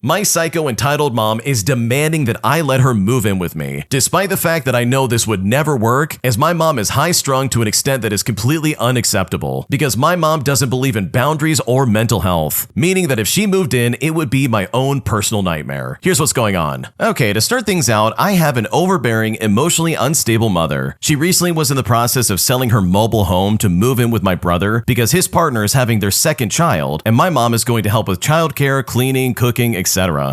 My psycho entitled mom is demanding that I let her move in with me, despite the fact that I know this would never work, as my mom is high-strung to an extent that is completely unacceptable, because my mom doesn't believe in boundaries or mental health, meaning that if she moved in, it would be my own personal nightmare. Here's what's going on. Okay, to start things out, I have an overbearing, emotionally unstable mother. She recently was in the process of selling her mobile home to move in with my brother because his partner is having their second child, and my mom is going to help with childcare, cleaning, cooking, etc.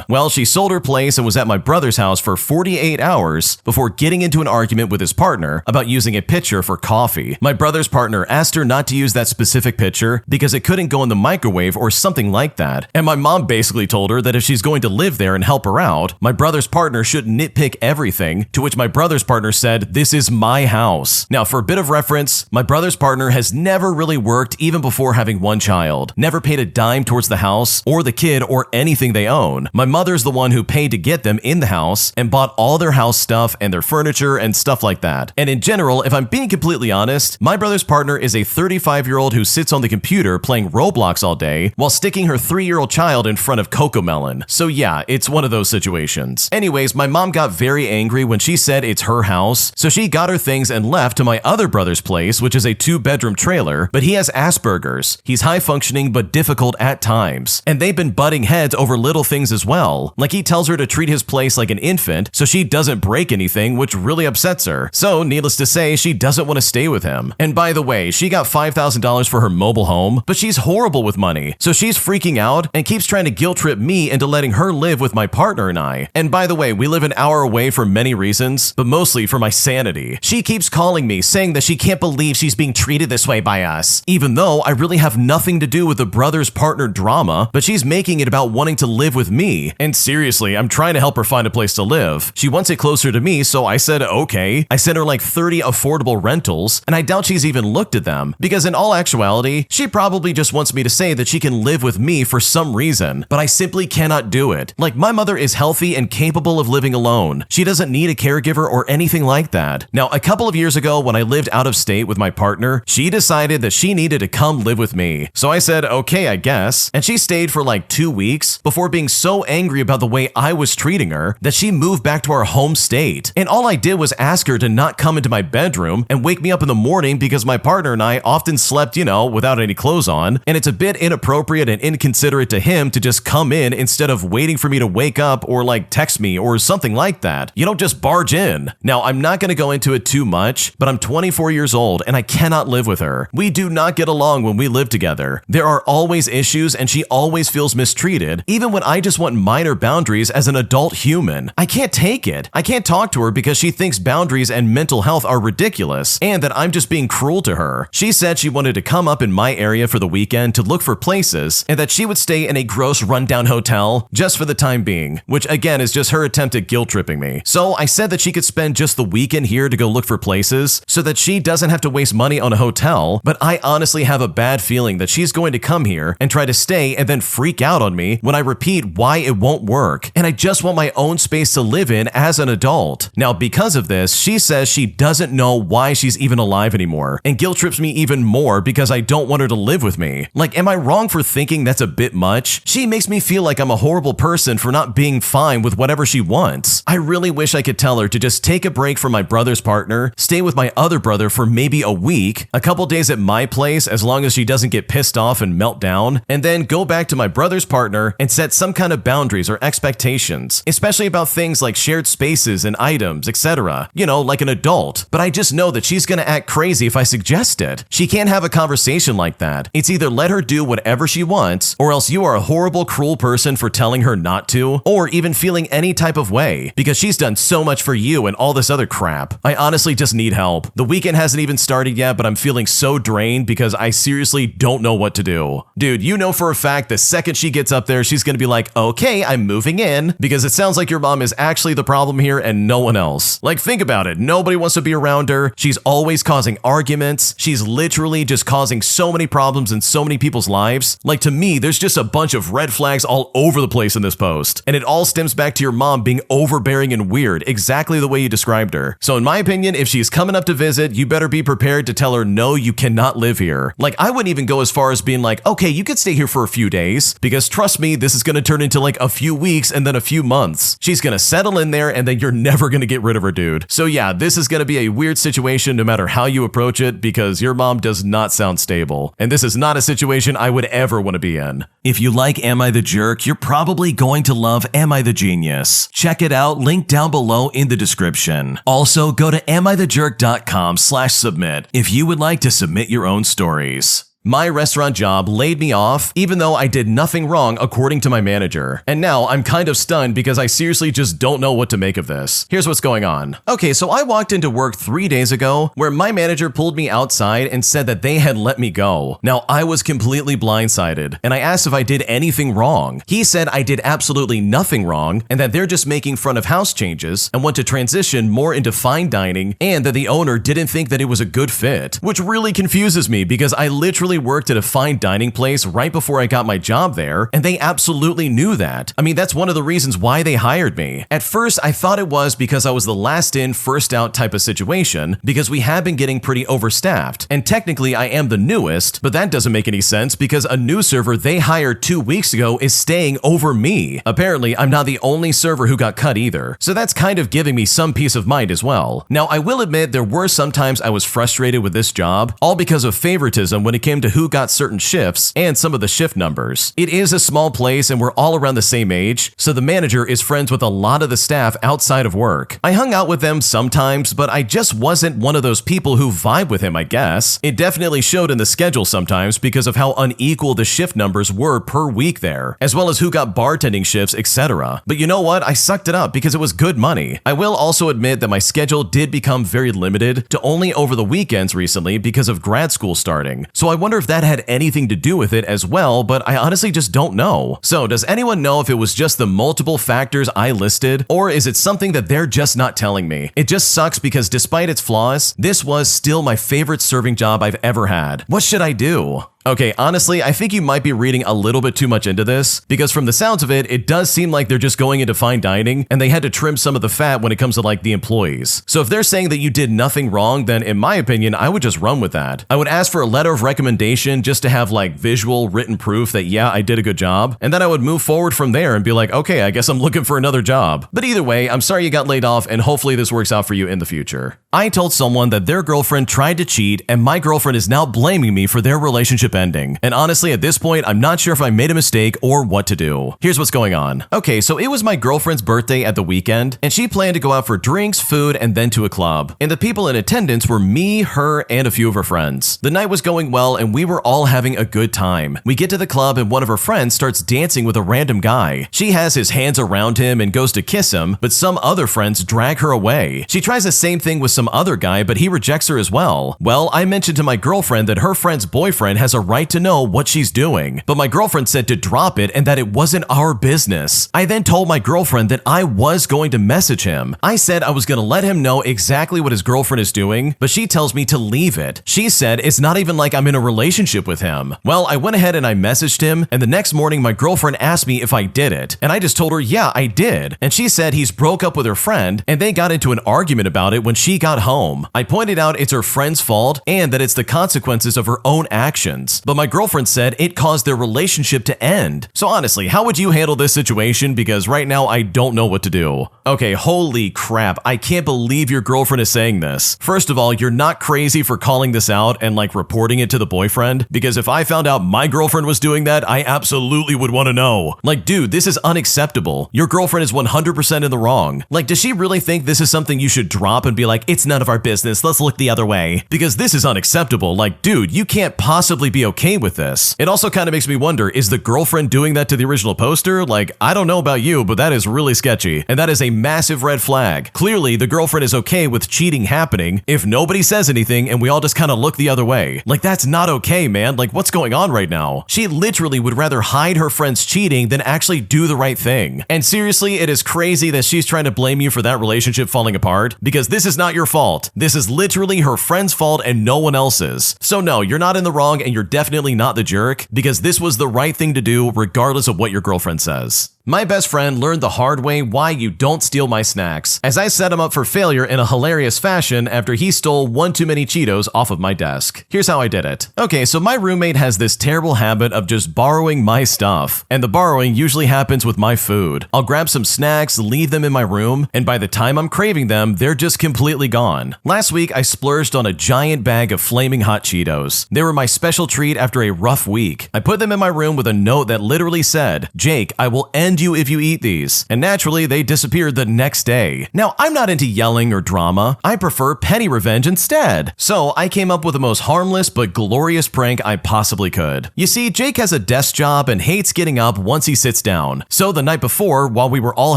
Well, she sold her place and was at my brother's house for 48 hours before getting into an argument with his partner about using a pitcher for coffee. My brother's partner asked her not to use that specific pitcher because it couldn't go in the microwave or something like that. And my mom basically told her that if she's going to live there and help her out, my brother's partner should nitpick everything, to which my brother's partner said, "This is my house." Now, for a bit of reference, my brother's partner has never really worked even before having one child, never paid a dime towards the house or the kid or anything they own. My mother's the one who paid to get them in the house and bought all their house stuff and their furniture and stuff like that. And in general, if I'm being completely honest, my brother's partner is a 35-year-old who sits on the computer playing Roblox all day while sticking her 3-year-old child in front of Cocomelon. So yeah, it's one of those situations. Anyways, my mom got very angry when she said it's her house, so she got her things and left to my other brother's place, which is a 2-bedroom trailer, but he has Asperger's. He's high-functioning but difficult at times, and they've been butting heads over little things as well. Like he tells her to treat his place like an infant so she doesn't break anything, which really upsets her. So needless to say, she doesn't want to stay with him. And by the way, she got $5,000 for her mobile home, but she's horrible with money. So she's freaking out and keeps trying to guilt trip me into letting her live with my partner and I. And by the way, we live an hour away for many reasons, but mostly for my sanity. She keeps calling me saying that she can't believe she's being treated this way by us, even though I really have nothing to do with the brother's partner drama, but she's making it about wanting to live with me. And seriously, I'm trying to help her find a place to live. She wants it closer to me, so I said okay. I sent her like 30 affordable rentals, and I doubt she's even looked at them, because in all actuality, she probably just wants me to say that she can live with me for some reason, but I simply cannot do it. Like, my mother is healthy and capable of living alone. She doesn't need a caregiver or anything like that. Now, a couple of years ago when I lived out of state with my partner, she decided that she needed to come live with me. So I said, okay, I guess. And she stayed for like 2 weeks before being so angry about the way I was treating her that she moved back to our home state. And all I did was ask her to not come into my bedroom and wake me up in the morning because my partner and I often slept, without any clothes on. And it's a bit inappropriate and inconsiderate to him to just come in instead of waiting for me to wake up or like text me or something like that. You don't just barge in. Now, I'm not going to go into it too much, but I'm 24 years old and I cannot live with her. We do not get along when we live together. There are always issues and she always feels mistreated, even when I just want minor boundaries as an adult human. I can't take it. I can't talk to her because she thinks boundaries and mental health are ridiculous and that I'm just being cruel to her. She said she wanted to come up in my area for the weekend to look for places and that she would stay in a gross rundown hotel just for the time being, which again is just her attempt at guilt tripping me. So I said that she could spend just the weekend here to go look for places so that she doesn't have to waste money on a hotel, but I honestly have a bad feeling that she's going to come here and try to stay and then freak out on me when I repeat why it won't work, and I just want my own space to live in as an adult. Now, because of this, she says she doesn't know why she's even alive anymore, and guilt trips me even more because I don't want her to live with me. Like, am I wrong for thinking that's a bit much? She makes me feel like I'm a horrible person for not being fine with whatever she wants. I really wish I could tell her to just take a break from my brother's partner, stay with my other brother for maybe a week, a couple days at my place as long as she doesn't get pissed off and melt down, and then go back to my brother's partner and set some kind of boundaries or expectations, especially about things like shared spaces and items, etc. Like an adult. But I just know that she's gonna act crazy if I suggest it. She can't have a conversation like that. It's either let her do whatever she wants, or else you are a horrible, cruel person for telling her not to, or even feeling any type of way, because she's done so much for you and all this other crap. I honestly just need help. The weekend hasn't even started yet, but I'm feeling so drained because I seriously don't know what to do. Dude, you know for a fact the second she gets up there, she's gonna be like, okay, I'm moving in, because it sounds like your mom is actually the problem here and no one else. Like, think about it. Nobody wants to be around her. She's always causing arguments. She's literally just causing so many problems in so many people's lives. Like, to me, there's just a bunch of red flags all over the place in this post. And it all stems back to your mom being overbearing and weird, exactly the way you described her. So in my opinion, if she's coming up to visit, you better be prepared to tell her, no, you cannot live here. Like, I wouldn't even go as far as being like, okay, you could stay here for a few days, because trust me, this is going to turn turn into like a few weeks and then a few months. She's gonna settle in there and then you're never gonna get rid of her, dude. So yeah, this is gonna be a weird situation no matter how you approach it because your mom does not sound stable. And this is not a situation I would ever want to be in. If you like Am I the Jerk, you're probably going to love Am I the Genius. Check it out, link down below in the description. Also, go to amithejerk.com/submit if you would like to submit your own stories. My restaurant job laid me off even though I did nothing wrong according to my manager. And now I'm kind of stunned because I seriously just don't know what to make of this. Here's what's going on. Okay, so I walked into work 3 days ago where my manager pulled me outside and said that they had let me go. Now I was completely blindsided and I asked if I did anything wrong. He said I did absolutely nothing wrong and that they're just making front of house changes and want to transition more into fine dining and that the owner didn't think that it was a good fit, which really confuses me because I literally worked at a fine dining place right before I got my job there, and they absolutely knew that. I mean, that's one of the reasons why they hired me. At first, I thought it was because I was the last in, first out type of situation, because we have been getting pretty overstaffed, and technically I am the newest, but that doesn't make any sense because a new server they hired 2 weeks ago is staying over me. Apparently, I'm not the only server who got cut either, so that's kind of giving me some peace of mind as well. Now, I will admit there were some times I was frustrated with this job, all because of favoritism when it came to who got certain shifts and some of the shift numbers. It is a small place and we're all around the same age, so the manager is friends with a lot of the staff outside of work. I hung out with them sometimes, but I just wasn't one of those people who vibe with him, I guess. It definitely showed in the schedule sometimes because of how unequal the shift numbers were per week there, as well as who got bartending shifts, etc. But you know what? I sucked it up because it was good money. I will also admit that my schedule did become very limited to only over the weekends recently because of grad school starting. So I wonder if that had anything to do with it as well, but I honestly just don't know. So does anyone know if it was just the multiple factors I listed, or is it something that they're just not telling me? It just sucks because despite its flaws, this was still my favorite serving job I've ever had. What should I do? Okay, honestly, I think you might be reading a little bit too much into this, because from the sounds of it, it does seem like they're just going into fine dining, and they had to trim some of the fat when it comes to like the employees. So if they're saying that you did nothing wrong, then in my opinion, I would just run with that. I would ask for a letter of recommendation just to have like visual written proof that yeah, I did a good job, and then I would move forward from there and be like, okay, I guess I'm looking for another job. But either way, I'm sorry you got laid off, and hopefully this works out for you in the future. I told someone that their girlfriend tried to cheat, and my girlfriend is now blaming me for their relationship ending. And honestly, at this point, I'm not sure if I made a mistake or what to do. Here's what's going on. Okay, so it was my girlfriend's birthday at the weekend, and she planned to go out for drinks, food, and then to a club. And the people in attendance were me, her, and a few of her friends. The night was going well, and we were all having a good time. We get to the club, and one of her friends starts dancing with a random guy. She has his hands around him and goes to kiss him, but some other friends drag her away. She tries the same thing with some other guy, but he rejects her as well. Well, I mentioned to my girlfriend that her friend's boyfriend has a right to know what she's doing, but my girlfriend said to drop it and that it wasn't our business. I then told my girlfriend that I was going to message him. I said I was going to let him know exactly what his girlfriend is doing, but she tells me to leave it. She said it's not even like I'm in a relationship with him. Well, I went ahead and I messaged him, and the next morning my girlfriend asked me if I did it, and I just told her yeah, I did. And she said he's broke up with her friend, and they got into an argument about it when she got home. I pointed out it's her friend's fault and that it's the consequences of her own actions, but my girlfriend said it caused their relationship to end. So honestly, how would you handle this situation? Because right now I don't know what to do. Okay, holy crap, I can't believe your girlfriend is saying this. First of all, you're not crazy for calling this out and like reporting it to the boyfriend, because if I found out my girlfriend was doing that, I absolutely would want to know. Like, dude, this is unacceptable. Your girlfriend is 100% in the wrong. Like, does she really think this is something you should drop and be like, it's none of our business, let's look the other way? Because this is unacceptable. Like, dude, you can't possibly be okay with this. It also kind of makes me wonder, is the girlfriend doing that to the original poster? Like, I don't know about you, but that is really sketchy, and that is a massive red flag. Clearly, the girlfriend is okay with cheating happening if nobody says anything and we all just kind of look the other way. Like, that's not okay, man. Like, what's going on right now? She literally would rather hide her friend's cheating than actually do the right thing. And seriously, it is crazy that she's trying to blame you for that relationship falling apart, because this is not your fault. This is literally her friend's fault and no one else's. So no, you're not in the wrong, and you're definitely not the jerk, because this was the right thing to do regardless of what your girlfriend says. My best friend learned the hard way why you don't steal my snacks, as I set him up for failure in a hilarious fashion after he stole one too many Cheetos off of my desk. Here's how I did it. Okay, so my roommate has this terrible habit of just borrowing my stuff, and the borrowing usually happens with my food. I'll grab some snacks, leave them in my room, and by the time I'm craving them, they're just completely gone. Last week, I splurged on a giant bag of flaming hot Cheetos. They were my special treat after a rough week. I put them in my room with a note that literally said, "Jake, I will end you if you eat these." And naturally, they disappeared the next day. Now, I'm not into yelling or drama. I prefer petty revenge instead. So I came up with the most harmless but glorious prank I possibly could. You see, Jake has a desk job and hates getting up once he sits down. So the night before, while we were all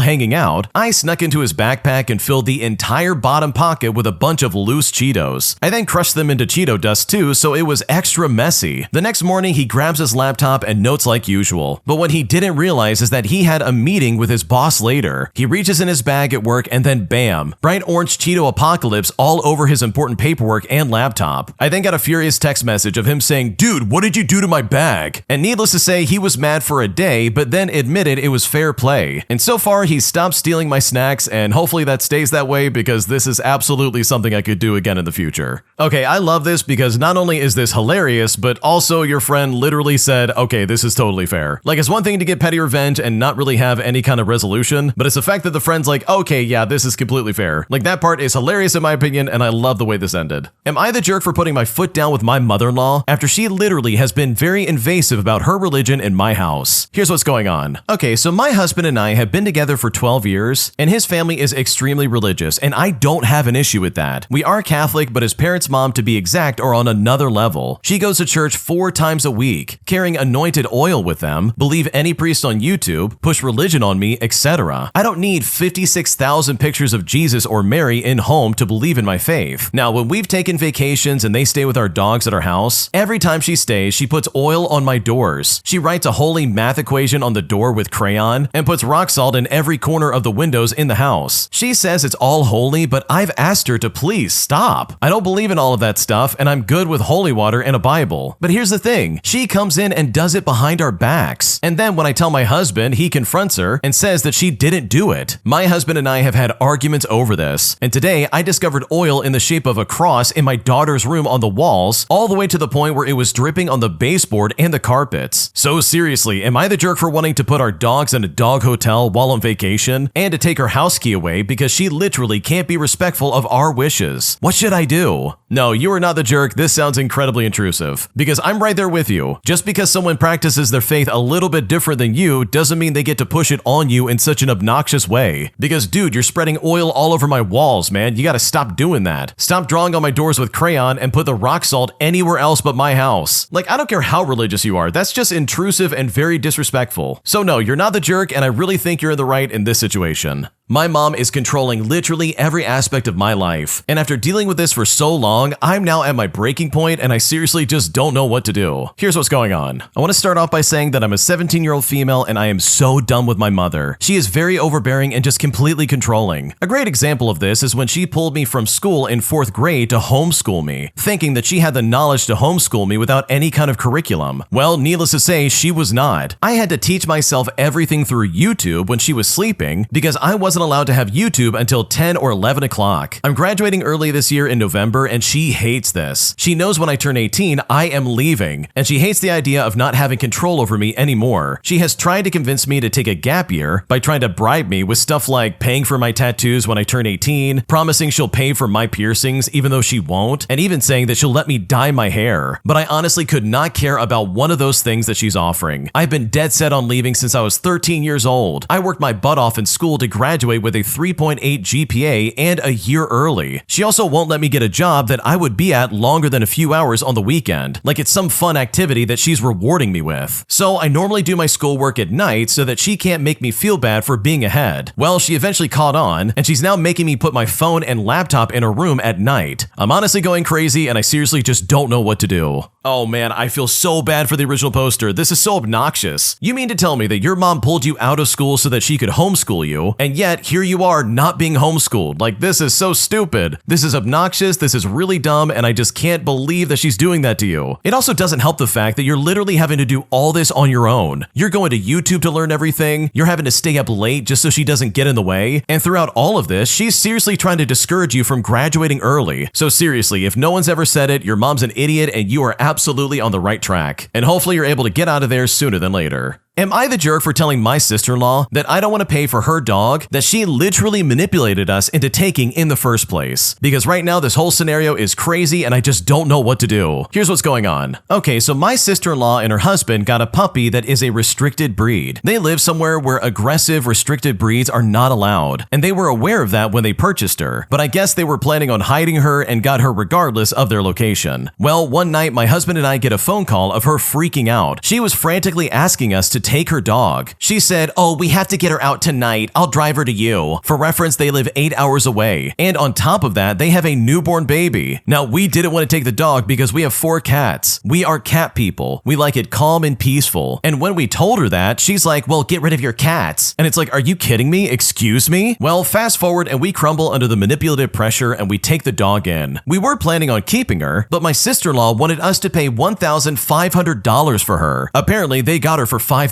hanging out, I snuck into his backpack and filled the entire bottom pocket with a bunch of loose Cheetos. I then crushed them into Cheeto dust too, so it was extra messy. The next morning, he grabs his laptop and notes like usual. But what he didn't realize is that he had a meeting with his boss later. He reaches in his bag at work and then bam, bright orange Cheeto apocalypse all over his important paperwork and laptop. I then got a furious text message of him saying, "Dude, what did you do to my bag?" And needless to say, he was mad for a day, but then admitted it was fair play. And so far, he's stopped stealing my snacks, and hopefully that stays that way because this is absolutely something I could do again in the future. Okay, I love this because not only is this hilarious, but also your friend literally said, okay, this is totally fair. Like, it's one thing to get petty revenge and not really have any kind of resolution, but it's the fact that the friend's like, okay, yeah, this is completely fair. Like, that part is hilarious in my opinion, and I love the way this ended. Am I the jerk for putting my foot down with my mother-in-law after she literally has been very invasive about her religion in my house? Here's what's going on. Okay, so my husband and I have been together for 12 years, and his family is extremely religious, and I don't have an issue with that. We are Catholic, but his parents' mom, to be exact, are on another level. She goes to church 4 times a week, carrying anointed oil with them, believe any priest on YouTube, push religion on me, etc. I don't need 56,000 pictures of Jesus or Mary in home to believe in my faith. Now, when we've taken vacations and they stay with our dogs at our house, every time she stays, she puts oil on my doors. She writes a holy math equation on the door with crayon and puts rock salt in every corner of the windows in the house. She says it's all holy, but I've asked her to please stop. I don't believe in all of that stuff, and I'm good with holy water and a Bible. But here's the thing, she comes in and does it behind our backs. And then when I tell my husband, he confronts her and says that she didn't do it. My husband and I have had arguments over this, and today I discovered oil in the shape of a cross in my daughter's room on the walls, all the way to the point where it was dripping on the baseboard and the carpets. So seriously, am I the jerk for wanting to put our dogs in a dog hotel while on vacation and to take her house key away because she literally can't be respectful of our wishes? What should I do? No, you are not the jerk. This sounds incredibly intrusive because I'm right there with you. Just because someone practices their faith a little bit different than you doesn't mean they get to push it on you in such an obnoxious way. Because dude, you're spreading oil all over my walls, man. You gotta stop doing that. Stop drawing on my doors with crayon and put the rock salt anywhere else but my house. Like, I don't care how religious you are. That's just intrusive and very disrespectful. So no, you're not the jerk, and I really think you're in the right in this situation. My mom is controlling literally every aspect of my life, and after dealing with this for so long, I'm now at my breaking point and I seriously just don't know what to do. Here's what's going on. I want to start off by saying that I'm a 17-year-old female and I am so done with my mother. She is very overbearing and just completely controlling. A great example of this is when she pulled me from school in 4th grade to homeschool me, thinking that she had the knowledge to homeschool me without any kind of curriculum. Well, needless to say, she was not. I had to teach myself everything through YouTube when she was sleeping because I wasn't allowed to have YouTube until 10 or 11 o'clock. I'm graduating early this year in November and she hates this. She knows when I turn 18, I am leaving, and she hates the idea of not having control over me anymore. She has tried to convince me to take a gap year by trying to bribe me with stuff like paying for my tattoos when I turn 18, promising she'll pay for my piercings even though she won't, and even saying that she'll let me dye my hair. But I honestly could not care about one of those things that she's offering. I've been dead set on leaving since I was 13 years old. I worked my butt off in school to graduate with a 3.8 GPA and a year early. She also won't let me get a job that I would be at longer than a few hours on the weekend, like it's some fun activity that she's rewarding me with. So I normally do my schoolwork at night so that she can't make me feel bad for being ahead. Well, she eventually caught on, and she's now making me put my phone and laptop in her room at night. I'm honestly going crazy, and I seriously just don't know what to do. Oh man, I feel so bad for the original poster. This is so obnoxious. You mean to tell me that your mom pulled you out of school so that she could homeschool you, and yet here you are not being homeschooled? Like, this is so stupid. This is obnoxious, this is really dumb, and I just can't believe that she's doing that to you. It also doesn't help the fact that you're literally having to do all this on your own. You're going to YouTube to learn everything, you're having to stay up late just so she doesn't get in the way, and throughout all of this, she's seriously trying to discourage you from graduating early. So seriously, if no one's ever said it, your mom's an idiot and you are absolutely on the right track. And hopefully you're able to get out of there sooner than later. Am I the jerk for telling my sister-in-law that I don't want to pay for her dog that she literally manipulated us into taking in the first place? Because right now this whole scenario is crazy and I just don't know what to do. Here's what's going on. Okay, so my sister-in-law and her husband got a puppy that is a restricted breed. They live somewhere where aggressive restricted breeds are not allowed, and they were aware of that when they purchased her, but I guess they were planning on hiding her and got her regardless of their location. Well, one night my husband and I get a phone call of her freaking out. She was frantically asking us to take her dog. She said, "Oh, we have to get her out tonight. I'll drive her to you." For reference, they live 8 hours away. And on top of that, they have a newborn baby. Now, we didn't want to take the dog because we have 4 cats. We are cat people. We like it calm and peaceful. And when we told her that, she's like, "Well, get rid of your cats." And it's like, are you kidding me? Excuse me? Well, fast forward and we crumble under the manipulative pressure and we take the dog in. We were planning on keeping her, but my sister-in-law wanted us to pay $1,500 for her. Apparently, they got her for $5,000.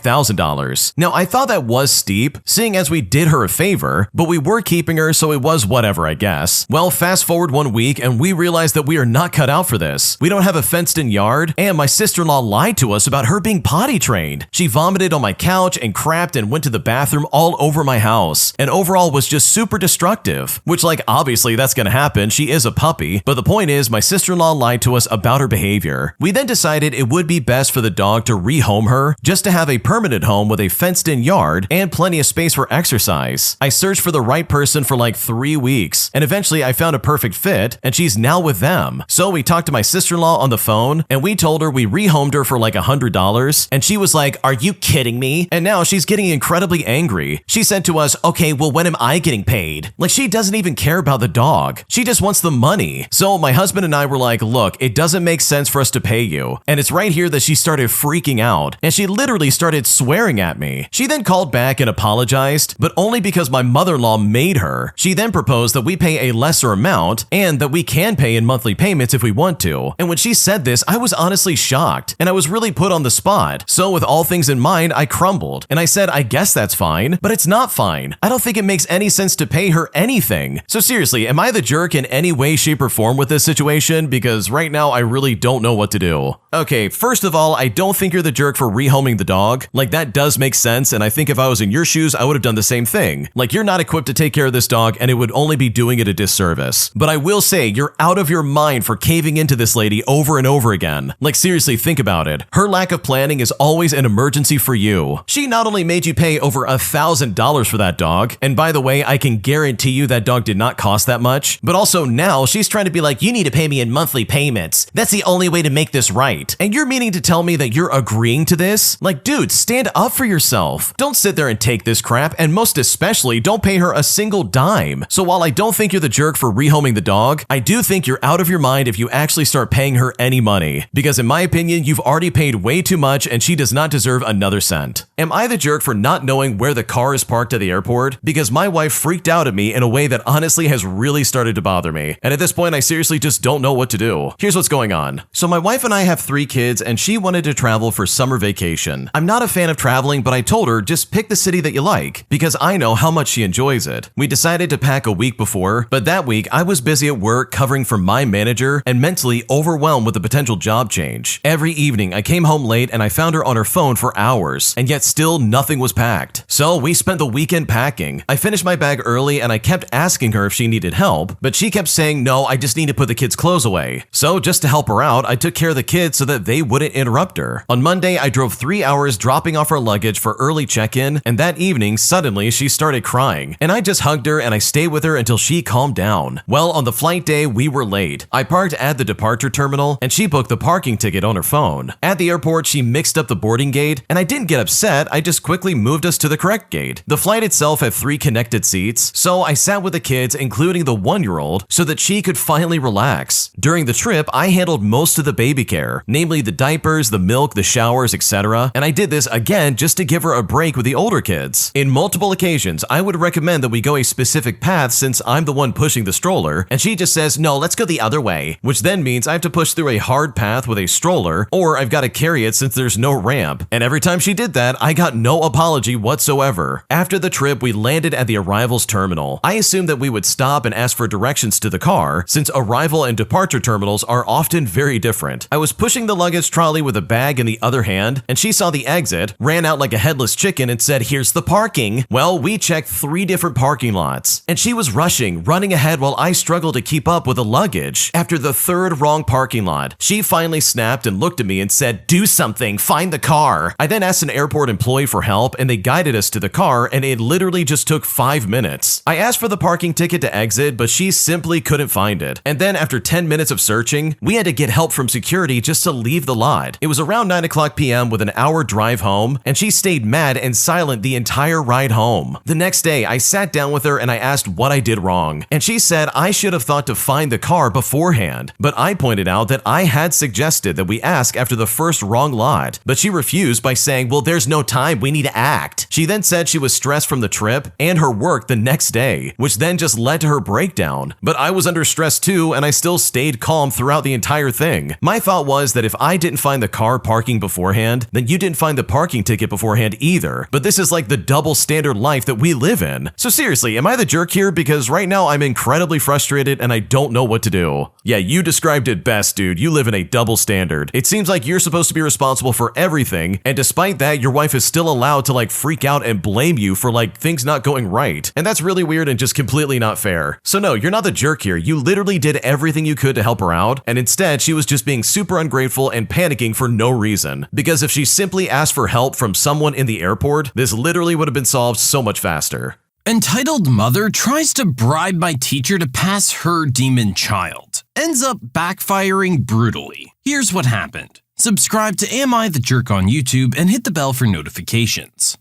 Now, I thought that was steep, seeing as we did her a favor, but we were keeping her, so it was whatever, I guess. Well, fast forward 1 week, and we realized that we are not cut out for this. We don't have a fenced-in yard, and my sister-in-law lied to us about her being potty trained. She vomited on my couch and crapped and went to the bathroom all over my house, and overall was just super destructive. Which, like, obviously that's gonna happen. She is a puppy, but the point is, my sister-in-law lied to us about her behavior. We then decided it would be best for the dog to rehome her, just to have a permanent home with a fenced-in yard and plenty of space for exercise. I searched for the right person for like 3 weeks, and eventually I found a perfect fit, and she's now with them. So we talked to my sister-in-law on the phone, and we told her we rehomed her for like $100, and she was like, "Are you kidding me?" And now she's getting incredibly angry. She said to us, "Okay, well, when am I getting paid?" Like, she doesn't even care about the dog. She just wants the money. So my husband and I were like, "Look, it doesn't make sense for us to pay you." And it's right here that she started freaking out, and she literally started swearing at me. She then called back and apologized, but only because my mother-in-law made her. She then proposed that we pay a lesser amount and that we can pay in monthly payments if we want to. And when she said this, I was honestly shocked, and I was really put on the spot. So with all things in mind, I crumbled, and I said, "I guess that's fine, but it's not fine. I don't think it makes any sense to pay her anything." So seriously, am I the jerk in any way, shape, or form with this situation? Because right now, I really don't know what to do. Okay, first of all, I don't think you're the jerk for rehoming the dog. Like, that does make sense, and I think if I was in your shoes, I would have done the same thing. Like, you're not equipped to take care of this dog, and it would only be doing it a disservice. But I will say, you're out of your mind for caving into this lady over and over again. Like, seriously, think about it. Her lack of planning is always an emergency for you. She not only made you pay over $1,000 for that dog, and by the way, I can guarantee you that dog did not cost that much, but also now she's trying to be like, "You need to pay me in monthly payments. That's the only way to make this right." And you're meaning to tell me that you're agreeing to this? Like, dude, stand up for yourself. Don't sit there and take this crap, and most especially, don't pay her a single dime. So while I don't think you're the jerk for rehoming the dog, I do think you're out of your mind if you actually start paying her any money. Because in my opinion, you've already paid way too much and she does not deserve another cent. Am I the jerk for not knowing where the car is parked at the airport? Because my wife freaked out at me in a way that honestly has really started to bother me. And at this point, I seriously just don't know what to do. Here's what's going on. So my wife and I have 3 kids and she wanted to travel for summer vacation. I'm not a fan of traveling, but I told her just pick the city that you like because I know how much she enjoys it. We decided to pack a week before, but that week I was busy at work covering for my manager and mentally overwhelmed with the potential job change. Every evening I came home late and I found her on her phone for hours, and yet still nothing was packed. So we spent the weekend packing. I finished my bag early and I kept asking her if she needed help, but she kept saying, "No, I just need to put the kids' clothes away." So just to help her out, I took care of the kids so that they wouldn't interrupt her. On Monday, I drove 3 hours, dropped dropping off her luggage for early check-in, and that evening, suddenly, she started crying. And I just hugged her and I stayed with her until she calmed down. Well, on the flight day, we were late. I parked at the departure terminal, and she booked the parking ticket on her phone. At the airport, she mixed up the boarding gate, and I didn't get upset, I just quickly moved us to the correct gate. The flight itself had 3 connected seats, so I sat with the kids, including the 1-year-old, so that she could finally relax. During the trip, I handled most of the baby care, namely the diapers, the milk, the showers, etc., and I did this again just to give her a break with the older kids. In multiple occasions, I would recommend that we go a specific path since I'm the one pushing the stroller, and she just says, no, let's go the other way, which then means I have to push through a hard path with a stroller, or I've got to carry it since there's no ramp. And every time she did that, I got no apology whatsoever. After the trip, we landed at the arrivals terminal. I assumed that we would stop and ask for directions to the car, since arrival and departure terminals are often very different. I was pushing the luggage trolley with a bag in the other hand, and she saw the exit, ran out like a headless chicken and said, here's the parking. Well, we checked 3 different parking lots, and she was rushing, running ahead while I struggled to keep up with the luggage. After the 3rd wrong parking lot, she finally snapped and looked at me and said, do something, find the car. I then asked an airport employee for help, and they guided us to the car, and it literally just took 5 minutes. I asked for the parking ticket to exit, but she simply couldn't find it. And then after 10 minutes of searching, we had to get help from security just to leave the lot. It was around 9:00 p.m. with an hour drive home, and she stayed mad and silent the entire ride home. The next day, I sat down with her and I asked what I did wrong, and she said I should have thought to find the car beforehand, but I pointed out that I had suggested that we ask after the first wrong lot, but she refused by saying, well, there's no time, we need to act. She then said she was stressed from the trip and her work the next day, which then just led to her breakdown. But I was under stress too, and I still stayed calm throughout the entire thing. My thought was that if I didn't find the car parking beforehand, then you didn't find the parking ticket beforehand either. But this is like the double standard life that we live in. So seriously, am I the jerk here? Because right now I'm incredibly frustrated and I don't know what to do. Yeah, you described it best, dude. You live in a double standard. It seems like you're supposed to be responsible for everything, and despite that, your wife is still allowed to like freak out and blame you for like things not going right. And that's really weird and just completely not fair. So no, you're not the jerk here. You literally did everything you could to help her out, and instead she was just being super ungrateful and panicking for no reason. Because if she simply asked for help from someone in the airport, this literally would have been solved so much faster. Entitled mother tries to bribe my teacher to pass her demon child. Ends up backfiring brutally. Here's what happened. Subscribe to Am I the Jerk on YouTube and hit the bell for notifications.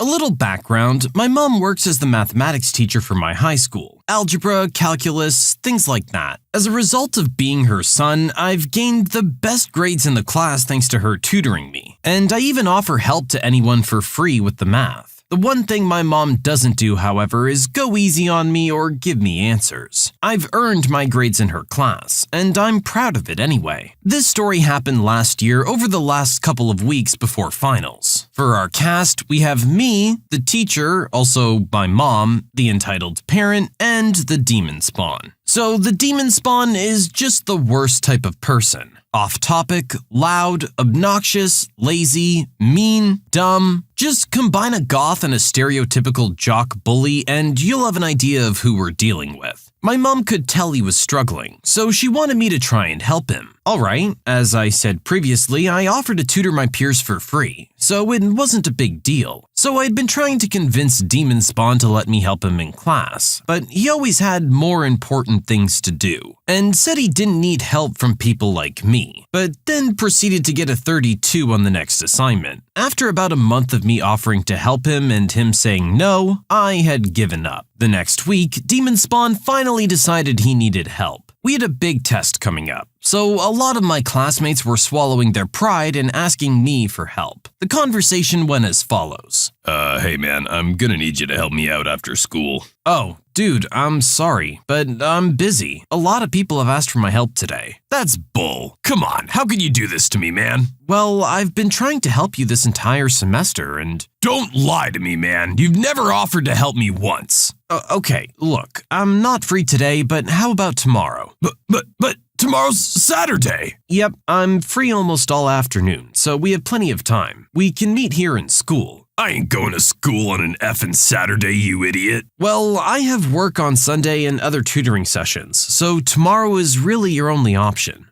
A little background, my mom works as the mathematics teacher for my high school. Algebra, calculus, things like that. As a result of being her son, I've gained the best grades in the class thanks to her tutoring me. And I even offer help to anyone for free with the math. The one thing my mom doesn't do, however, is go easy on me or give me answers. I've earned my grades in her class, and I'm proud of it anyway. This story happened last year over the last couple of weeks before finals. For our cast, we have me, the teacher, also my mom, the entitled parent, and the demon spawn. So the demon spawn is just the worst type of person. Off-topic, loud, obnoxious, lazy, mean, dumb. Just combine a goth and a stereotypical jock bully and you'll have an idea of who we're dealing with. My mom could tell he was struggling, so she wanted me to try and help him. Alright, as I said previously, I offered to tutor my peers for free, so it wasn't a big deal. So I'd been trying to convince Demon Spawn to let me help him in class, but he always had more important things to do, and said he didn't need help from people like me, but then proceeded to get a 32 on the next assignment. After about a month of me offering to help him and him saying no, I had given up. The next week, Demon Spawn finally decided he needed help. We had a big test coming up, so a lot of my classmates were swallowing their pride and asking me for help. The conversation went as follows. Hey man, I'm gonna need you to help me out after school. Oh, dude, I'm sorry, but I'm busy. A lot of people have asked for my help today. That's bull. Come on, how can you do this to me, man? Well, I've been trying to help you this entire semester and… Don't lie to me, man. You've never offered to help me once. Okay, look, I'm not free today, but how about tomorrow? But tomorrow's Saturday. Yep, I'm free almost all afternoon, so we have plenty of time. We can meet here in school. I ain't going to school on an effing Saturday, you idiot. Well, I have work on Sunday and other tutoring sessions, so tomorrow is really your only option.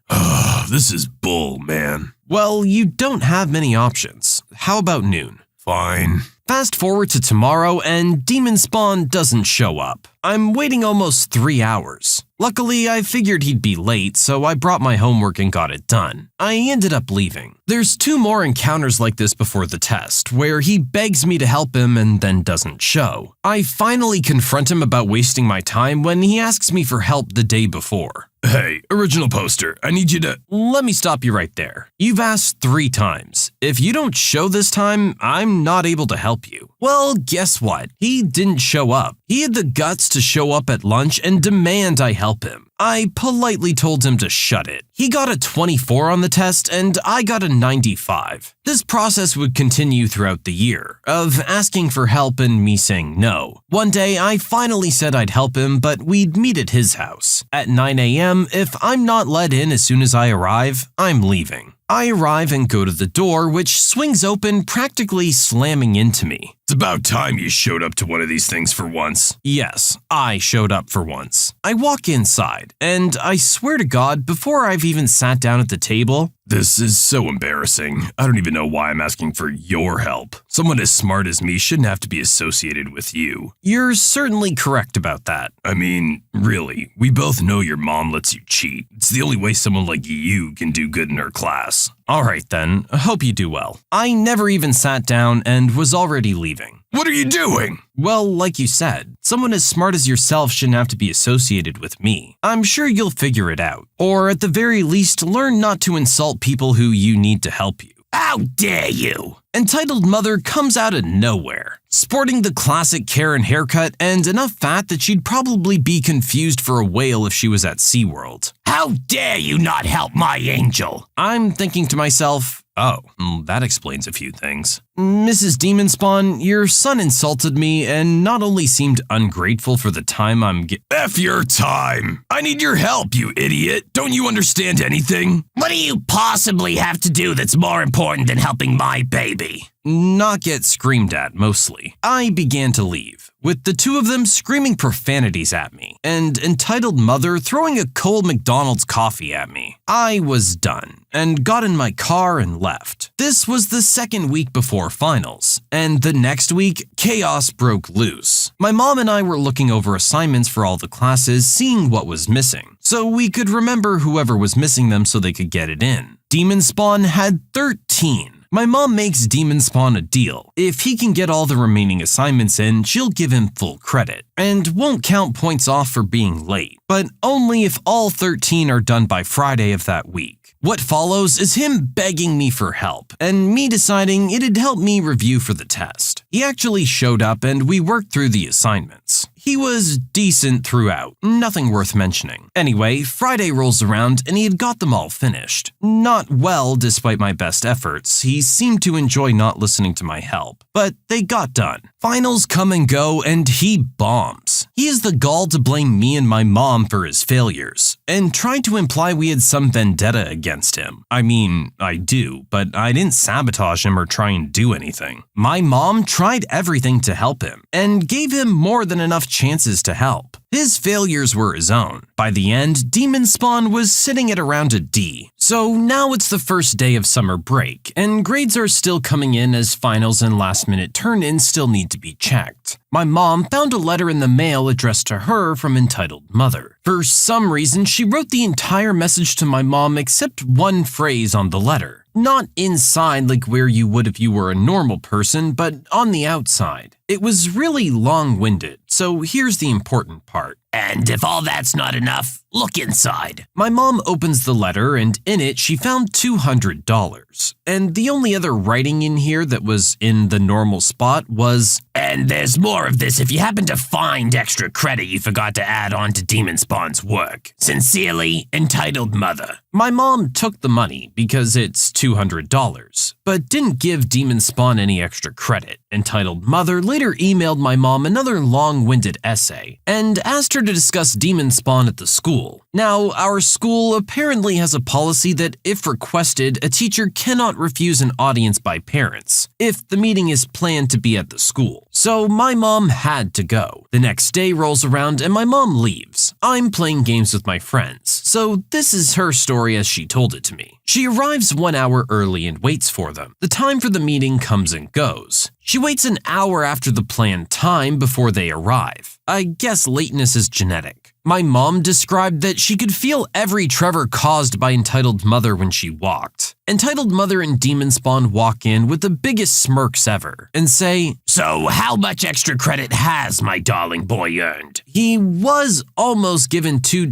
This is bull, man. Well, you don't have many options. how about noon? Fine. Fast forward to tomorrow and Demon Spawn doesn't show up. I'm waiting almost 3 hours. Luckily, I figured he'd be late, so I brought my homework and got it done. I ended up leaving. There's 2 more encounters like this before the test, where he begs me to help him and then doesn't show. I finally confront him about wasting my time when he asks me for help the day before. Hey, original poster, I need you to… Let me stop you right there. You've asked 3 times. If you don't show this time, I'm not able to help you. Well, guess what? He didn't show up. He had the guts to show up at lunch and demand I help him. I politely told him to shut it. He got a 24 on the test and I got a 95. This process would continue throughout the year, of asking for help and me saying no. One day, I finally said I'd help him, but we'd meet at his house. At 9 a.m., if I'm not let in as soon as I arrive, I'm leaving. I arrive and go to the door, which swings open, practically slamming into me. It's about time you showed up to one of these things for once. Yes, I showed up for once. I walk inside, and I swear to God, before I've even sat down at the table… This is so embarrassing. I don't even know why I'm asking for your help. Someone as smart as me shouldn't have to be associated with you. You're certainly correct about that. I mean, really, we both know your mom lets you cheat. It's the only way someone like you can do good in her class. Alright then, hope you do well. I never even sat down and was already leaving. What are you doing? Well, like you said, someone as smart as yourself shouldn't have to be associated with me. I'm sure you'll figure it out. Or at the very least, learn not to insult people who you need to help you. How dare you? Entitled Mother comes out of nowhere, sporting the classic Karen haircut and enough fat that she'd probably be confused for a whale if she was at SeaWorld. How dare you not help my angel? I'm thinking to myself, oh, that explains a few things. Mrs. Demon Spawn, your son insulted me and not only seemed ungrateful for the time F your time! I need your help, you idiot! Don't you understand anything? What do you possibly have to do that's more important than helping my baby? Not get screamed at, mostly. I began to leave, with the 2 of them screaming profanities at me, and Entitled Mother throwing a cold McDonald's coffee at me. I was done, and got in my car and left. This was the 2nd week before finals, and the next week, chaos broke loose. My mom and I were looking over assignments for all the classes, seeing what was missing, so we could remember whoever was missing them so they could get it in. Demon Spawn had 13. My mom makes Demon Spawn a deal. If he can get all the remaining assignments in, she'll give him full credit, and won't count points off for being late, but only if all 13 are done by Friday of that week. What follows is him begging me for help, and me deciding it'd help me review for the test. He actually showed up and we worked through the assignments. He was decent throughout, nothing worth mentioning. Anyway, Friday rolls around and he had got them all finished. Not well, despite my best efforts. He seemed to enjoy not listening to my help, but they got done. Finals come and go and he bombs. He has the gall to blame me and my mom for his failures, and tried to imply we had some vendetta against him. I mean, I do, but I didn't sabotage him or try and do anything. My mom tried everything to help him, and gave him more than enough chances to help. His failures were his own. By the end, Demon Spawn was sitting at around a D. So now it's the first day of summer break, and grades are still coming in as finals and last-minute turn-ins still need to be checked. My mom found a letter in the mail addressed to her from Entitled Mother. For some reason, she wrote the entire message to my mom except one phrase on the letter. Not inside like where you would if you were a normal person, but on the outside. It was really long-winded, so here's the important part. And if all that's not enough, look inside. My mom opens the letter, and in it she found $200. And the only other writing in here that was in the normal spot was, and there's more of this if you happen to find extra credit you forgot to add on to Demon Spawn's work. Sincerely, Entitled Mother. My mom took the money because it's $200, but didn't give Demon Spawn any extra credit. Entitled Mother later emailed my mom another long-winded essay and asked her to discuss Demon Spawn at the school. Now, our school apparently has a policy that if requested, a teacher cannot refuse an audience by parents if the meeting is planned to be at the school. So my mom had to go. The next day rolls around and my mom leaves. I'm playing games with my friends, so this is her story as she told it to me. She arrives 1 hour early and waits for them. The time for the meeting comes and goes. She waits an hour after the planned time before they arrive. I guess lateness is genetic. My mom described that she could feel every Trevor caused by Entitled Mother when she walked. Entitled Mother and Demon Spawn walk in with the biggest smirks ever and say, "So how much extra credit has my darling boy earned?" he was almost given 2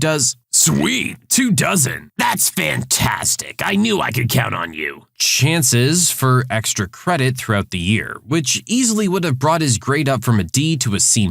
Sweet, 2 dozen. That's fantastic. I knew I could count on you. chances for extra credit throughout the year, which easily would have brought his grade up from a D to a C-.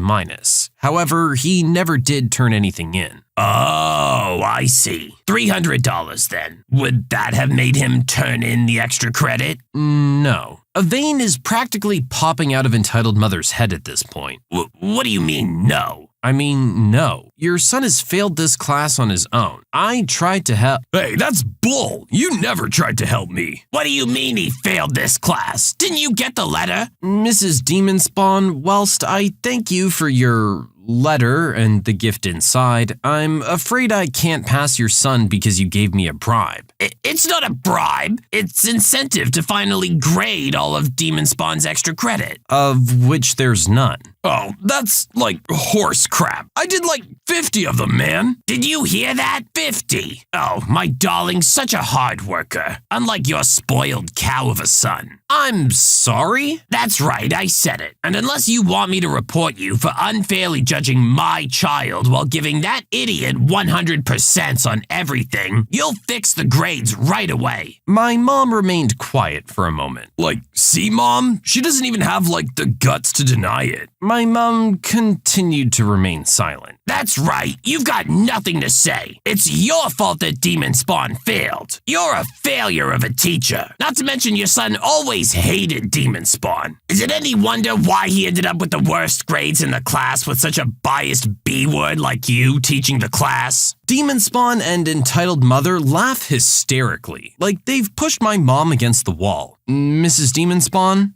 However, he never did turn anything in. Oh, I see. $300 then. Would that have made him turn in the extra credit? No. A vein is practically popping out of Entitled Mother's head at this point. What do you mean, no? I mean, no. Your son has failed this class on his own. I tried to help. Hey, that's bull. You never tried to help me. What do you mean he failed this class? Didn't you get the letter? Mrs. Demon Spawn, whilst I thank you for your letter and the gift inside, I'm afraid I can't pass your son because you gave me a bribe. It's not a bribe. It's incentive to finally grade all of Demon Spawn's extra credit. Of which there's none. Oh, that's like horse crap. I did like 50 of them, man. Did you hear that? 50. Oh, my darling's such a hard worker. Unlike your spoiled cow of a son. I'm sorry? That's right, I said it. And unless you want me to report you for unfairly judging my child while giving that idiot 100% on everything, you'll fix the grades right away. My mom remained quiet for a moment. Like, see, Mom? She doesn't even have, like, the guts to deny it. My mom continued to remain silent. That's right, you've got nothing to say. It's your fault that Demon Spawn failed. You're a failure of a teacher. Not to mention your son always hated Demon Spawn. Is it any wonder why he ended up with the worst grades in the class with such a biased B-word like you teaching the class? Demon Spawn and Entitled Mother laugh hysterically, like they've pushed my mom against the wall. Mrs. Demon Spawn?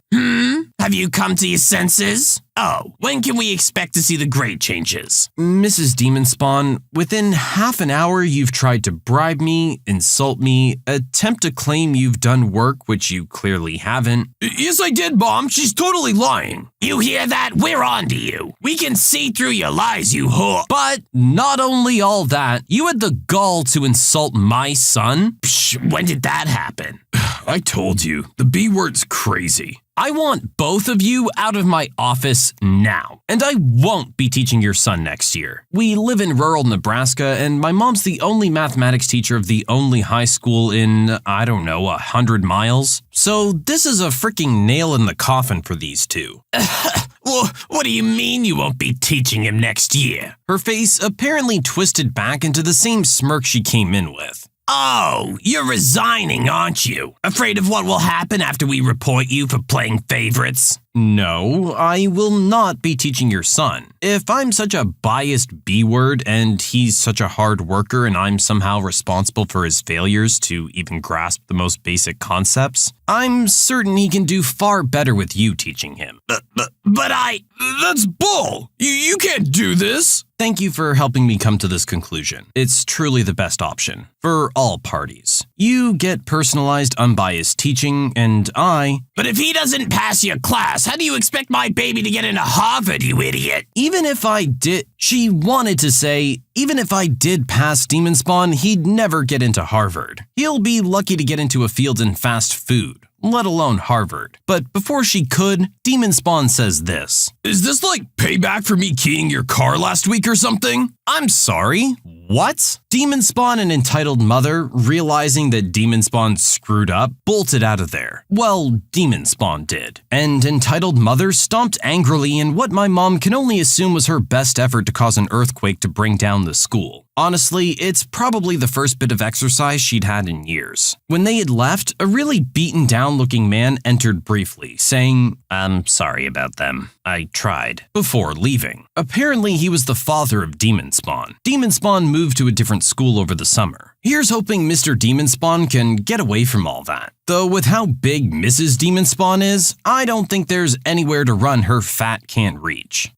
Have you come to your senses? Oh, when can we expect to see the grade changes? Mrs. Demon Spawn, within half an hour you've tried to bribe me, insult me, attempt to claim you've done work which you clearly haven't. Yes, I did, Mom. She's totally lying. You hear that? We're on to you. We can see through your lies, you whore. But not only all that, you had the gall to insult my son? Psh, when did that happen? I told you, the B word's crazy. I want both of you out of my office now, and I won't be teaching your son next year. We live in rural Nebraska, and my mom's the only mathematics teacher of the only high school in, 100 miles. So this is a freaking nail in the coffin for these two. Well, what do you mean you won't be teaching him next year? Her face apparently twisted back into the same smirk she came in with. Oh, you're resigning, aren't you? Afraid of what will happen after we report you for playing favorites? No, I will not be teaching your son. If I'm such a biased B-word and he's such a hard worker and I'm somehow responsible for his failures to even grasp the most basic concepts, I'm certain he can do far better with you teaching him. That's bull! You can't do this! Thank you for helping me come to this conclusion. It's truly the best option for all parties. You get personalized, unbiased teaching, and I... But if he doesn't pass your class, how do you expect my baby to get into Harvard, you idiot? Even if I did... She wanted to say, even if I did pass Demon Spawn, he'd never get into Harvard. He'll be lucky to get into a field in fast food, let alone Harvard. But before she could, Demon Spawn says this. Is this like payback for me keying your car last week or something? I'm sorry, what? Demon Spawn and Entitled Mother, realizing that Demon Spawn screwed up, bolted out of there. Well, Demon Spawn did. And Entitled Mother stomped angrily in what my mom can only assume was her best effort to cause an earthquake to bring down the school. Honestly, it's probably the first bit of exercise she'd had in years. When they had left, a really beaten down looking man entered briefly, saying, "I'm sorry about them. I tried," before leaving. Apparently, he was the father of Demon Spawn. Demon Spawn moved to a different school over the summer. Here's hoping Mr. Demon Spawn can get away from all that. Though with how big Mrs. Demon Spawn is, I don't think there's anywhere to run her fat can't reach.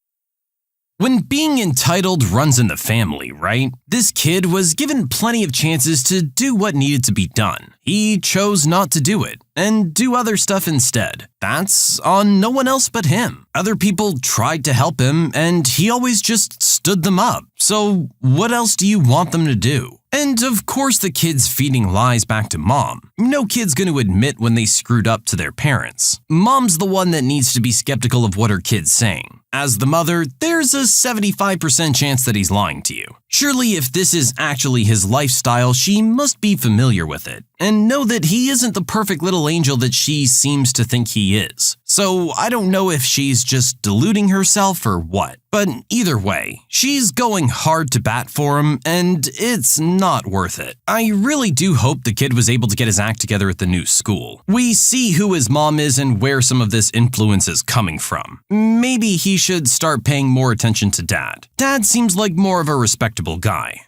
When being entitled runs in the family, right? This kid was given plenty of chances to do what needed to be done. He chose not to do it and do other stuff instead. That's on no one else but him. Other people tried to help him and he always just stood them up. So what else do you want them to do? And of course the kid's feeding lies back to mom. No kid's going to admit when they screwed up to their parents. Mom's the one that needs to be skeptical of what her kid's saying. As the mother, there's a 75% chance that he's lying to you. Surely if this is actually his lifestyle, she must be familiar with it and know that he isn't the perfect little angel that she seems to think he is. So I don't know if she's just deluding herself or what. But either way, she's going hard to bat for him and it's not worth it. I really do hope the kid was able to get his act together at the new school. We see who his mom is and where some of this influence is coming from. Maybe he should start paying more attention to dad. Dad seems like more of a respectable guy.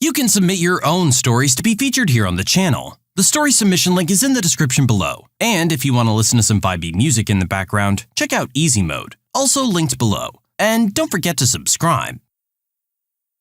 You can submit your own stories to be featured here on the channel. The story submission link is in the description below. And if you want to listen to some vibey music in the background, check out Easy Mode, also linked below. And don't forget to subscribe.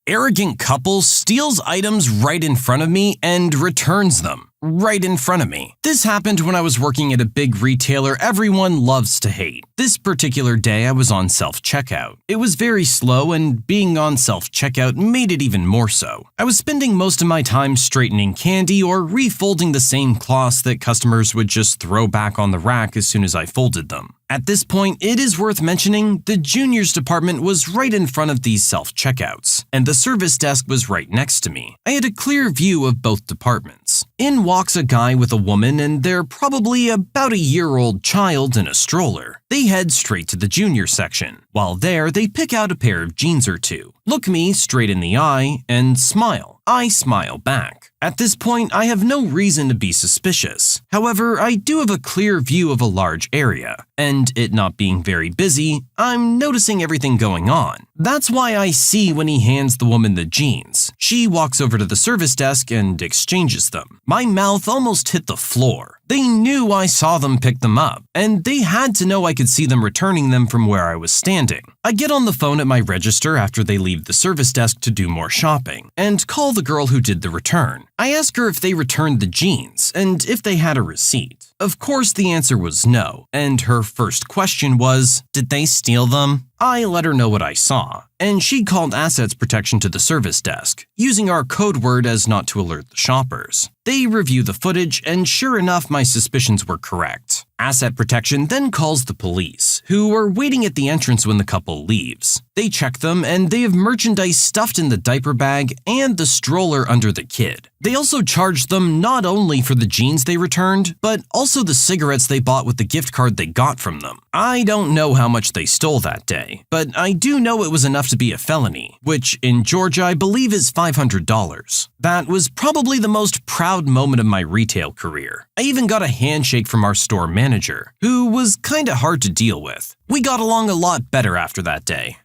Arrogant couple steals items right in front of me and returns them right in front of me. This happened when I was working at a big retailer everyone loves to hate. This particular day I was on self-checkout. It was very slow and being on self-checkout made it even more so. I was spending most of my time straightening candy or refolding the same cloths that customers would just throw back on the rack as soon as I folded them. At this point, it is worth mentioning the juniors department was right in front of these self-checkouts, and the service desk was right next to me. I had a clear view of both departments. In walks a guy with a woman and their probably about a year-old child in a stroller. They head straight to the junior section. While there, they pick out a pair of jeans or two, look me straight in the eye, and smile. I smile back. At this point, I have no reason to be suspicious. However, I do have a clear view of a large area, and it not being very busy, I'm noticing everything going on. That's why I see when he hands the woman the jeans. She walks over to the service desk and exchanges them. My mouth almost hit the floor. They knew I saw them pick them up, and they had to know I could see them returning them from where I was standing. I get on the phone at my register after they leave the service desk to do more shopping, and call the girl who did the return. I ask her if they returned the jeans, and if they had a receipt. Of course, the answer was no, and her first question was, did they steal them? I let her know what I saw, and she called assets protection to the service desk, using our code word as not to alert the shoppers. They review the footage, and sure enough, my suspicions were correct. Asset protection then calls the police, who are waiting at the entrance when the couple leaves. They check them, and they have merchandise stuffed in the diaper bag and the stroller under the kid. They also charged them not only for the jeans they returned, but also the cigarettes they bought with the gift card they got from them. I don't know how much they stole that day, but I do know it was enough to be a felony, which in Georgia I believe is $500. That was probably the most proud moment of my retail career. I even got a handshake from our store manager, who was kinda hard to deal with. We got along a lot better after that day.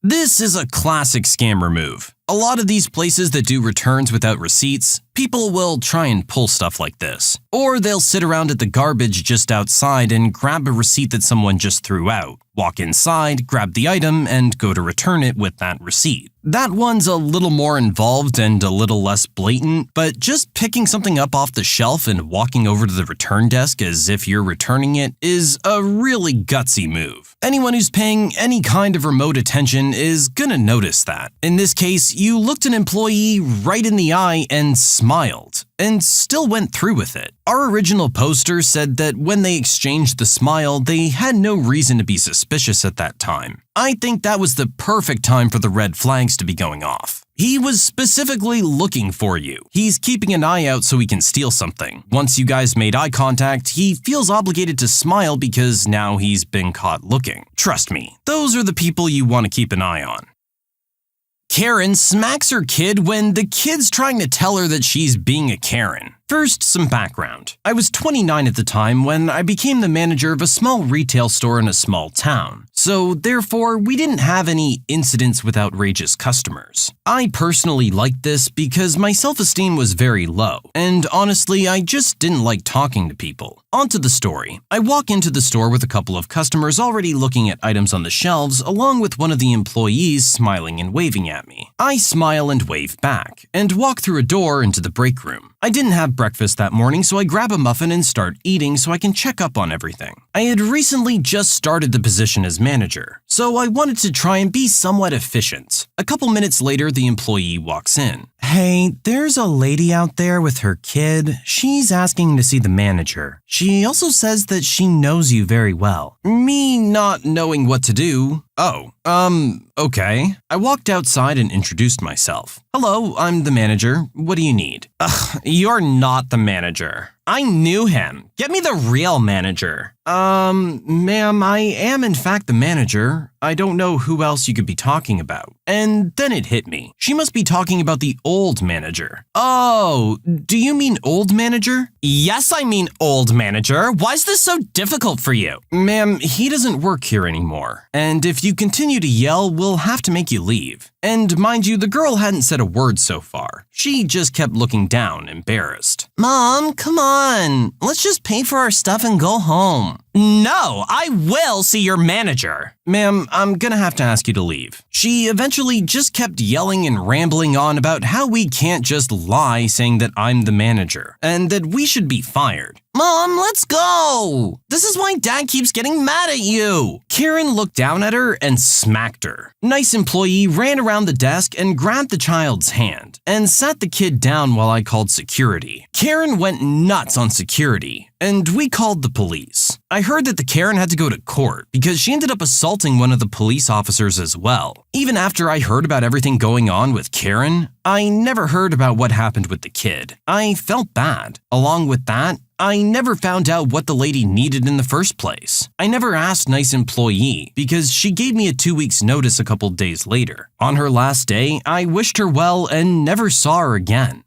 This is a classic scammer move. A lot of these places that do returns without receipts, people will try and pull stuff like this. Or they'll sit around at the garbage just outside and grab a receipt that someone just threw out, walk inside, grab the item, and go to return it with that receipt. That one's a little more involved and a little less blatant, but just picking something up off the shelf and walking over to the return desk as if you're returning it is a really gutsy move. Anyone who's paying any kind of remote attention is gonna notice that. In this case, you looked an employee right in the eye and smiled, and still went through with it. Our original poster said that when they exchanged the smile, they had no reason to be suspicious at that time. I think that was the perfect time for the red flags to be going off. He was specifically looking for you. He's keeping an eye out so he can steal something. Once you guys made eye contact, he feels obligated to smile because now he's been caught looking. Trust me, those are the people you want to keep an eye on. Karen smacks her kid when the kid's trying to tell her that she's being a Karen. First, some background. I was 29 at the time when I became the manager of a small retail store in a small town. So therefore, we didn't have any incidents with outrageous customers. I personally liked this because my self-esteem was very low, and honestly, I just didn't like talking to people. Onto the story. I walk into the store with a couple of customers already looking at items on the shelves, along with one of the employees smiling and waving at me. I smile and wave back, and walk through a door into the break room. I didn't have breakfast that morning, so I grab a muffin and start eating so I can check up on everything. I had recently just started the position as manager, so I wanted to try and be somewhat efficient. A couple minutes later, the employee walks in. Hey, there's a lady out there with her kid. She's asking to see the manager. She also says that she knows you very well. Me not knowing what to do. Okay. I walked outside and introduced myself. Hello, I'm the manager. What do you need? You're not the manager. I knew him. Get me the real manager. Ma'am, I am in fact the manager. I don't know who else you could be talking about. And then it hit me. She must be talking about the old manager. Oh, do you mean old manager? Yes, I mean old manager. Why is this so difficult for you? Ma'am, he doesn't work here anymore. And if you continue to yell, we'll have to make you leave. And mind you, the girl hadn't said a word so far. She just kept looking down, embarrassed. Mom, come on. Let's just pay for our stuff and go home. No, I will see your manager. Ma'am, I'm gonna have to ask you to leave. She eventually just kept yelling and rambling on about how we can't just lie saying that I'm the manager, and that we should be fired. Mom, let's go! This is why Dad keeps getting mad at you! Karen looked down at her and smacked her. Nice employee ran around the desk and grabbed the child's hand, and sat the kid down while I called security. Karen went nuts on security, and we called the police. I heard that the Karen had to go to court because she ended up assaulting one of the police officers as well. Even after I heard about everything going on with Karen, I never heard about what happened with the kid. I felt bad. Along with that, I never found out what the lady needed in the first place. I never asked nice employee because she gave me a 2 weeks notice a couple days later. On her last day, I wished her well and never saw her again.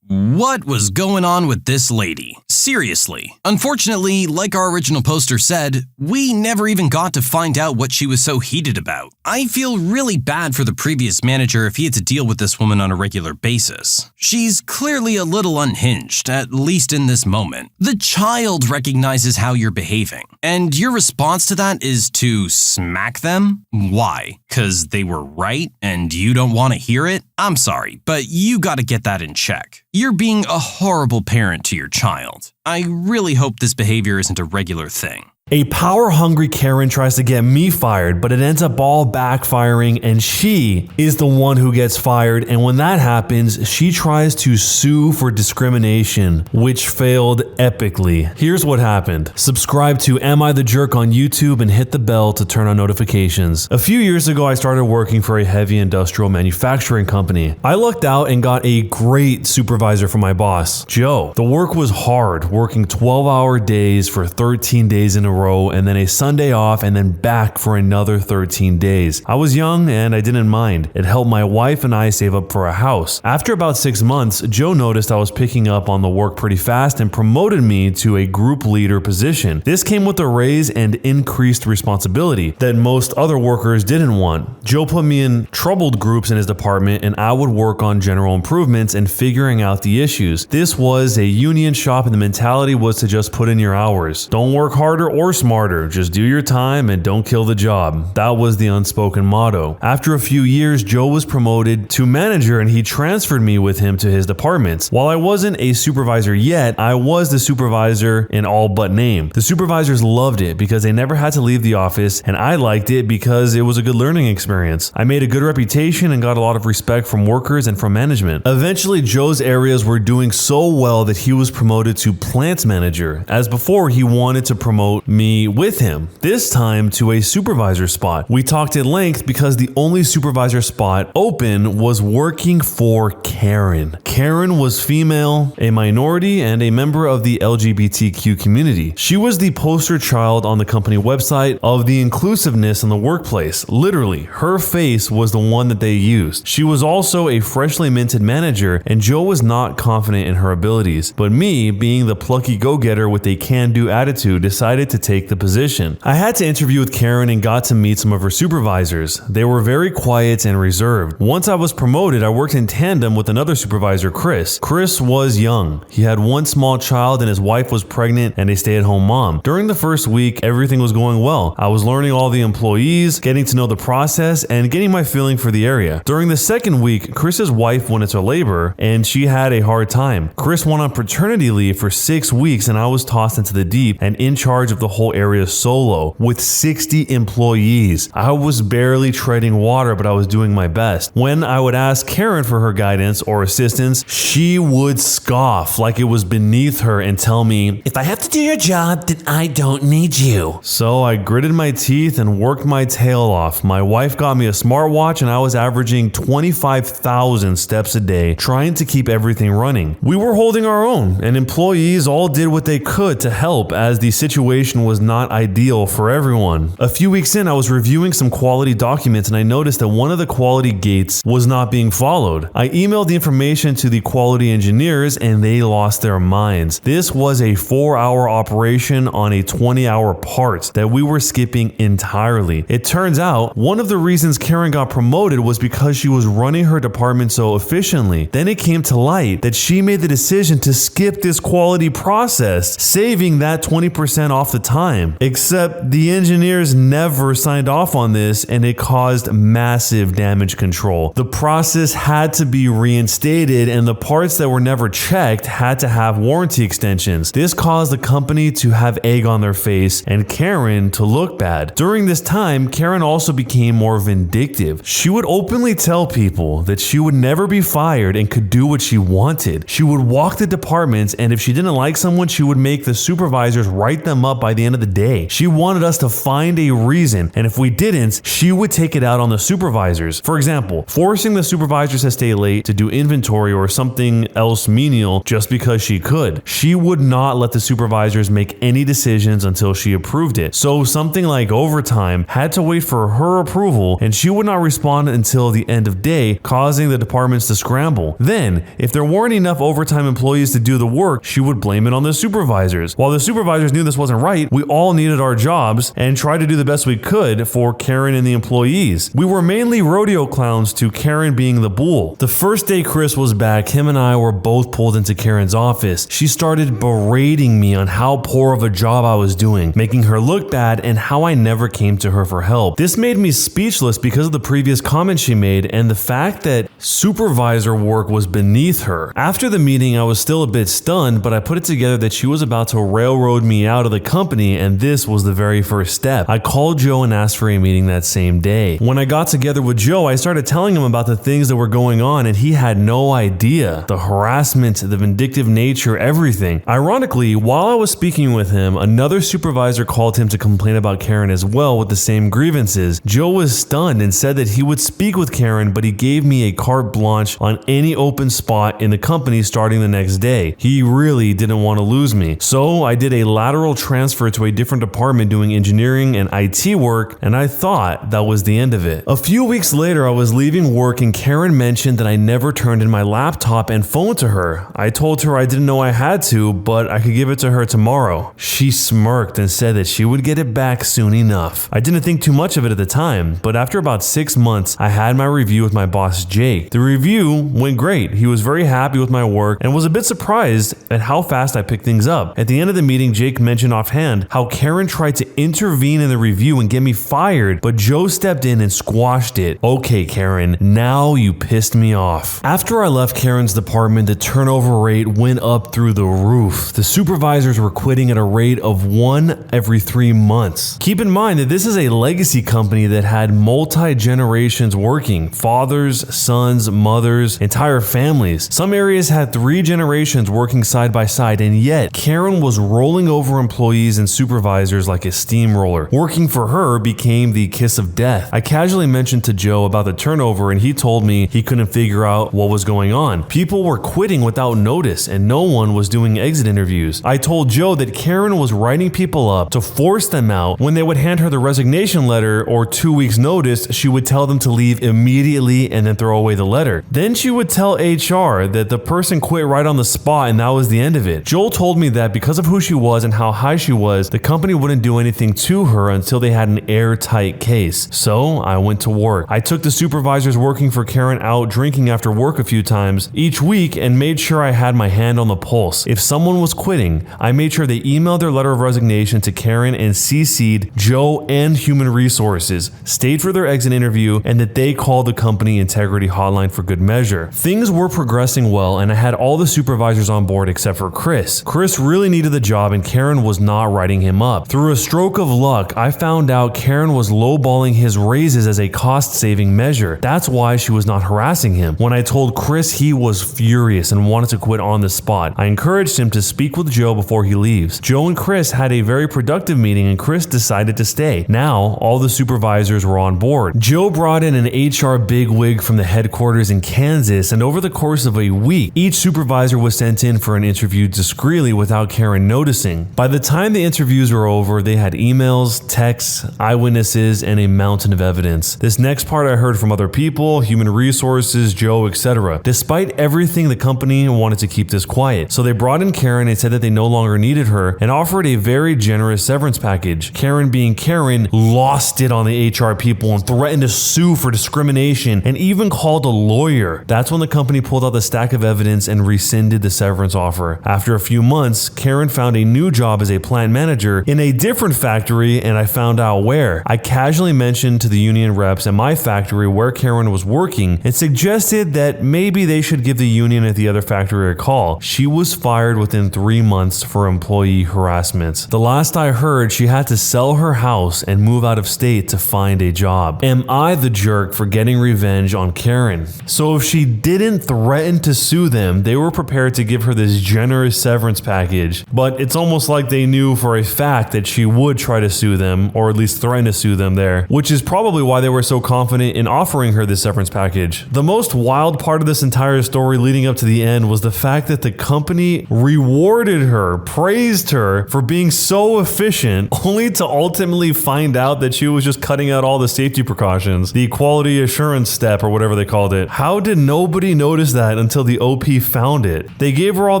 What was going on with this lady? Seriously. Unfortunately, like our original poster said, we never even got to find out what she was so heated about. I feel really bad for the previous manager if he had to deal with this woman on a regular basis. She's clearly a little unhinged, at least in this moment. The child recognizes how you're behaving, and your response to that is to smack them? Why? 'Cause they were right and you don't want to hear it? I'm sorry, but you gotta get that in check. You're being a horrible parent to your child. I really hope this behavior isn't a regular thing. A power-hungry Karen tries to get me fired, but it ends up all backfiring, and she is the one who gets fired. And when that happens, she tries to sue for discrimination, which failed epically. Here's what happened. Subscribe to Am I the Jerk on YouTube and hit the bell to turn on notifications. A few years ago, I started working for a heavy industrial manufacturing company. I lucked out and got a great supervisor from my boss, Joe. The work was hard, working 12-hour days for 13 days in a row, and then a Sunday off, and then back for another 13 days. I was young and I didn't mind. It helped my wife and I save up for a house. After about 6 months, Joe noticed I was picking up on the work pretty fast and promoted me to a group leader position. This came with a raise and increased responsibility that most other workers didn't want. Joe put me in troubled groups in his department, and I would work on general improvements and figuring out the issues. This was a union shop, and the mentality was to just put in your hours. Don't work harder or smarter, just do your time and don't kill the job. That was the unspoken motto. After a few years, Joe was promoted to manager, and he transferred me with him to his departments. While I wasn't a supervisor yet, I was the supervisor in all but name. The supervisors loved it because they never had to leave the office, and I liked it because it was a good learning experience. I made a good reputation and got a lot of respect from workers and from management. Eventually, Joe's areas were doing so well that he was promoted to plant manager. As before, he wanted to promote me me with him, this time to a supervisor spot. We talked at length because the only supervisor spot open was working for Karen. Karen was female, a minority, and a member of the LGBTQ community. She was the poster child on the company website of the inclusiveness in the workplace. Literally, her face was the one that they used. She was also a freshly minted manager, and Joe was not confident in her abilities. But me, being the plucky go-getter with a can-do attitude, decided to take the position. I had to interview with Karen and got to meet some of her supervisors. They were very quiet and reserved. Once I was promoted, I worked in tandem with another supervisor, Chris. Chris was young. He had one small child and his wife was pregnant and a stay-at-home mom. During the first week, everything was going well. I was learning all the employees, getting to know the process, and getting my feeling for the area. During the second week, Chris's wife went into labor and she had a hard time. Chris went on paternity leave for 6 weeks and I was tossed into the deep and in charge of the whole area solo with 60 employees. I was barely treading water, but I was doing my best. When I would ask Karen for her guidance or assistance, she would scoff like it was beneath her and tell me, "If I have to do your job, then I don't need you." So I gritted my teeth and worked my tail off. My wife got me a smartwatch and I was averaging 25,000 steps a day, trying to keep everything running. We were holding our own, and employees all did what they could to help as the situation was not ideal for everyone. A few weeks in, I was reviewing some quality documents and I noticed that one of the quality gates was not being followed. I emailed the information to the quality engineers and they lost their minds. This was a 4-hour operation on a 20-hour part that we were skipping entirely. It turns out one of the reasons Karen got promoted was because she was running her department so efficiently. Then it came to light that she made the decision to skip this quality process, saving that 20% off the time. Except the engineers never signed off on this and it caused massive damage control. The process had to be reinstated and the parts that were never checked had to have warranty extensions. This caused the company to have egg on their face and Karen to look bad. During this time, Karen also became more vindictive. She would openly tell people that she would never be fired and could do what she wanted. She would walk the departments and if she didn't like someone, she would make the supervisors write them up by the end of the day. She wanted us to find a reason, and if we didn't, she would take it out on the supervisors. For example, forcing the supervisors to stay late to do inventory or something else menial just because she could. She would not let the supervisors make any decisions until she approved it. So something like overtime had to wait for her approval and she would not respond until the end of day, causing the departments to scramble. Then, if there weren't enough overtime employees to do the work, she would blame it on the supervisors. While the supervisors knew this wasn't right, we all needed our jobs and tried to do the best we could for Karen and the employees. We were mainly rodeo clowns to Karen being the bull. The first day Chris was back, him and I were both pulled into Karen's office. She started berating me on how poor of a job I was doing, making her look bad and how I never came to her for help. This made me speechless because of the previous comments she made and the fact that supervisor work was beneath her. After the meeting, I was still a bit stunned, but I put it together that she was about to railroad me out of the company and this was the very first step. I called Joe and asked for a meeting that same day. When I got together with Joe, I started telling him about the things that were going on and he had no idea. The harassment, the vindictive nature, everything. Ironically, while I was speaking with him, another supervisor called him to complain about Karen as well with the same grievances. Joe was stunned and said that he would speak with Karen, but he gave me a carte blanche on any open spot in the company starting the next day. He really didn't want to lose me. So I did a lateral transfer to a different department doing engineering and IT work, and I thought that was the end of it. A few weeks later, I was leaving work and Karen mentioned that I never turned in my laptop and phone to her. I told her I didn't know I had to, but I could give it to her tomorrow. She smirked and said that she would get it back soon enough. I didn't think too much of it at the time, but after about 6 months, I had my review with my boss, Jake. The review went great. He was very happy with my work and was a bit surprised at how fast I picked things up. At the end of the meeting, Jake mentioned offhand how Karen tried to intervene in the review and get me fired, but Joe stepped in and squashed it. Okay, Karen, now you pissed me off. After I left Karen's department, the turnover rate went up through the roof. The supervisors were quitting at a rate of 1 every 3 months. Keep in mind that this is a legacy company that had multi-generations working, fathers, sons, sons, mothers, entire families. Some areas had 3 generations working side by side, and yet Karen was rolling over employees and supervisors like a steamroller. Working for her became the kiss of death. I casually mentioned to Joe about the turnover, and he told me he couldn't figure out what was going on. People were quitting without notice, and no one was doing exit interviews. I told Joe that Karen was writing people up to force them out. When they would hand her the resignation letter or 2 weeks notice, she would tell them to leave immediately and then throw away the letter. Then she would tell HR that the person quit right on the spot and that was the end of it. Joel told me that because of who she was and how high she was, the company wouldn't do anything to her until they had an airtight case. So I went to work. I took the supervisors working for Karen out drinking after work a few times each week and made sure I had my hand on the pulse. If someone was quitting, I made sure they emailed their letter of resignation to Karen and CC'd Joe and Human Resources, stayed for their exit interview, and that they called the company integrity hotline for good measure. Things were progressing well, and I had all the supervisors on board except for Chris. Chris really needed the job, and Karen was not writing him up. Through a stroke of luck, I found out Karen was lowballing his raises as a cost-saving measure. That's why she was not harassing him. When I told Chris, he was furious and wanted to quit on the spot. I encouraged him to speak with Joe before he leaves. Joe and Chris had a very productive meeting, and Chris decided to stay. Now, all the supervisors were on board. Joe brought in an HR bigwig from the headquarters in Kansas, and over the course of a week, each supervisor was sent in for an interview discreetly without Karen noticing. By the time the interviews were over, they had emails, texts, eyewitnesses, and a mountain of evidence. This next part I heard from other people, Human Resources, Joe, etc. Despite everything, the company wanted to keep this quiet. So they brought in Karen and said that they no longer needed her and offered a very generous severance package. Karen, being Karen, lost it on the HR people and threatened to sue for discrimination and even called a lawyer. That's when the company pulled out the stack of evidence and rescinded the severance offer. After a few months, Karen found a new job as a plant manager in a different factory, and I found out where. I casually mentioned to the union reps at my factory where Karen was working and suggested that maybe they should give the union at the other factory a call. She was fired within 3 months for employee harassment. The last I heard, she had to sell her house and move out of state to find a job. Am I the jerk for getting revenge on Karen? So if she didn't threaten to sue them, they were prepared to give her this generous severance package, but it's almost like they knew for a fact that she would try to sue them, or at least threaten to sue them there, which is probably why they were so confident in offering her this severance package. The most wild part of this entire story leading up to the end was the fact that the company rewarded her, praised her for being so efficient, only to ultimately find out that she was just cutting out all the safety precautions, the quality assurance step or whatever they called it. How did nobody notice that until the OP found it? They gave her all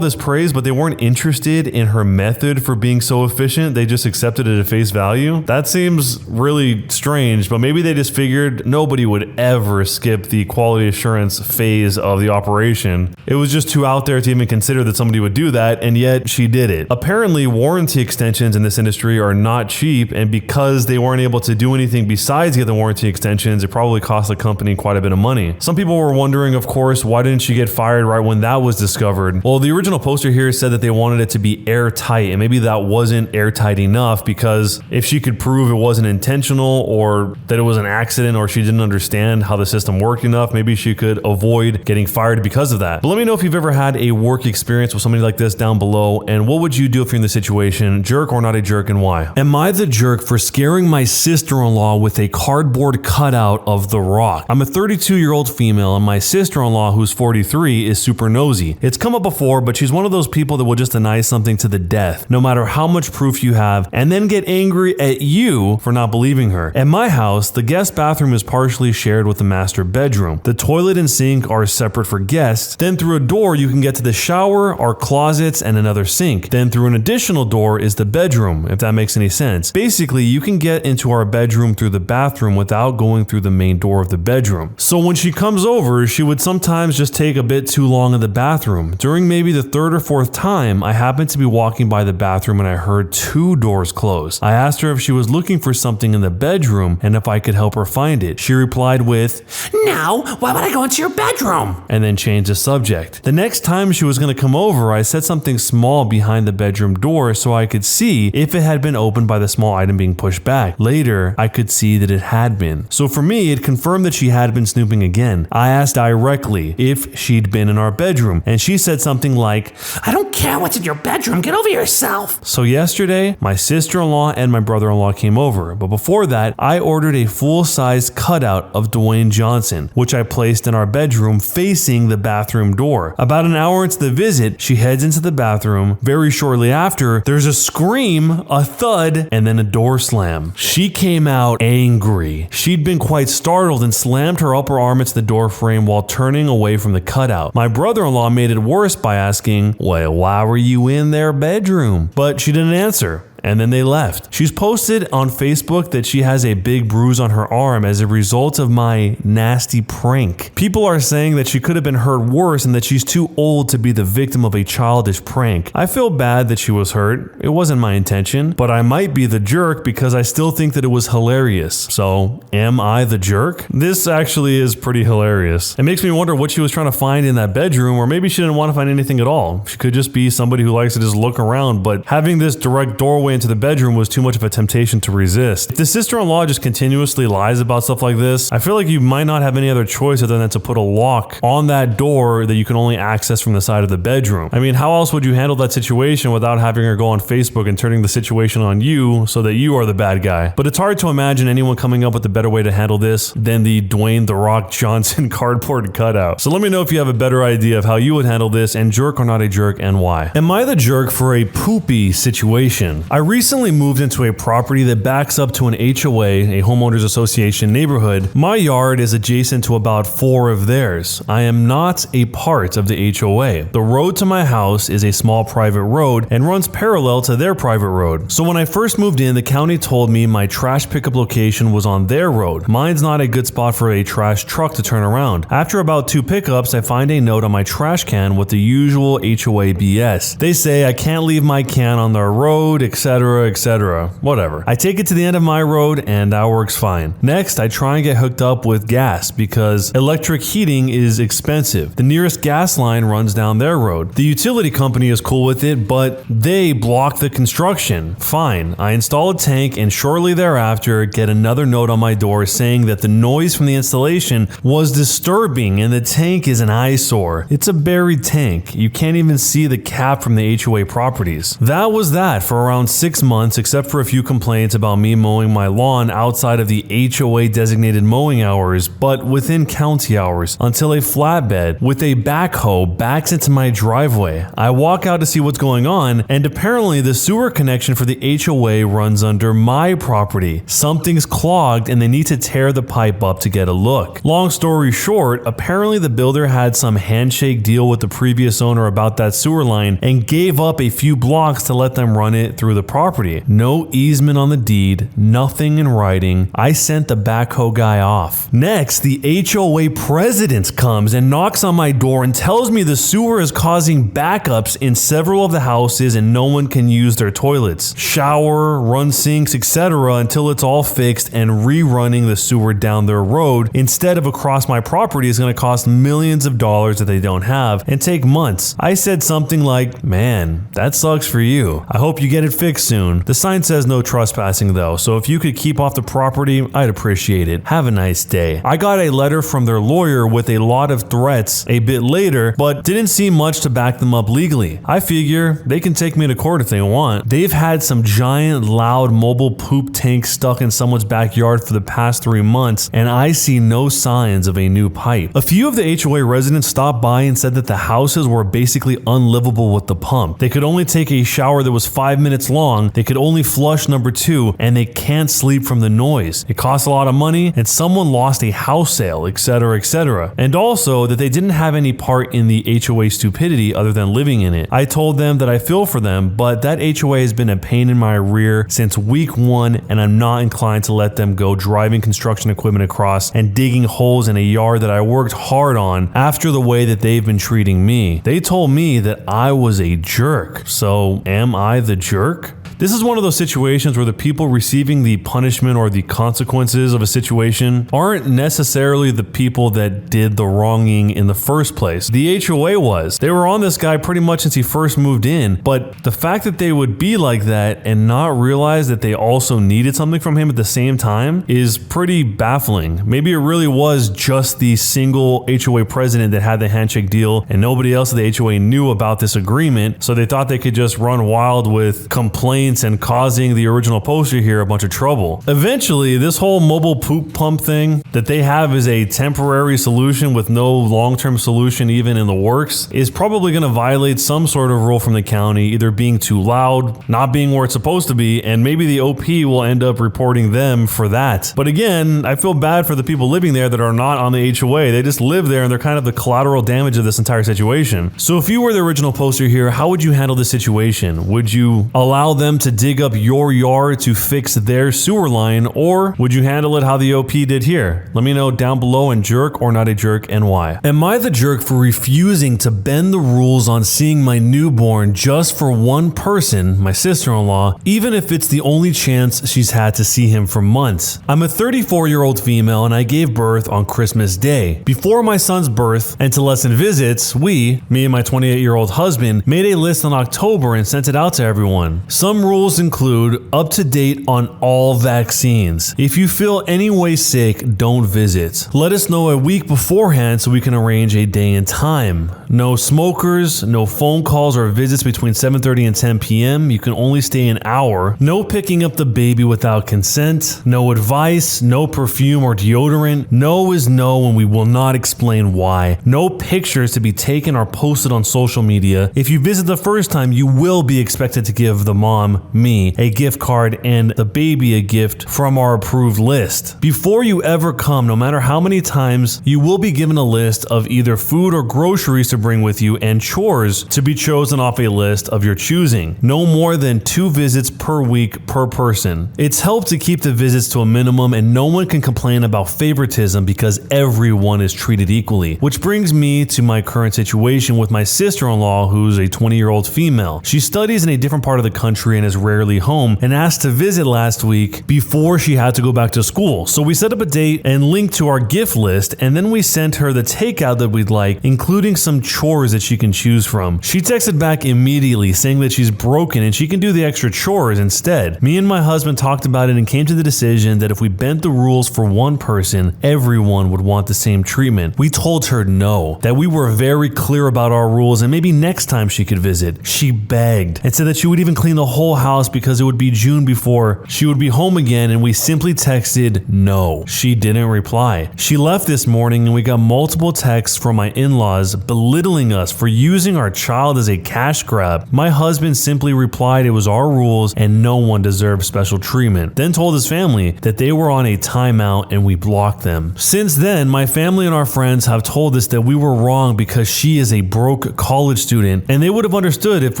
this praise, but they weren't interested in her method for being so efficient. They just accepted it at face value. That seems really strange, but maybe they just figured nobody would ever skip the quality assurance phase of the operation. It was just too out there to even consider that somebody would do that, and yet she did it. Apparently, warranty extensions in this industry are not cheap, and because they weren't able to do anything besides get the warranty extensions, it probably cost the company quite a bit of money. Some people were wondering, of course, why didn't she get fired right when that was discovered? Well, the original poster here said that they wanted it to be airtight, and maybe that wasn't airtight enough, because if she could prove it wasn't intentional or that it was an accident or she didn't understand how the system worked enough, maybe she could avoid getting fired because of that. But let me know if you've ever had a work experience with somebody like this down below, and what would you do if you're in this situation? Jerk or not a jerk, and why? Am I the jerk for scaring my sister-in-law with a cardboard cutout of The Rock? I'm a 32-year-old female, and my sister-in-law, who's 43, is super nosy. It's come up before, but she's one of those people that will just deny something to the death, no matter how much proof you have, and then get angry at you for not believing her. At my house, the guest bathroom is partially shared with the master bedroom. The toilet and sink are separate for guests. Then through a door, you can get to the shower, our closets, and another sink. Then through an additional door is the bedroom, if that makes any sense. Basically, you can get into our bedroom through the bathroom without going through the main door of the bedroom. So when she comes over, she would sometimes just take a bit too long in the bathroom. During maybe the third or fourth time, I happened to be walking by the bathroom and I heard 2 doors close. I asked her if she was looking for something in the bedroom and if I could help her find it. She replied with, "No, why would I go into your bedroom?" and then changed the subject. The next time she was going to come over, I set something small behind the bedroom door so I could see if it had been opened by the small item being pushed back. Later, I could see that it had been. So for me, it confirmed that she had been snooping again. in. I asked directly if she'd been in our bedroom, and she said something like, I don't care what's in your bedroom, get over yourself. So yesterday, my sister-in-law and my brother-in-law came over, but before that, I ordered a full-size cutout of Dwayne Johnson, which I placed in our bedroom facing the bathroom door. About an hour into the visit, she heads into the bathroom. Very shortly after, there's a scream, a thud, and then a door slam. She came out angry. She'd been quite startled and slammed her upper arm into the door frame while turning away from the cutout. My brother-in-law made it worse by asking, well, why were you in their bedroom? But she didn't answer. And then they left. She's posted on Facebook that she has a big bruise on her arm as a result of my nasty prank. People are saying that she could have been hurt worse and that she's too old to be the victim of a childish prank. I feel bad that she was hurt. It wasn't my intention, but I might be the jerk because I still think that it was hilarious. So, am I the jerk? This actually is pretty hilarious. It makes me wonder what she was trying to find in that bedroom, or maybe she didn't want to find anything at all. She could just be somebody who likes to just look around, but having this direct doorway into the bedroom was too much of a temptation to resist. If the sister-in-law just continuously lies about stuff like this, I feel like you might not have any other choice other than to put a lock on that door that you can only access from the side of the bedroom. I mean, how else would you handle that situation without having her go on Facebook and turning the situation on you so that you are the bad guy? But it's hard to imagine anyone coming up with a better way to handle this than the Dwayne "The Rock" Johnson cardboard cutout. So let me know if you have a better idea of how you would handle this, and jerk or not a jerk, and why. Am I the jerk for a poopy situation? I recently moved into a property that backs up to an HOA, a homeowners association neighborhood. My yard is adjacent to about 4 of theirs. I am not a part of the HOA. The road to my house is a small private road and runs parallel to their private road. So when I first moved in, the county told me my trash pickup location was on their road. Mine's not a good spot for a trash truck to turn around. After about 2 pickups, I find a note on my trash can with the usual HOA BS. They say I can't leave my can on their road, etc., etc. Whatever. I take it to the end of my road and that works fine. Next, I try and get hooked up with gas because electric heating is expensive. The nearest gas line runs down their road. The utility company is cool with it, but they block the construction. Fine. I install a tank and shortly thereafter get another note on my door saying that the noise from the installation was disturbing and the tank is an eyesore. It's a buried tank. You can't even see the cap from the HOA properties. That was that for around 6 months, except for a few complaints about me mowing my lawn outside of the HOA designated mowing hours, but within county hours, until a flatbed with a backhoe backs into my driveway. I walk out to see what's going on, and apparently the sewer connection for the HOA runs under my property. Something's clogged and they need to tear the pipe up to get a look. Long story short, apparently the builder had some handshake deal with the previous owner about that sewer line and gave up a few blocks to let them run it through the property. No easement on the deed, nothing in writing. I sent the backhoe guy off. Next, the HOA president comes and knocks on my door and tells me the sewer is causing backups in several of the houses and no one can use their toilets, shower, run sinks, etc. until it's all fixed, and rerunning the sewer down their road instead of across my property is going to cost millions of dollars that they don't have and take months. I said something like, man, that sucks for you. I hope you get it fixed soon. The sign says no trespassing though, so if you could keep off the property, I'd appreciate it. Have a nice day. I got a letter from their lawyer with a lot of threats a bit later, but didn't see much to back them up legally. I figure they can take me to court if they want. They've had some giant, loud mobile poop tank stuck in someone's backyard for the past 3 months, and I see no signs of a new pipe. A few of the HOA residents stopped by and said that the houses were basically unlivable with the pump. They could only take a shower that was 5 minutes long, they could only flush number 2, and they can't sleep from the noise. It costs a lot of money, and someone lost a house sale, etc., etc. And also that they didn't have any part in the HOA stupidity other than living in it. I told them that I feel for them, but that HOA has been a pain in my rear since week 1, and I'm not inclined to let them go driving construction equipment across and digging holes in a yard that I worked hard on after the way that they've been treating me. They told me that I was a jerk. So am I the jerk? This is one of those situations where the people receiving the punishment or the consequences of a situation aren't necessarily the people that did the wronging in the first place. The HOA was. They were on this guy pretty much since he first moved in, but the fact that they would be like that and not realize that they also needed something from him at the same time is pretty baffling. Maybe it really was just the single HOA president that had the handshake deal and nobody else at the HOA knew about this agreement, so they thought they could just run wild with complaints and causing the original poster here a bunch of trouble. Eventually, this whole mobile poop pump thing that they have is a temporary solution with no long-term solution even in the works is probably going to violate some sort of rule from the county, either being too loud, not being where it's supposed to be, and maybe the OP will end up reporting them for that. But again, I feel bad for the people living there that are not on the HOA. They just live there and they're kind of the collateral damage of this entire situation. So if you were the original poster here, how would you handle this situation? Would you allow them to dig up your yard to fix their sewer line, or would you handle it how the OP did here? Let me know down below and jerk or not a jerk and why. Am I the jerk for refusing to bend the rules on seeing my newborn just for one person, my sister-in-law, even if it's the only chance she's had to see him for months? I'm a 34-year-old female and I gave birth on Christmas Day. Before my son's birth and to lessen visits, me and my 28-year-old husband, made a list in October and sent it out to everyone. Some rules include up to date on all vaccines. If you feel any way sick, don't visit. Let us know a week beforehand so we can arrange a day and time. No smokers, no phone calls or visits between 7:30 and 10 p.m. You can only stay an hour. No picking up the baby without consent. No advice, no perfume or deodorant. No is no and we will not explain why. No pictures to be taken or posted on social media. If you visit the first time, you will be expected to give the mom, me, a gift card and the baby a gift from our approved list. Before you ever come, no matter how many times, you will be given a list of either food or groceries to bring with you and chores to be chosen off a list of your choosing. No more than 2 visits per week per person. It's helped to keep the visits to a minimum and no one can complain about favoritism because everyone is treated equally. Which brings me to my current situation with my sister-in-law, who's a 20-year-old female. She studies in a different part of the country and is rarely home and asked to visit last week before she had to go back to school. So we set up a date and linked to our gift list, and then we sent her the takeout that we'd like, including some chores that she can choose from. She texted back immediately saying that she's broken and she can do the extra chores instead. Me and my husband talked about it and came to the decision that if we bent the rules for one person, everyone would want the same treatment. We told her no, that we were very clear about our rules and maybe next time she could visit. She begged and said that she would even clean the whole house because it would be June before she would be home again, and we simply texted no. She didn't reply. She left this morning and we got multiple texts from my in-laws belittling us for using our child as a cash grab. My husband simply replied it was our rules and no one deserved special treatment, then told his family that they were on a timeout and we blocked them. Since then, my family and our friends have told us that we were wrong because she is a broke college student and they would have understood if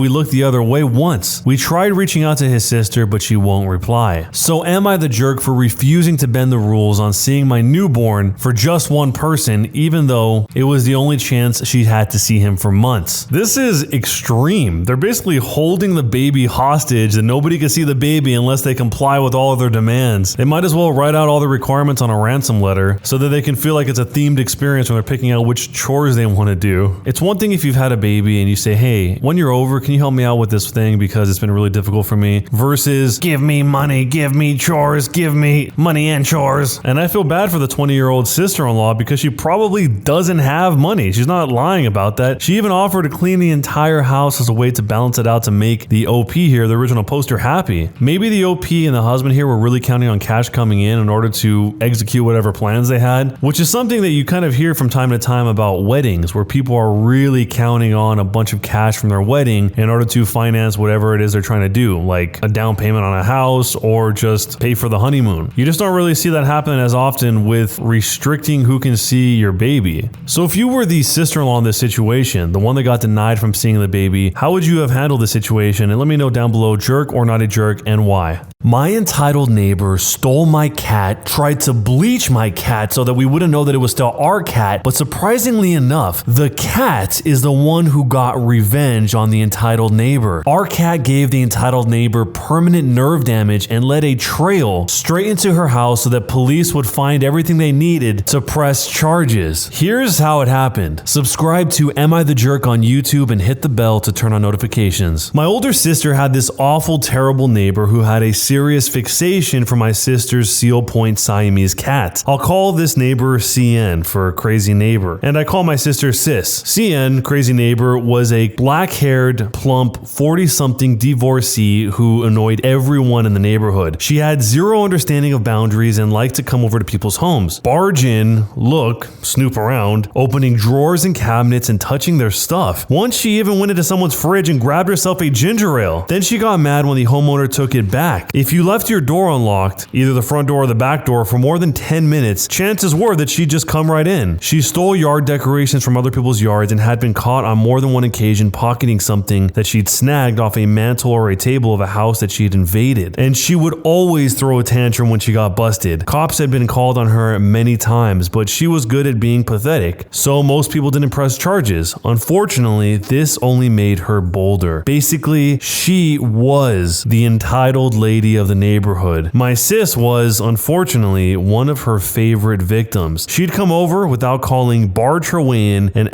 we looked the other way once. We tried reaching out to his sister, but she won't reply. So am I the jerk for refusing to bend the rules on seeing my newborn for just one person, even though it was the only chance she had to see him for months? This is extreme. They're basically holding the baby hostage and nobody can see the baby unless they comply with all of their demands. They might as well write out all the requirements on a ransom letter so that they can feel like it's a themed experience when they're picking out which chores they want to do. It's one thing if you've had a baby and you say, hey, when you're over, can you help me out with this thing because it's been really difficult for me, versus give me money, give me chores, give me money and chores. And I feel bad for the 20-year-old sister-in-law because she probably doesn't have money. She's not lying about that. She even offered to clean the entire house as a way to balance it out to make the OP here, the original poster, happy. Maybe the OP and the husband here were really counting on cash coming in order to execute whatever plans they had, which is something that you kind of hear from time to time about weddings, where people are really counting on a bunch of cash from their wedding in order to finance whatever it is they're trying to do, like a down payment on a house or just pay for the honeymoon. You just don't really see that happen as often with restricting who can see your baby. So if you were the sister-in-law in this situation, the one that got denied from seeing the baby, how would you have handled the situation? And let me know down below, jerk or not a jerk, and why. My entitled neighbor stole my cat, tried to bleach my cat so that we wouldn't know that it was still our cat, but surprisingly enough, the cat is the one who got revenge on the entitled neighbor. Our cat gave the entitled neighbor permanent nerve damage and led a trail straight into her house so that police would find everything they needed to press charges. Here's how it happened. Subscribe to Am I the Jerk on YouTube and hit the bell to turn on notifications. My older sister had this awful, terrible neighbor who had a serious fixation for my sister's Seal Point Siamese cat. I'll call this neighbor CN for crazy neighbor, and I call my sister Sis. CN, crazy neighbor, was a black-haired, plump, 40-something divorcee who annoyed everyone in the neighborhood. She had zero understanding of boundaries and liked to come over to people's homes, barge in, look, snoop around, opening drawers and cabinets and touching their stuff. Once she even went into someone's fridge and grabbed herself a ginger ale. Then she got mad when the homeowner took it back. If you left your door unlocked, either the front door or the back door, for more than 10 minutes, chances were that she'd just come right in. She stole yard decorations from other people's yards and had been caught on more than one occasion pocketing something that she'd snagged off a mantle or a table of a house that she'd invaded. And she would always throw a tantrum when she got busted. Cops had been called on her many times, but she was good at being pathetic, so most people didn't press charges. Unfortunately, this only made her bolder. Basically, she was the entitled lady of the neighborhood. My sis was, unfortunately, one of her favorite victims. She'd come over without calling, barge her way in, and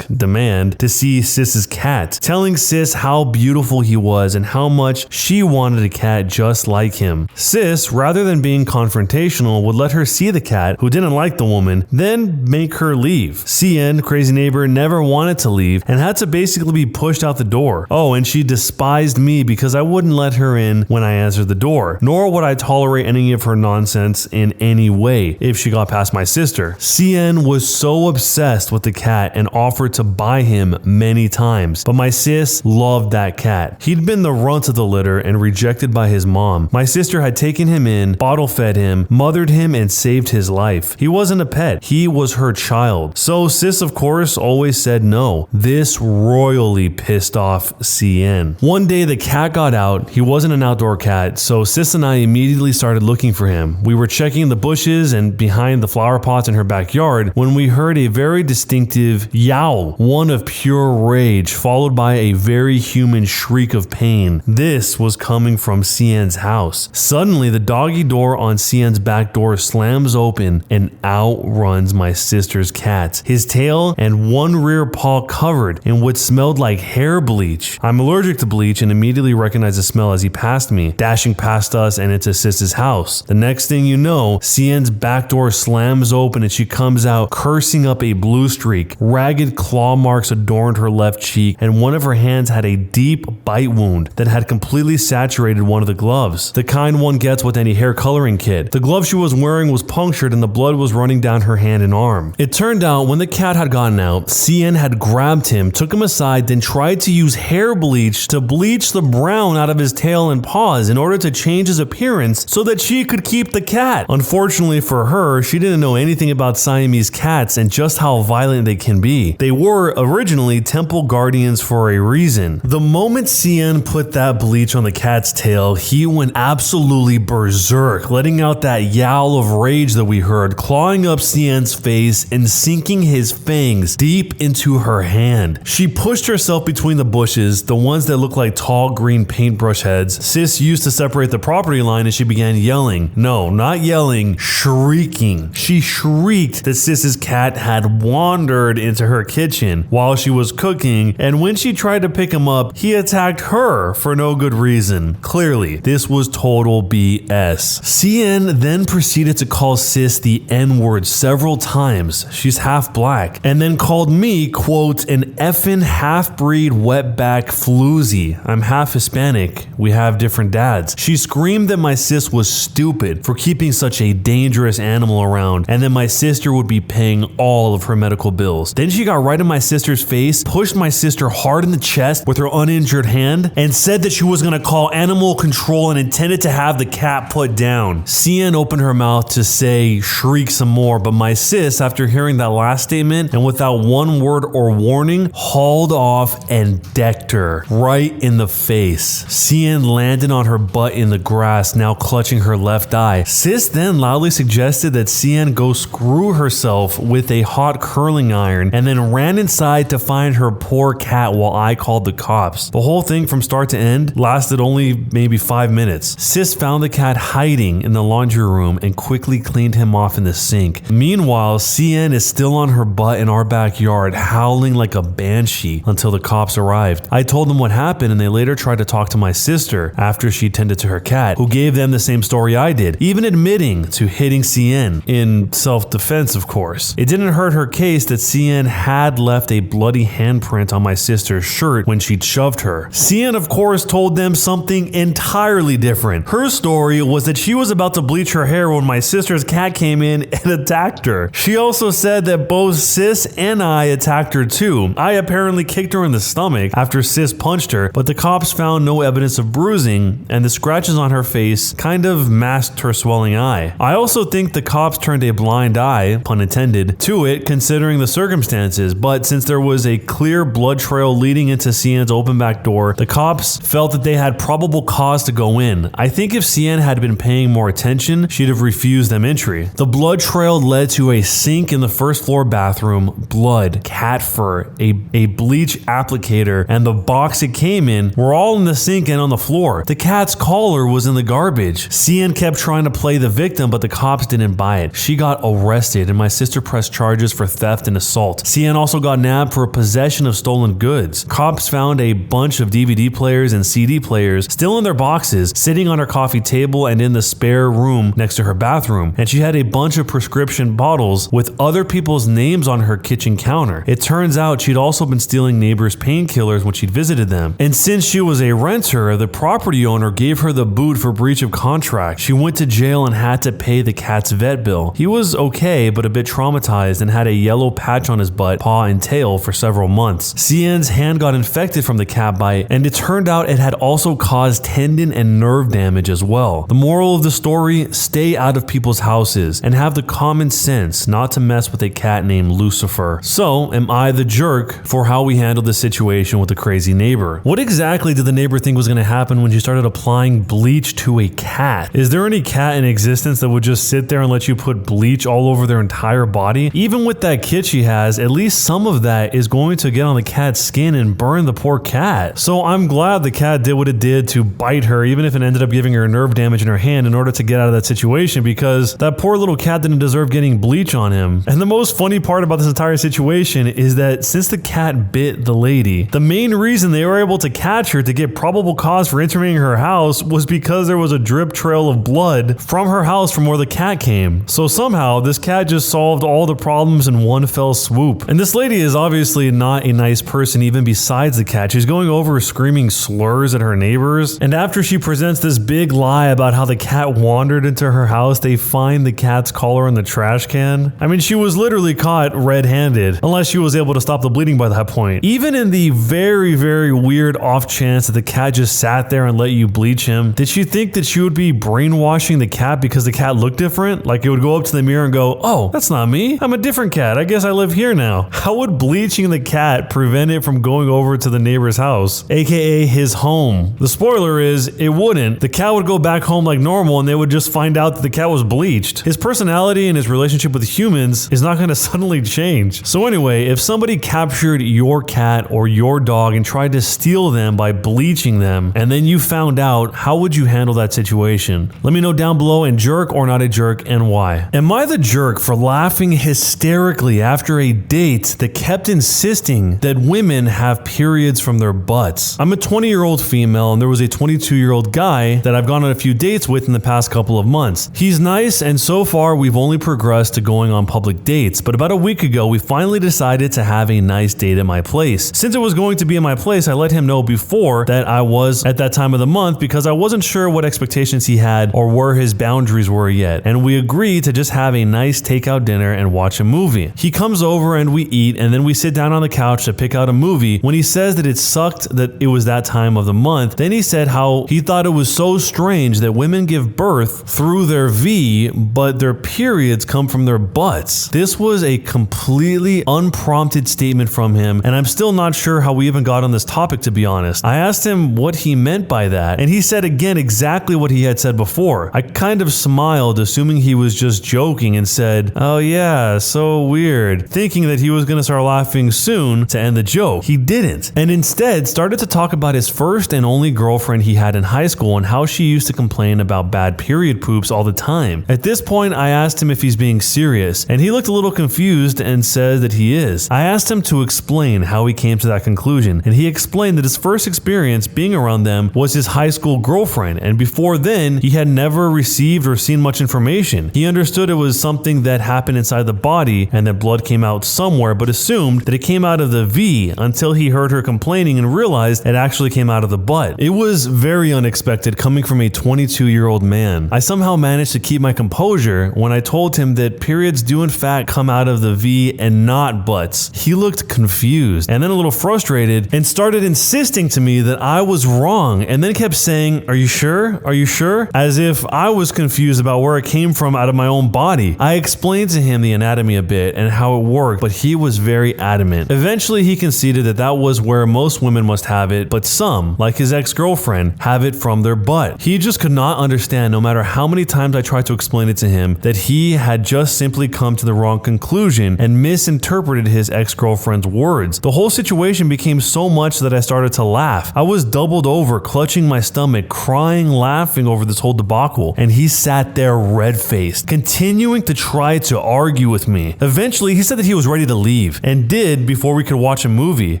demand, to see Sis's cat, telling Sis how beautiful he was and how much she wanted a cat just like him. Sis, rather than being confrontational, would let her see the cat, who didn't like the woman, then make her leave. CN, crazy neighbor, never wanted to leave and had to basically be pushed out the door. Oh, and she despised me because I wouldn't let her in when I answered the door, nor would I tolerate any of her nonsense in any way if she got past my sister. CN was so obsessed with the cat and offered to buy him many times, but my sis loved that cat. He'd been the runt of the litter and rejected by his mom. My sister had taken him in, bottle fed him, mothered him, and saved his life. He wasn't a pet, he was her child. So sis, of course, always said no. This royally pissed off CN. One day the cat got out. He wasn't an outdoor cat, so sis and I immediately started looking for him. We were checking the bushes and behind the flower pots in her backyard when we heard a very distinctive yowl, one of pure rage, followed by a very human shriek of pain. This was coming from CN's house. Suddenly, the doggy door on CN's back door slams open and out runs my sister's cat, his tail and one rear paw covered in what smelled like hair bleach. I'm allergic to bleach and immediately recognized the smell as he passed me, dashing past us and into Sis's house. The next thing you know, CN's back door slams open and she comes out cursing up a blue streak. Ragged claw marks adorned her left cheek and one of her hands had a deep bite wound that had completely saturated one of the gloves, the kind one gets with any hair coloring kit. The glove she was wearing was punctured and the blood was running down her hand and arm. It turned out when the cat had gotten out, CN had grabbed him, took him aside, then tried to use hair bleach to bleach the brown out of his tail and paws in order to change his appearance so that she could keep the cat. Unfortunately for her, she didn't know anything about Siamese cats and just how violent they can be. They were originally temple guardians for a reason. The moment CN put that bleach on the cat's tail, he went absolutely berserk, letting out that yowl of rage that we heard, clawing up CN's face and sinking his fangs deep into her hand. She pushed herself between the bushes, the ones that look like tall green paintbrush heads Sis used to separate the property line, and she began yelling. No, not yelling, shrieking. She shrieked that Sis's cat had wandered into her kitchen while she was cooking, and when she tried to pick him up, he attacked her for no good reason. Clearly, this was total BS. CN then proceeded to call Sis the N-word several times. She's half black. And then called me, quote, an effing half-breed wetback floozy. I'm half Hispanic. We have different dads. She screamed that my sis was stupid for keeping such a dangerous animal around, and that my sister would be paying all of her medical bills. Then she got right in my sister's face, pushed my sister hard in the chest with her uninjured hand, and said that she was gonna call animal control and intended to have the cat put down. CN opened her mouth to say, shriek some more, but my sis, after hearing that last statement and without one word or warning, hauled off and decked her right in the face. CN landed on her butt butt in the grass, now clutching her left eye. Sis then loudly suggested that Cien go screw herself with a hot curling iron and then ran inside to find her poor cat while I called the cops. The whole thing from start to end lasted only maybe 5 minutes. Sis found the cat hiding in the laundry room and quickly cleaned him off in the sink. Meanwhile, Cien is still on her butt in our backyard, howling like a banshee until the cops arrived. I told them what happened and they later tried to talk to my sister after she tended to her cat, who gave them the same story I did, even admitting to hitting Cien, in self-defense of course. It didn't hurt her case that Cien had left a bloody handprint on my sister's shirt when she'd shoved her. Cien of course told them something entirely different. Her story was that she was about to bleach her hair when my sister's cat came in and attacked her. She also said that both Sis and I attacked her too. I apparently kicked her in the stomach after Sis punched her, but the cops found no evidence of bruising and the scratches on her face kind of masked her swelling eye. I also think the cops turned a blind eye, pun intended, to it considering the circumstances, but since there was a clear blood trail leading into Cien's open back door, the cops felt that they had probable cause to go in. I think if Cien had been paying more attention, she'd have refused them entry. The blood trail led to a sink in the first floor bathroom, blood, cat fur, a bleach applicator, and the box it came in were all in the sink and on the floor. The cat's collar was in the garbage. Cien kept trying to play the victim, but the cops didn't buy it. She got arrested and my sister pressed charges for theft and assault. Cien also got nabbed for possession of stolen goods. Cops found a bunch of DVD players and CD players still in their boxes, sitting on her coffee table and in the spare room next to her bathroom, and she had a bunch of prescription bottles with other people's names on her kitchen counter. It turns out she'd also been stealing neighbors' painkillers when she'd visited them. And since she was a renter, the property owner gave her the boot for breach of contract. She went to jail and had to pay the cat's vet bill. He was okay, but a bit traumatized and had a yellow patch on his butt, paw, and tail for several months. Cien's hand got infected from the cat bite, and it turned out it had also caused tendon and nerve damage as well. The moral of the story: stay out of people's houses and have the common sense not to mess with a cat named Lucifer. So, am I the jerk for how we handled the situation with the crazy neighbor? What exactly did the neighbor think was going to happen when she started applying bleach to a cat? Is there any cat in existence that would just sit there and let you put bleach all over their entire body? Even with that kit she has, at least some of that is going to get on the cat's skin and burn the poor cat. So I'm glad the cat did what it did to bite her, even if it ended up giving her nerve damage in her hand in order to get out of that situation, because that poor little cat didn't deserve getting bleach on him. And the most funny part about this entire situation is that since the cat bit the lady, the main reason they were able to catch her to get probable cause for entering her house was because there was a drip trail of blood from her house from where the cat came. So somehow this cat just solved all the problems in one fell swoop. And this lady is obviously not a nice person even besides the cat. She's going over screaming slurs at her neighbors, and after she presents this big lie about how the cat wandered into her house, they find the cat's collar in the trash can. I mean, she was literally caught red-handed, unless she was able to stop the bleeding by that point. Even in the very, very weird off chance that the cat just sat there and let you bleach him, did she think that she would be brainwashing the cat because the cat looked different? Like it would go up to the mirror and go, "Oh, that's not me. I'm a different cat. I guess I live here now." How would bleaching the cat prevent it from going over to the neighbor's house, aka his home? The spoiler is, it wouldn't. The cat would go back home like normal and they would just find out that the cat was bleached. His personality and his relationship with humans is not going to suddenly change. So anyway, if somebody captured your cat or your dog and tried to steal them by bleaching them, and then you found out, how would you handle that situation? Let me know down below, and jerk or not a jerk, and why. Am I the jerk for laughing hysterically after a date that kept insisting that women have periods from their butts? I'm a 20-year-old female and there was a 22-year-old guy that I've gone on a few dates with in the past couple of months. He's nice, and so far we've only progressed to going on public dates, but about a week ago we finally decided to have a nice date at my place. Since it was going to be at my place, I let him know before that I was at that time of the month because I wasn't sure what expectations he had or where his boundaries were yet, and we agreed to just have a nice takeout dinner and watch a movie. He comes over and we eat, and then we sit down on the couch to pick out a movie. When he says that it sucked that it was that time of the month, then he said how he thought it was so strange that women give birth through their V, but their periods come from their butts. This was a completely unprompted statement from him, and I'm still not sure how we even got on this topic, to be honest. I asked him what he meant by that, and he said said again exactly what he had said before. I kind of smiled, assuming he was just joking, and said, "Oh yeah, so weird," thinking that he was going to start laughing soon to end the joke. He didn't, and instead started to talk about his first and only girlfriend he had in high school and how she used to complain about bad period poops all the time. At this point, I asked him if he's being serious, and he looked a little confused and said that he is. I asked him to explain how he came to that conclusion, and he explained that his first experience being around them was his high school girlfriend, and before then, he had never received or seen much information. He understood it was something that happened inside the body and that blood came out somewhere, but assumed that it came out of the V until he heard her complaining and realized it actually came out of the butt. It was very unexpected coming from a 22-year-old man. I somehow managed to keep my composure when I told him that periods do in fact come out of the V and not butts. He looked confused and then a little frustrated and started insisting to me that I was wrong, and then kept saying, "Are you sure? Are you sure?" As if I was confused about where it came from out of my own body. I explained to him the anatomy a bit and how it worked, but he was very adamant. Eventually he conceded that that was where most women must have it, but some, like his ex-girlfriend, have it from their butt. He just could not understand, no matter how many times I tried to explain it to him, that he had just simply come to the wrong conclusion and misinterpreted his ex-girlfriend's words. The whole situation became so much that I started to laugh. I was doubled over, clutching my stomach, crying, laughing over this whole debacle, and he sat there red-faced, continuing to try to argue with me. Eventually, he said that he was ready to leave, and did before we could watch a movie.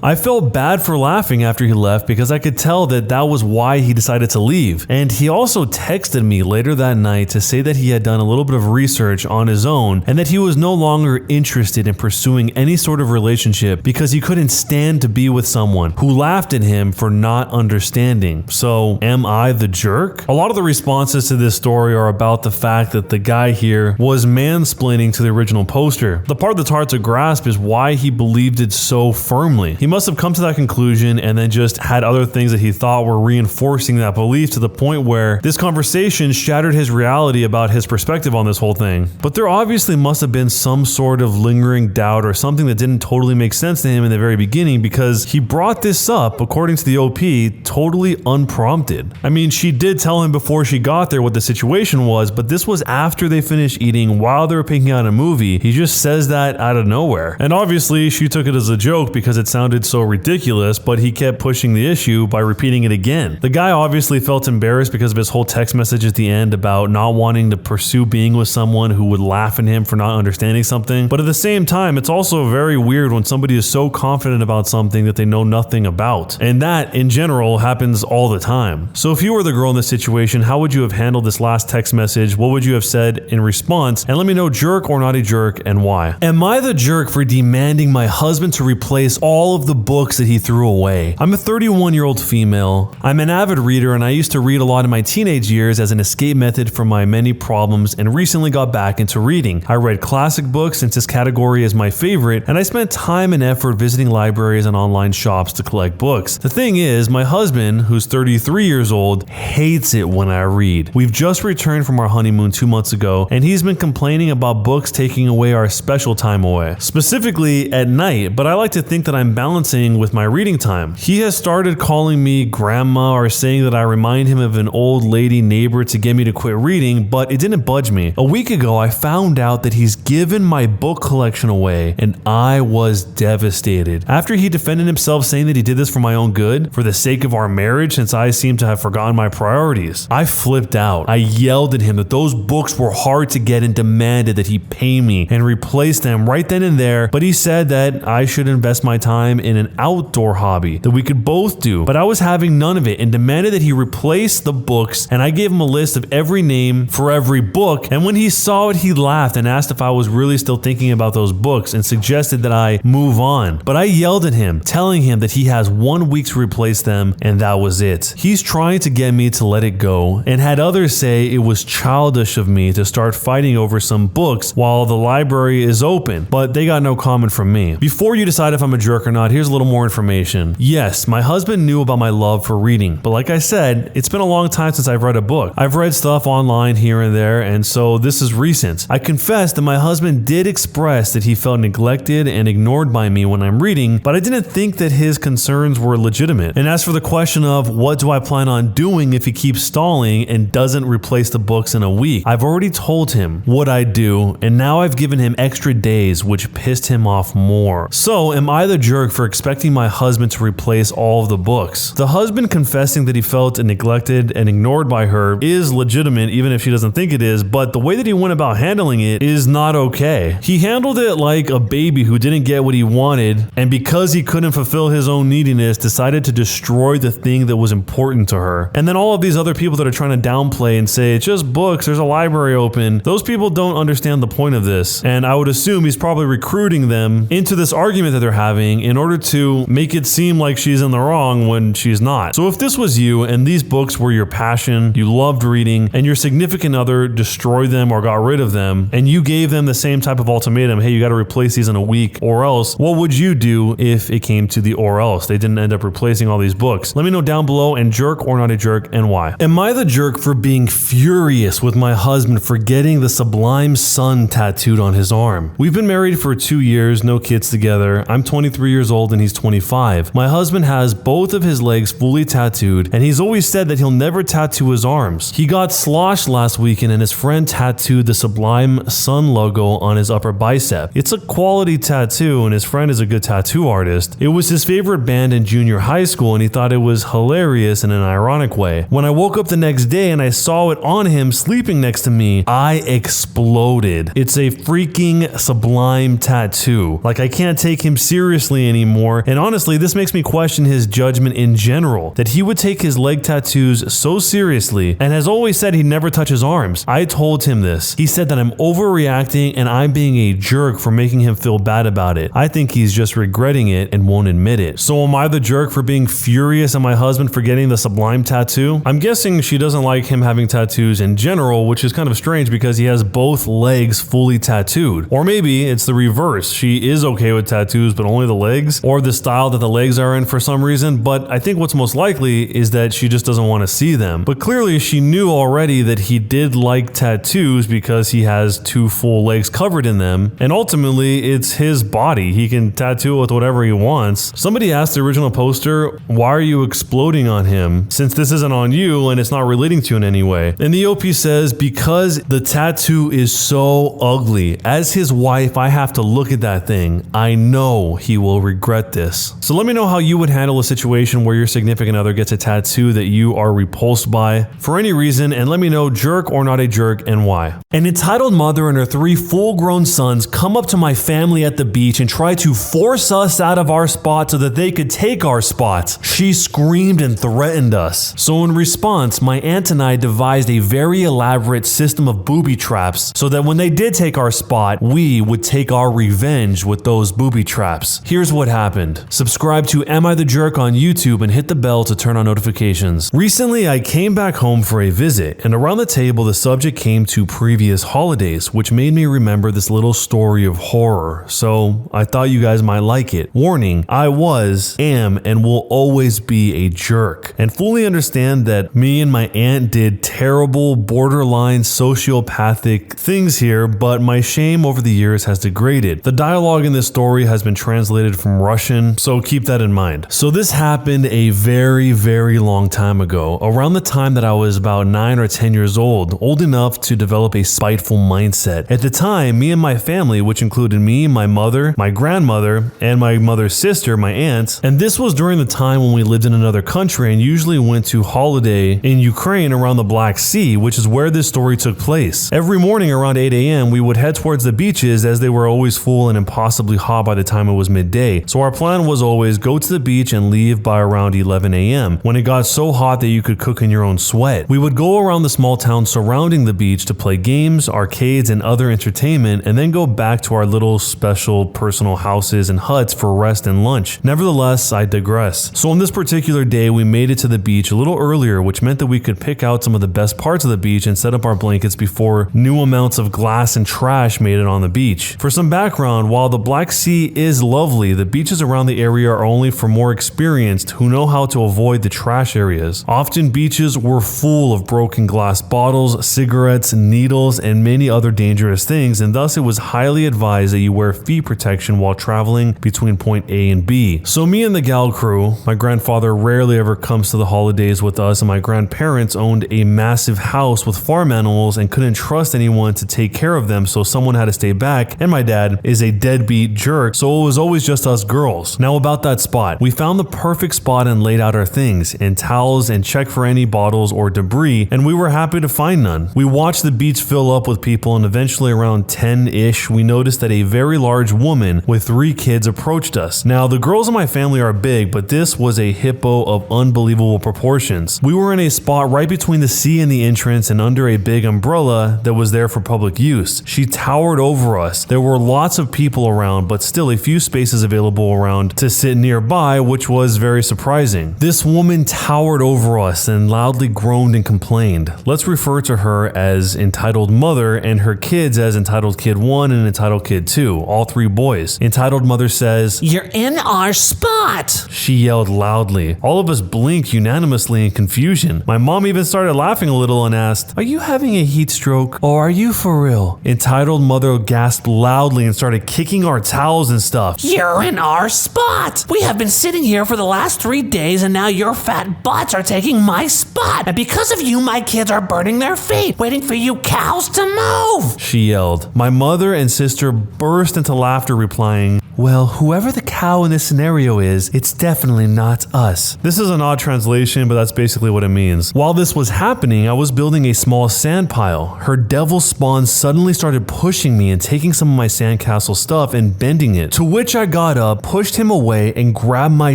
I felt bad for laughing after he left because I could tell that that was why he decided to leave. And he also texted me later that night to say that he had done a little bit of research on his own and that he was no longer interested in pursuing any sort of relationship because he couldn't stand to be with someone who laughed at him for not understanding. So, am I the jerk? A lot of the responses to this story are about the fact that the guy here was mansplaining to the original poster. The part that's hard to grasp is why he believed it so firmly. He must have come to that conclusion and then just had other things that he thought were reinforcing that belief to the point where this conversation shattered his reality about his perspective on this whole thing. But there obviously must have been some sort of lingering doubt or something that didn't totally make sense to him in the very beginning, because he brought this up, according to the OP, totally unprompted. I mean, she did tell him before she got there what the situation was, but this was after they finished eating while they were picking out a movie. He just says that out of nowhere. And obviously she took it as a joke because it sounded so ridiculous, but he kept pushing the issue by repeating it again. The guy obviously felt embarrassed because of his whole text message at the end about not wanting to pursue being with someone who would laugh at him for not understanding something. But at the same time, it's also very weird when somebody is so confident about something that they know nothing about. And that, in general, happens all the time. So if you were the girl in this situation, how would you have handled this last text message? What would you have said in response? And let me know, jerk or not a jerk, and why. Am I the jerk for demanding my husband to replace all of the books that he threw away? I'm a 31-year-old female. I'm an avid reader, and I used to read a lot in my teenage years as an escape method from my many problems, and recently got back into reading. I read classic books since this category is my favorite, and I spent time and effort visiting libraries and online shops to collect books. The thing is, my husband, who's 33 years old, hates it when I read. We've just returned from our honeymoon 2 months ago, and he's been complaining about books taking away our special time away, specifically at night, but I like to think that I'm balancing with my reading time. He has started calling me grandma or saying that I remind him of an old lady neighbor to get me to quit reading, but it didn't budge me. A week ago, I found out that he's given my book collection away, and I was devastated. After he defended himself saying that he did this for my own good, for the sake of our marriage, since I seem to have forgotten my priorities, I flipped out. I yelled at him that those books were hard to get and demanded that he pay me and replace them right then and there, but he said that I should invest my time in an outdoor hobby that we could both do, but I was having none of it and demanded that he replace the books, and I gave him a list of every name for every book, and when he saw it, he laughed and asked if I was really still thinking about those books and suggested that I move on. But I yelled at him, telling him that he has 1 week to replace them, and that was it. He's trying to get me to let it go, and had others say it was childish of me to start fighting over some books while the library is open, but they got no comment from me. Before you decide if I'm a jerk or not, here's a little more information. Yes, my husband knew about my love for reading, but like I said, it's been a long time since I've read a book. I've read stuff online here and there, and so this is recent. I confess that my husband did express that he felt neglected and ignored by me when I'm reading, but I didn't think that his concerns were legitimate. And as for the question of what do I plan on on doing if he keeps stalling and doesn't replace the books in a week? I've already told him what I do, and now I've given him extra days, which pissed him off more. So, am I the jerk for expecting my husband to replace all of the books? The husband confessing that he felt neglected and ignored by her is legitimate, even if she doesn't think it is, but the way that he went about handling it is not okay. He handled it like a baby who didn't get what he wanted, and because he couldn't fulfill his own neediness, decided to destroy the thing that was important to her. And then all of these other people that are trying to downplay and say, it's just books, there's a library open, those people don't understand the point of this. And I would assume he's probably recruiting them into this argument that they're having in order to make it seem like she's in the wrong when she's not. So if this was you and these books were your passion, you loved reading, and your significant other destroyed them or got rid of them, and you gave them the same type of ultimatum, hey, you got to replace these in a week or else, what would you do if it came to the or else? They didn't end up replacing all these books. Let me know down below, and jerk or not a jerk, and why. Am I the jerk for being furious with my husband for getting the Sublime Sun tattooed on his arm? We've been married for 2 years, no kids together. I'm 23 years old and he's 25. My husband has both of his legs fully tattooed, and he's always said that he'll never tattoo his arms. He got sloshed last weekend and his friend tattooed the Sublime Sun logo on his upper bicep. It's a quality tattoo and his friend is a good tattoo artist. It was his favorite band in junior high school and he thought it was hilarious in an ironic way. When I woke up the next day and I saw it on him sleeping next to me, I exploded. It's a freaking Sublime tattoo. Like, I can't take him seriously anymore, and honestly this makes me question his judgment in general, that he would take his leg tattoos so seriously and has always said he'd never touch his arms. I told him this. He said that I'm overreacting and I'm being a jerk for making him feel bad about it. I think he's just regretting it and won't admit it. So am I the jerk for being furious at my husband for getting the Sublime tattoo? I'm guessing she doesn't like him having tattoos in general, which is kind of strange because he has both legs fully tattooed. Or maybe it's the reverse. She is okay with tattoos but only the legs, or the style that the legs are in for some reason, but I think what's most likely is that she just doesn't want to see them. But clearly she knew already that he did like tattoos because he has 2 full legs covered in them, and ultimately it's his body. He can tattoo it with whatever he wants. Somebody asked the original poster, why are you exploding on him since this isn't on you and it's not relating to you in any way? And the OP says, because the tattoo is so ugly. As his wife, I have to look at that thing. I know he will regret this. So let me know how you would handle a situation where your significant other gets a tattoo that you are repulsed by for any reason, and let me know jerk or not a jerk and why. An entitled mother and her 3 full-grown sons come up to my family at the beach and try to force us out of our spot so that they could take our spots. She screamed and threatened us. So in response, my aunt and I devised a very elaborate system of booby traps so that when they did take our spot, we would take our revenge with those booby traps. Here's what happened. Subscribe to Am I the Jerk on YouTube and hit the bell to turn on notifications. Recently, I came back home for a visit, and around the table the subject came to previous holidays, which made me remember this little story of horror. So I thought you guys might like it. Warning, I was, am, and will always be a jerk, and fully understand that me and my aunt did terrible, borderline sociopathic things here, but my shame over the years has degraded. The dialogue in this story has been translated from Russian, so keep that in mind. So this happened a very, very long time ago, around the time that I was about 9 or 10 years old enough to develop a spiteful mindset. At the time, me and my family, which included me, my mother, my grandmother, and my mother's sister, my aunt, and this was during the time when we lived in another country and usually went to holiday in Ukraine around the Black Sea, which is where this story took place. Every morning around 8 a.m. we would head towards the beaches as they were always full and impossibly hot by the time it was midday. So our plan was always go to the beach and leave by around 11 a.m. when it got so hot that you could cook in your own sweat. We would go around the small town surrounding the beach to play games, arcades, and other entertainment, and then go back to our little special personal houses and huts for rest and lunch. Nevertheless, I digress. So on this particular day, we made it to the beach a little earlier, which meant that we could pick out some of the best parts of the beach and set up our blankets before new amounts of glass and trash made it on the beach. For some background, while the Black Sea is lovely, the beaches around the area are only for more experienced who know how to avoid the trash areas. Often beaches were full of broken glass bottles, cigarettes, needles, and many other dangerous things, and thus it was highly advised that you wear feet protection while traveling between point A and B. So me and the gal crew, my grandfather rarely ever comes to the holiday holidays with us, and my grandparents owned a massive house with farm animals and couldn't trust anyone to take care of them, so someone had to stay back, and my dad is a deadbeat jerk, so it was always just us girls. Now about that spot. We found the perfect spot and laid out our things and towels and checked for any bottles or debris, and we were happy to find none. We watched the beach fill up with people, and eventually around 10-ish, we noticed that a very large woman with 3 kids approached us. Now, the girls in my family are big, but this was a hippo of unbelievable proportions. We were in a spot right between the sea and the entrance and under a big umbrella that was there for public use. She towered over us. There were lots of people around, but still a few spaces available around to sit nearby, which was very surprising. This woman towered over us and loudly groaned and complained. Let's refer to her as Entitled Mother and her kids as Entitled Kid 1 and Entitled Kid 2, all 3 boys. Entitled Mother says, "You're in our spot!" she yelled loudly. All of us blinked unanimously in confusion. My mom even started laughing a little and asked, "Are you having a heat stroke? Or are you for real?" Entitled Mother gasped loudly and started kicking our towels and stuff. "You're in our spot! We have been sitting here for the last 3 days, and now your fat butts are taking my spot! And because of you, my kids are burning their feet, waiting for you cows to move!" she yelled. My mother and sister burst into laughter, replying, "Well, whoever the cow in this scenario is, it's definitely not us." This is an odd translation, but that's basically what it means. While this was happening, I was building a small sand pile. Her devil spawn suddenly started pushing me and taking some of my sandcastle stuff and bending it, to which I got up, pushed him away, and grabbed my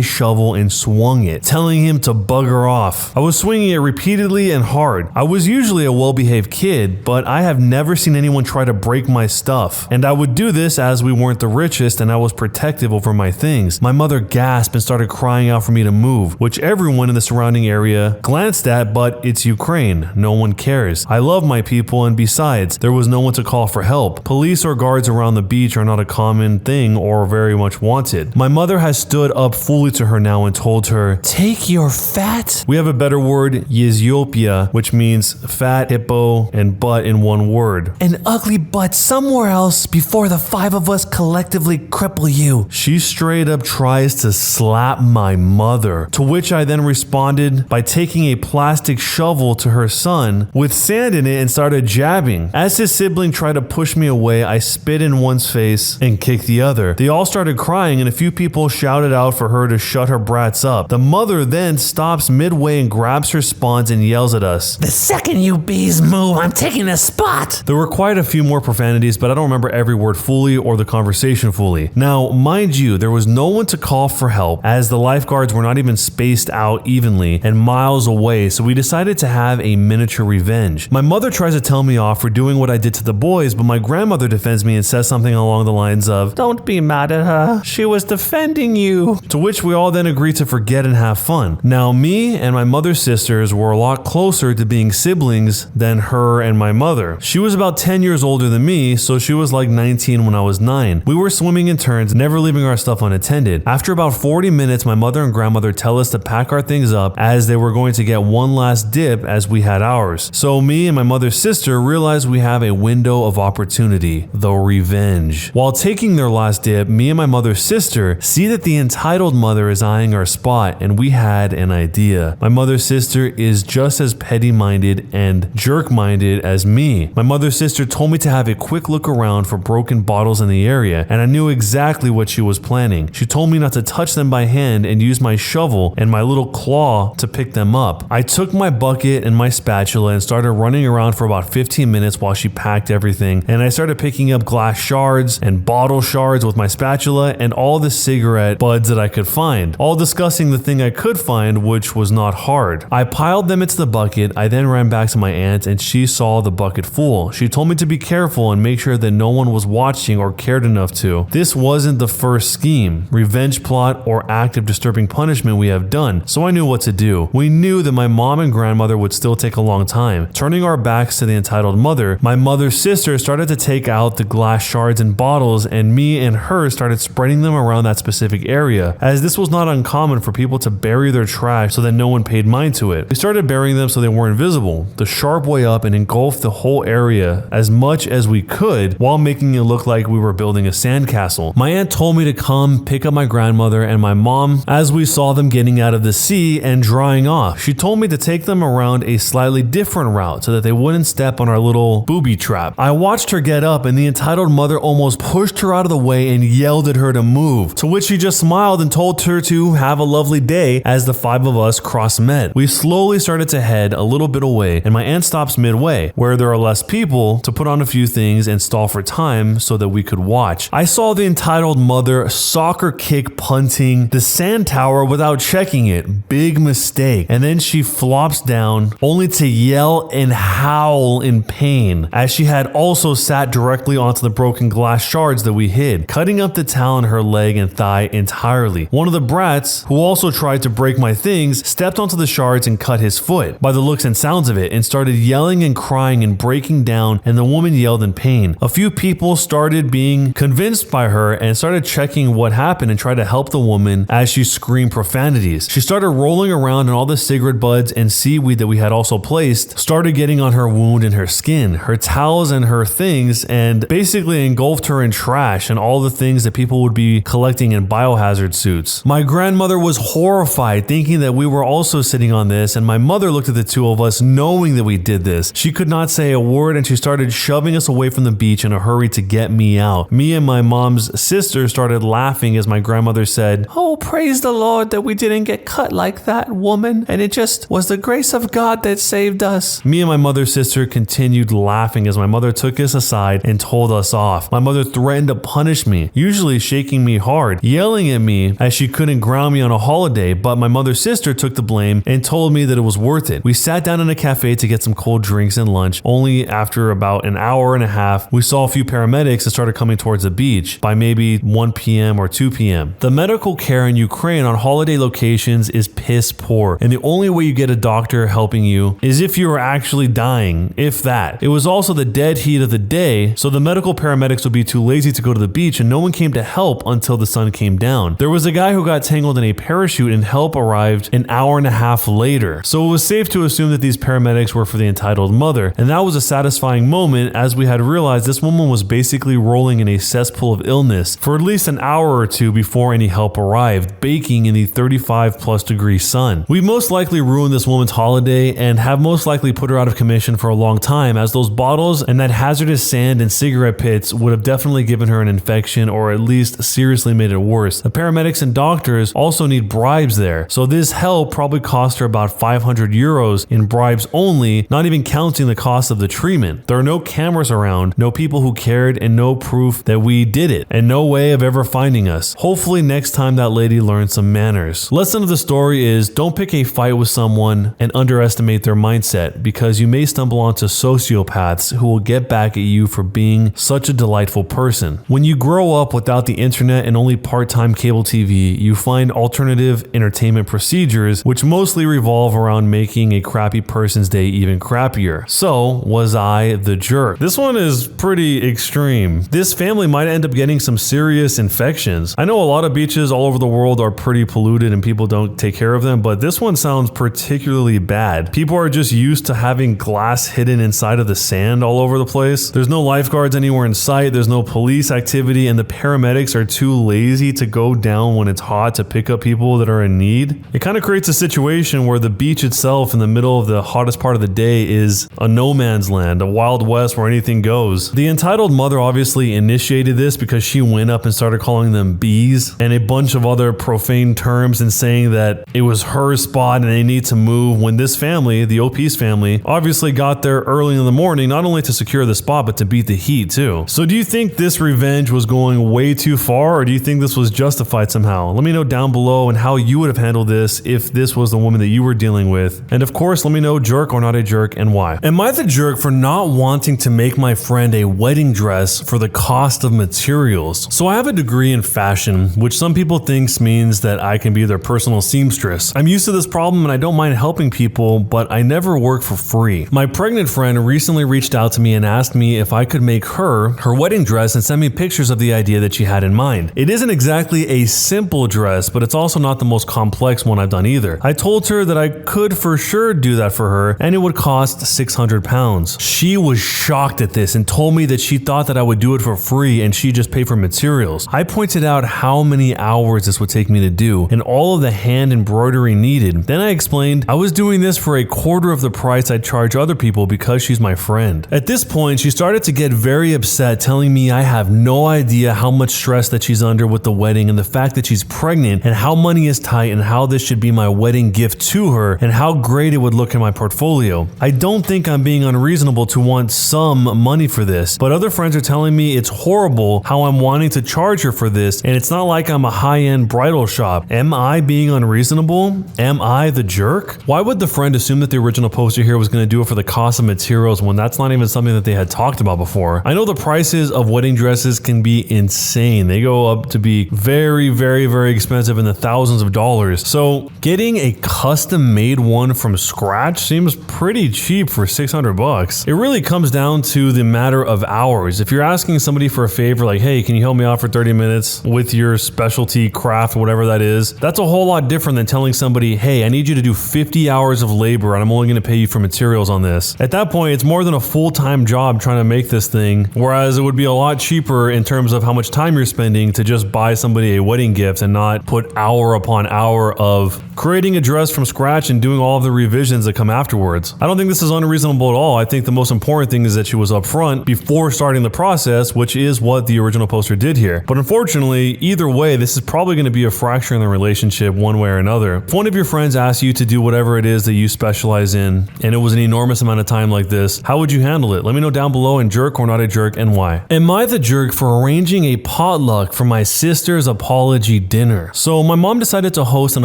shovel and swung it, telling him to bugger off. I was swinging it repeatedly and hard. I was usually a well-behaved kid, but I have never seen anyone try to break my stuff. And I would do this as we weren't the richest and I was protective over my things. My mother gasped and started crying out for me to move, which everyone in the surrounding area glanced at, but it's Ukraine. No one cares. I love my people, and besides, there was no one to call for help. Police or guards around the beach are not a common thing or very much wanted. My mother has stood up fully to her now and told her, "Take your fat..." We have a better word, Ethiopia, which means fat, hippo, and butt in one word. "An ugly butt somewhere else before the 5 of us collectively cripple you." She straight up tries to slap my mother, to which I then responded by taking a plastic shovel to her son with sand in it and started jabbing. As his sibling tried to push me away, I spit in one's face and kicked the other. They all started crying and a few people shouted out for her to shut her brats up. The mother then stops midway and grabs her spawns and yells at us, "The second you bees move, I'm taking the spot!" There were quite a few more profanities, but I don't remember every word fully or the conversation fully. Now, mind you, there was no one to call for help as the lifeguards were not even spaced out evenly and miles away, so we decided to have a miniature revenge. My mother tries to tell me off for doing what I did to the boys, but my grandmother defends me and says something along the lines of, "Don't be mad at her. She was defending you." To which we all then agreed to forget and have fun. Now, me and my mother's sisters were a lot closer to being siblings than her and my mother. She was about 10 years older than me, so she was like 19 when I was 9. We were swimming in turns, never leaving our stuff unattended. After about 40 minutes, my mother and grandmother tell us to pack our things up as they were going to get one last dip as we had ours. So me and my mother's sister realized we have a window of opportunity, the revenge. While taking their last dip, me and my mother's sister see that the entitled mother is eyeing our spot, and we had an idea. My mother's sister is just as petty-minded and jerk-minded as me. My mother's sister told me to have a quick look around for broken bottles in the area, and I knew exactly what she was planning. She told me not to touch them by hand and use my shovel and my little claw to pick them up. I took my bucket and my spatula and started running around for about 15 minutes while she packed everything, and I started picking up glass shards and bottle shards with my spatula and all the cigarette buds that I could find, all discussing the thing I could find, which was not hard. I piled them into the bucket. I then ran back to my aunt and she saw the bucket full. She told me to be careful and make sure that no one was watching or cared enough to. This wasn't the first scheme, revenge plot, or act of disturbing punishment we have done, so I knew what to do. We knew that my mom and grandmother would still take a long time. Turning our backs to the entitled mother, my mother's sister started to take out the glass shards and bottles, and me and her started spreading them around that specific area, as this was not uncommon for people to bury their trash so that no one paid mind to it. We started burying them so they weren't visible, the sharp way up, and engulfed the whole area as much as we could while making it look like we were building a sandcastle. My aunt told me to come pick up my grandmother and my mom as we saw them getting out of the sea and drying off. She told me to take them around a slightly different route so that they wouldn't step on our little booby trap. I watched her get up and the entitled mother almost pushed her out of the way and yelled at her to move, to which she just smiled and told her to have a lovely day as the five of us cross-met. We slowly started to head a little bit away and my aunt stops midway, where there are less people, to put on a few things and stall for time so that we could watch. I saw the entitled mother soccer kick punting the sand tower without checking it. Big mistake. And then she flops down only to yell and howl in pain as she had also sat directly onto the broken glass shards that we hid, cutting up the towel on her leg and thigh entirely. One of the brats, who also tried to break my things, stepped onto the shards and cut his foot, by the looks and sounds of it, and started yelling and crying and breaking down, and the woman yelled in pain. A few people started being convinced by her and started checking what happened and tried to help the woman as she screamed profanities. She started rolling around and all the cigarette buds and seaweed that we had also placed started getting on her wound and her skin, her towels and her things, and basically engulfed her in trash and all the things that people would be collecting in biohazard suits. My grandmother was horrified, thinking that we were also sitting on this, and my mother looked at the two of us knowing that we did this. She could not say a word and she started shoving us away from the beach in a hurry to get me out. Me and my mom's sister started laughing as my grandmother said, "Oh, praise the Lord that we didn't get cut like that, woman, and it just was the grace of God that saved us." Me and my mother's sister continued laughing as my mother took us aside and told us off. My mother threatened to punish me, usually shaking me hard, yelling at me as she couldn't ground me on a holiday, but my mother's sister took the blame and told me that it was worth it. We sat down in a cafe to get some cold drinks and lunch. Only after about an hour and a half, we saw a few paramedics that started coming towards the beach by maybe 1 p.m. or 2 p.m. The medical care in Ukraine on holiday locations is piss poor, and the only way you get a doctor helping you is if you are actually dying, if that. It was also the dead heat of the day, so the medical paramedics would be too lazy to go to the beach and no one came to help until the sun came down. There was a guy who got tangled in a parachute and help arrived an hour and a half later. So it was safe to assume that these paramedics were for the entitled mother, and that was a satisfying moment as we had realized this woman was basically rolling in a cesspool of illness for at least an hour or two before any help arrived, baking in the 35+ degree sun. We most likely ruined this woman's holiday and have most likely put her out of commission for a long time, as those bottles and that hazardous sand and cigarette pits would have definitely given her an infection or at least seriously made it worse. The paramedics and doctors also need bribes there, so this help probably cost her about 500 euros in bribes only, not even counting the cost of the treatment. There are no cameras around, no people who cared, and no proof that we did it, and no way of ever finding us. Hopefully next time that lady learns some manners. Lesson of the story is don't pick a fight with someone and underestimate their mindset, because you may stumble onto sociopaths who will get back at you for being such a delightful person. When you grow up without the internet and only part-time cable TV, you find alternative entertainment procedures which mostly revolve around making a crappy person's day even crappier. So, was I the jerk? This one is pretty extreme. This family might end up getting some serious infections. I know a lot of beaches all over the world are pretty polluted and people don't take care of them, but this one sounds particularly bad. People are just used to having glass hidden inside of the sand all over the place. There's no lifeguards anywhere in sight, there's no police activity, and the paramedics are too lazy to go down when it's hot to pick up people that are in need. It kind of creates a situation where the beach itself in the middle of the hottest part of the day is a no man's land, a wild west where anything goes. The entitled mother obviously initiated this because she went up and started calling them bees and a bunch of other profane terms and saying that it was her spot and they need to move, when this family, the OP's family, obviously got there early in the morning, not only to secure the spot but to beat the heat too. So do you think this revenge was going way too far, or do you think this was justified somehow? Let me know down below and how you would have handled this if this was the woman that you were dealing with. And of course, let me know jerk or not a jerk and why. Am I the jerk for not wanting to make my friend a wedding dress for the cost of materials? So I have a degree in fashion, which some people think means that I can be their personal seamstress. I'm used to this problem and I don't mind helping people, but I never work for free. My pregnant friend recently reached out to me and asked me if I could make her wedding dress and send me pictures of the idea that she had in mind. It isn't exactly a simple dress, but it's also not the most complex one I've done either. I told her that I could for sure do that for her and it would cost 600 pounds. She was shocked at this and told me that she thought that I would do it for free and she'd just pay for materials. materials. I pointed out how many hours this would take me to do and all of the hand embroidery needed. Then I explained I was doing this for a quarter of the price I'd charge other people because she's my friend. At this point, she started to get very upset, telling me I have no idea how much stress that she's under with the wedding and the fact that she's pregnant and how money is tight and how this should be my wedding gift to her and how great it would look in my portfolio. I don't think I'm being unreasonable to want some money for this, but other friends are telling me it's horrible how I'm wanting to charge her for this, and it's not like I'm a high-end bridal shop. Am I being unreasonable? Am I the jerk? Why would the friend assume that the original poster here was going to do it for the cost of materials when that's not even something that they had talked about before? I know the prices of wedding dresses can be insane. They go up to be very, very, very expensive in the thousands of dollars. So getting a custom-made one from scratch seems pretty cheap for $600. It really comes down to the matter of hours. If you're asking somebody for a favor like, hey, can you help me out for 30 minutes with your specialty craft, whatever that is, that's a whole lot different than telling somebody, hey, I need you to do 50 hours of labor and I'm only going to pay you for materials on this. At that point, it's more than a full-time job trying to make this thing, whereas it would be a lot cheaper in terms of how much time you're spending to just buy somebody a wedding gift and not put hour upon hour of creating a dress from scratch and doing all of the revisions that come afterwards. I don't think this is unreasonable at all. I think the most important thing is that she was upfront before starting the process, which is what the original poster did here. But unfortunately, either way, this is probably going to be a fracture in the relationship one way or another. If one of your friends asks you to do whatever it is that you specialize in, and it was an enormous amount of time like this, how would you handle it? Let me know down below, and jerk or not a jerk, and why. Am I the jerk for arranging a potluck for my sister's apology dinner? So my mom decided to host an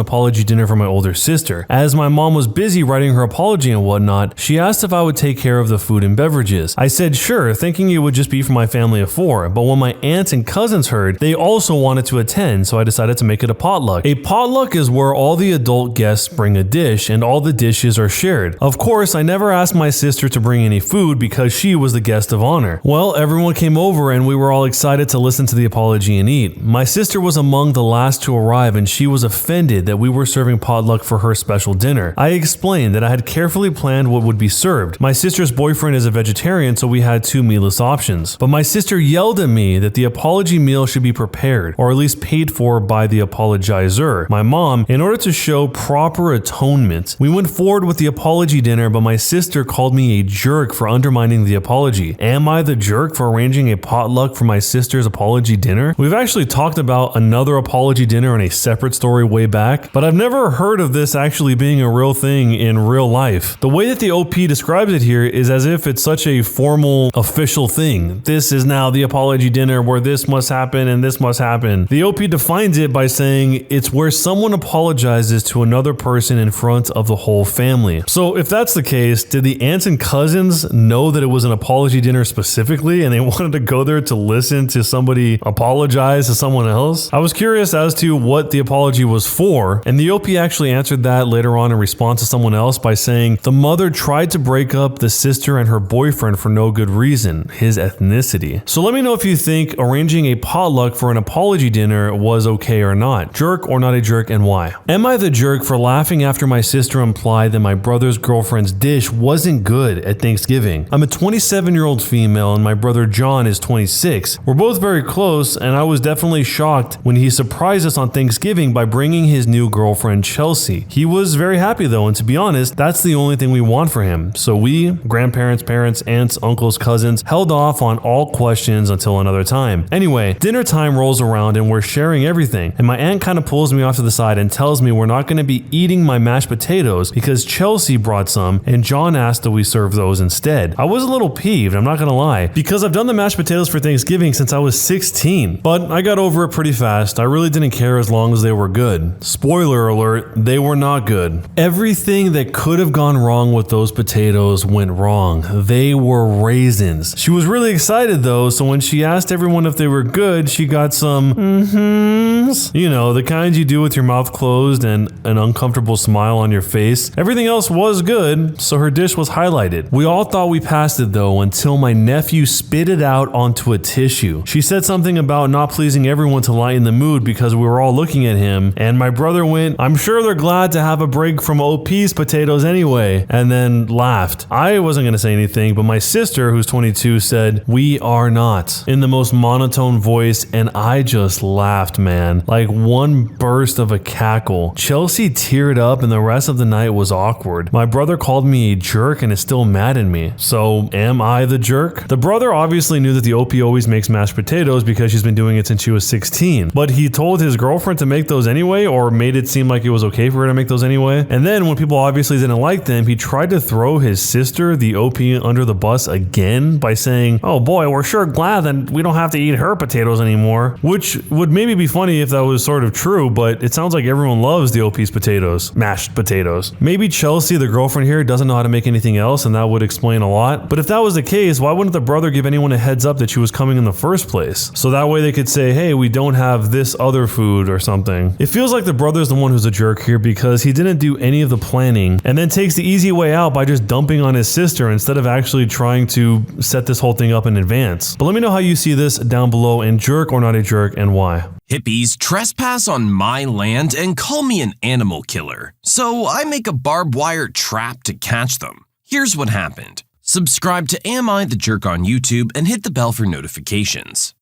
apology dinner for my older sister. As my mom was busy writing her apology and whatnot, she asked if I would take care of the food and beverages. I said sure, thinking it would just be for my family of 4, but when my aunts and cousins heard, they also wanted to attend, so I decided to make it a potluck. A potluck is where all the adult guests bring a dish and all the dishes are shared. Of course, I never asked my sister to bring any food because she was the guest of honor. Well, everyone came over and we were all excited to listen to the apology and eat. My sister was among the last to arrive and she was offended that we were serving potluck for her special dinner. I explained that I had carefully planned what would be served. My sister's boyfriend is a vegetarian, so we had 2 meatless options. But my sister yelled at me that the apology meal should be prepared, or at least paid for by the apologizer, my mom, in order to show proper atonement. We went forward with the apology dinner, but my sister called me a jerk for undermining the apology. Am I the jerk for arranging a potluck for my sister's apology dinner? We've actually talked about another apology dinner in a separate story way back, but I've never heard of this actually being a real thing in real life. The way that the OP describes it here is as if it's such a formal, official thing. This is now the apology dinner where this must happen and this must happen. The OP defines it by saying it's where someone apologizes to another person in front of the whole family. So if that's the case, did the aunts and cousins know that it was an apology dinner specifically and they wanted to go there to listen to somebody apologize to someone else? I was curious as to what the apology was for, and the OP actually answered that later on in response to someone else by saying the mother tried to break up the sister and her boyfriend for no good reason, his ethnicity. So let me know if you think arranging a potluck for an apology dinner was okay or not. Jerk or not a jerk, and why? Am I the jerk for laughing after my sister implied that my brother's girlfriend's dish wasn't good at Thanksgiving? I'm a 27-year-old female and my brother John is 26. We're both very close, and I was definitely shocked when he surprised us on Thanksgiving by bringing his new girlfriend Chelsea. He was very happy though, and to be honest, that's the only thing we want for him. So we, grandparents, parents, aunts, uncles, cousins, held off on all questions until another time. Anyway, dinner time rolls around and we're sharing everything, and my aunt kind of pulls me off to the side and tells me we're not going to be eating my mashed potatoes because Chelsea brought some and John asked that we serve those instead. I was a little peeved, I'm not going to lie, because I've done the mashed potatoes for Thanksgiving since I was 16, but I got over it pretty fast. I really didn't care as long as they were good. Spoiler alert, they were not good. Everything that could have gone wrong with those potatoes went wrong. They were raisins. She was really excited though, so when she asked everyone if they were good, she got some mm-hmms. You know, the kind you do with your mouth closed and an uncomfortable smile on your face. Everything else was good, so her dish was highlighted. We all thought we passed it though until my nephew spit it out onto a tissue. She said something about not pleasing everyone to lighten the mood because we were all looking at him, and my brother went, "I'm sure they're glad to have a break from OP's potatoes anyway," and then laughed. I wasn't going to say anything, but my sister, who's 22, said, "We are not," in the most monotone monotone voice, and I just laughed, man. Like one burst of a cackle. Chelsea teared up and the rest of the night was awkward. My brother called me a jerk and is still mad at me. So am I the jerk? The brother obviously knew that the OP always makes mashed potatoes because she's been doing it since she was 16. But he told his girlfriend to make those anyway, or made it seem like it was okay for her to make those anyway. And then when people obviously didn't like them, he tried to throw his sister, the OP, under the bus again by saying, "Oh boy, we're sure glad that we don't have to eat her potatoes anymore." Which would maybe be funny if that was sort of true, but it sounds like everyone loves the OP's potatoes, mashed potatoes. Maybe Chelsea, the girlfriend here, doesn't know how to make anything else, and that would explain a lot. But if that was the case, why wouldn't the brother give anyone a heads up that she was coming in the first place? So that way they could say, "Hey, we don't have this other food," or something. It feels like the brother's the one who's a jerk here because he didn't do any of the planning and then takes the easy way out by just dumping on his sister instead of actually trying to set this whole thing up in advance. But let me know how you see this down below, and jerk or not a jerk, and why. Hippies trespass on my land and call me an animal killer, so I make a barbed wire trap to catch them. Here's what happened. Subscribe to Am I the Jerk on YouTube and hit the bell for notifications.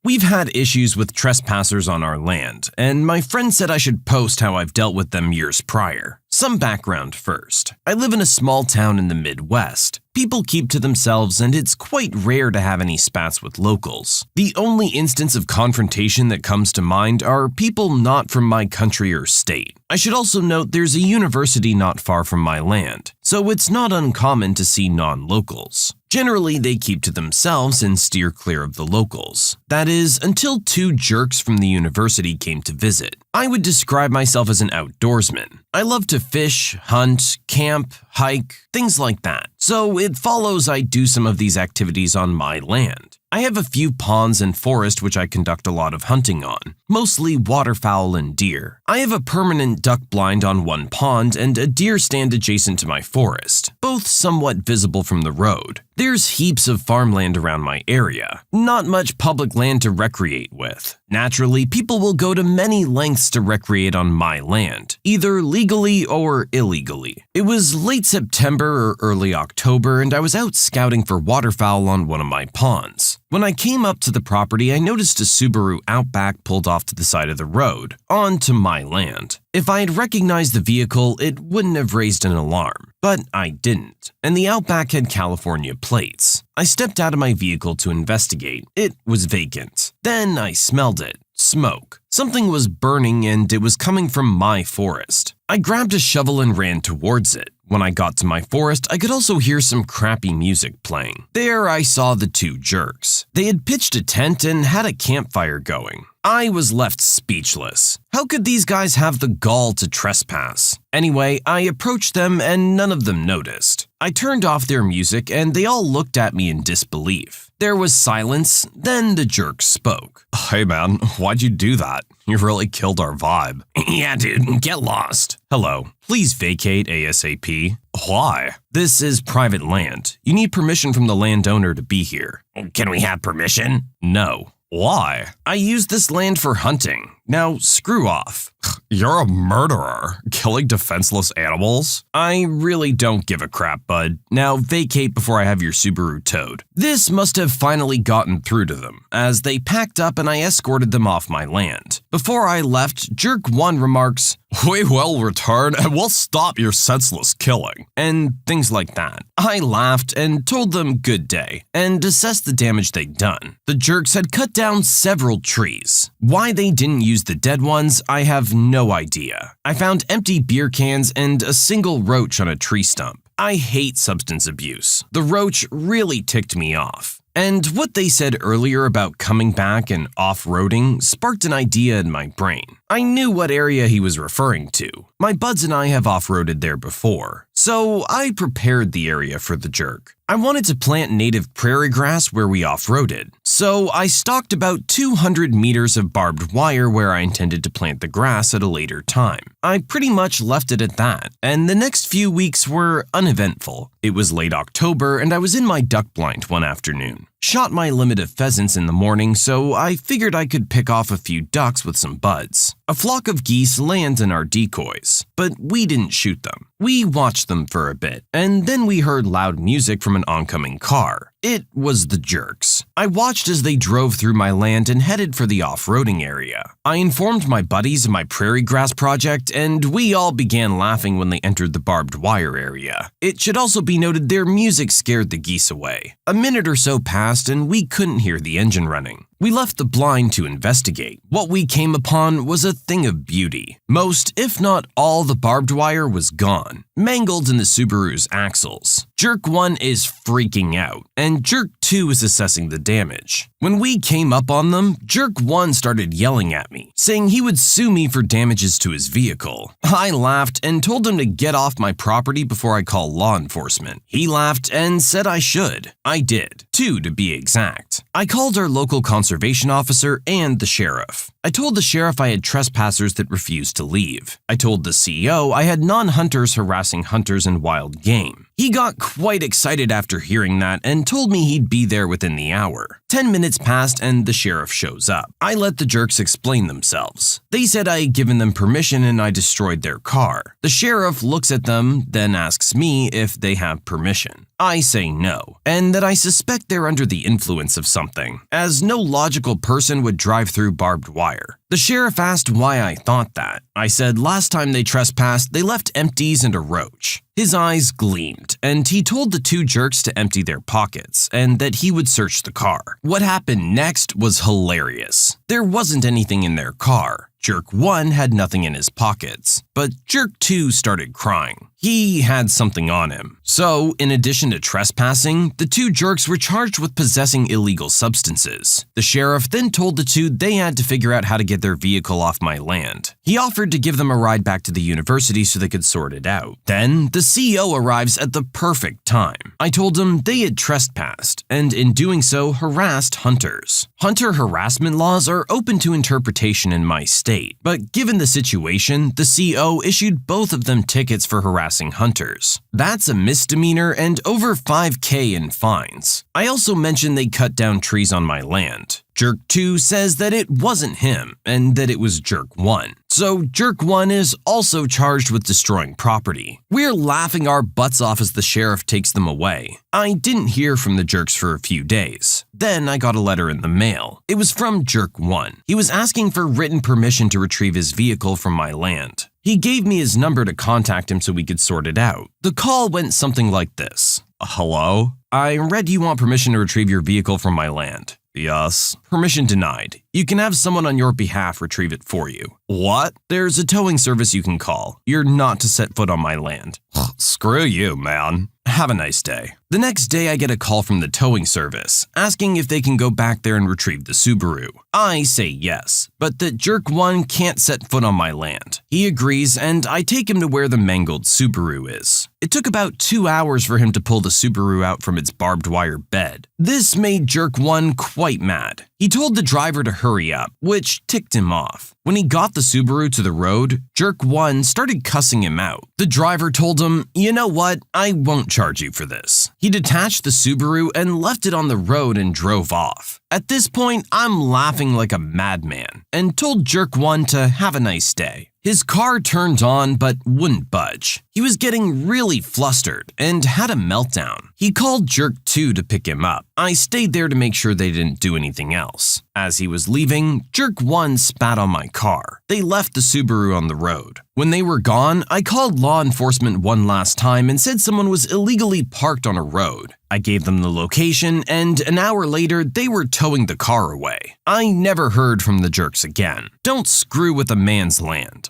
We've had issues with trespassers on our land, and my friend said I should post how I've dealt with them years prior. Some background first. I live in a small town in the Midwest. People keep to themselves, and it's quite rare to have any spats with locals. The only instance of confrontation that comes to mind are people not from my country or state. I should also note there's a university not far from my land, so it's not uncommon to see non-locals. Generally, they keep to themselves and steer clear of the locals. That is, until two jerks from the university came to visit. I would describe myself as an outdoorsman. I love to fish, hunt, camp, hike, things like that. So it follows I do some of these activities on my land. I have a few ponds and forest which I conduct a lot of hunting on, mostly waterfowl and deer. I have a permanent duck blind on one pond and a deer stand adjacent to my forest, both somewhat visible from the road. There's heaps of farmland around my area, not much public land to recreate with. Naturally, people will go to many lengths to recreate on my land, either legally or illegally. It was late September or early October, and I was out scouting for waterfowl on one of my ponds. When I came up to the property, I noticed a Subaru Outback pulled off to the side of the road, onto my land. If I had recognized the vehicle, it wouldn't have raised an alarm, but I didn't, and the Outback had California plates. I stepped out of my vehicle to investigate. It was vacant. Then I smelled it. Smoke. Something was burning and it was coming from my forest. I grabbed a shovel and ran towards it. When I got to my forest, I could also hear some crappy music playing. There I saw the two jerks. They had pitched a tent and had a campfire going. I was left speechless. How could these guys have the gall to trespass? Anyway, I approached them and none of them noticed. I turned off their music and they all looked at me in disbelief. There was silence, then the jerk spoke. "Hey man, why'd you do that? You really killed our vibe." Yeah, dude, get lost. "Hello, please vacate ASAP." "Why?" "This is private land. You need permission from the landowner to be here." Can we have permission? "No." "Why?" "I use this land for hunting. Now screw off." "You're a murderer, killing defenseless animals?" "I really don't give a crap, bud. Now vacate before I have your Subaru towed." This must have finally gotten through to them, as they packed up and I escorted them off my land. Before I left, Jerk 1 remarks, "We will return and we'll stop your senseless killing," and things like that. I laughed and told them good day, and assessed the damage they'd done. The jerks had cut down several trees. Why they didn't use the dead ones, I have no idea. I found empty beer cans and a single roach on a tree stump. I hate substance abuse. The roach really ticked me off. And what they said earlier about coming back and off-roading sparked an idea in my brain. I knew what area he was referring to. My buds and I have off-roaded there before, so I prepared the area for the jerk. I wanted to plant native prairie grass where we off-roaded, so I stalked about 200 meters of barbed wire where I intended to plant the grass at a later time. I pretty much left it at that, and the next few weeks were uneventful. It was late October and I was in my duck blind one afternoon. Shot my limit of pheasants in the morning, so I figured I could pick off a few ducks with some buds. A flock of geese landed in our decoys, but we didn't shoot them. We watched them for a bit, and then we heard loud music from an oncoming car. It was the jerks. I watched as they drove through my land and headed for the off-roading area. I informed my buddies of my prairie grass project, and we all began laughing when they entered the barbed wire area. It should also be noted their music scared the geese away. A minute or so passed and we couldn't hear the engine running. We left the blind to investigate. What we came upon was a thing of beauty. Most, if not all, the barbed wire was gone, mangled in the Subaru's axles. Jerk 1 is freaking out, and Jerk 2 is assessing the damage. When we came up on them, Jerk 1 started yelling at me, saying he would sue me for damages to his vehicle. I laughed and told him to get off my property before I call law enforcement. He laughed and said I should. I did, 2 to be exact. I called our local conservation officer and the sheriff. I told the sheriff I had trespassers that refused to leave. I told the CEO I had non-hunters harassing hunters and wild game. He got quite excited after hearing that and told me he'd be there within the hour. 10 minutes passed and the sheriff shows up. I let the jerks explain themselves. They said I had given them permission and I destroyed their car. The sheriff looks at them, then asks me if they have permission. I say no, and that I suspect they're under the influence of something, as no logical person would drive through barbed wire. The sheriff asked why I thought that. I said last time they trespassed, they left empties and a roach. His eyes gleamed, and he told the 2 jerks to empty their pockets, and that he would search the car. What happened next was hilarious. There wasn't anything in their car. Jerk 1 had nothing in his pockets, but Jerk 2 started crying. He had something on him. So, in addition to trespassing, the 2 jerks were charged with possessing illegal substances. The sheriff then told the 2 they had to figure out how to get their vehicle off my land. He offered to give them a ride back to the university so they could sort it out. Then, the CEO arrives at the perfect time. I told him they had trespassed, and in doing so, harassed hunters. Hunter harassment laws are open to interpretation in my state, but given the situation, the CEO issued both of them tickets for harassing hunters. That's a misdemeanor and over $5,000 in fines. I also mentioned they cut down trees on my land. Jerk 2 says that it wasn't him and that it was Jerk 1. So Jerk 1 is also charged with destroying property. We're laughing our butts off as the sheriff takes them away. I didn't hear from the jerks for a few days. Then I got a letter in the mail. It was from Jerk 1. He was asking for written permission to retrieve his vehicle from my land. He gave me his number to contact him so we could sort it out. The call went something like this. Hello? I read you want permission to retrieve your vehicle from my land. Yes. Permission denied. You can have someone on your behalf retrieve it for you. What? There's a towing service you can call. You're not to set foot on my land. Screw you, man. Have a nice day. The next day, I get a call from the towing service, asking if they can go back there and retrieve the Subaru. I say yes, but that Jerk 1 can't set foot on my land. He agrees, and I take him to where the mangled Subaru is. It took about 2 hours for him to pull the Subaru out from its barbed wire bed. This made Jerk 1 quite mad. He told the driver to hurry up, which ticked him off. When he got the Subaru to the road, Jerk 1 started cussing him out. The driver told him, "You know what? I won't charge you for this." He detached the Subaru and left it on the road and drove off. At this point, I'm laughing like a madman and told Jerk 1 to have a nice day. His car turned on but wouldn't budge. He was getting really flustered and had a meltdown. He called Jerk 2 to pick him up. I stayed there to make sure they didn't do anything else. As he was leaving, Jerk 1 spat on my car. They left the Subaru on the road. When they were gone, I called law enforcement one last time and said someone was illegally parked on a road. I gave them the location, and an hour later, they were towing the car away. I never heard from the jerks again. Don't screw with a man's land.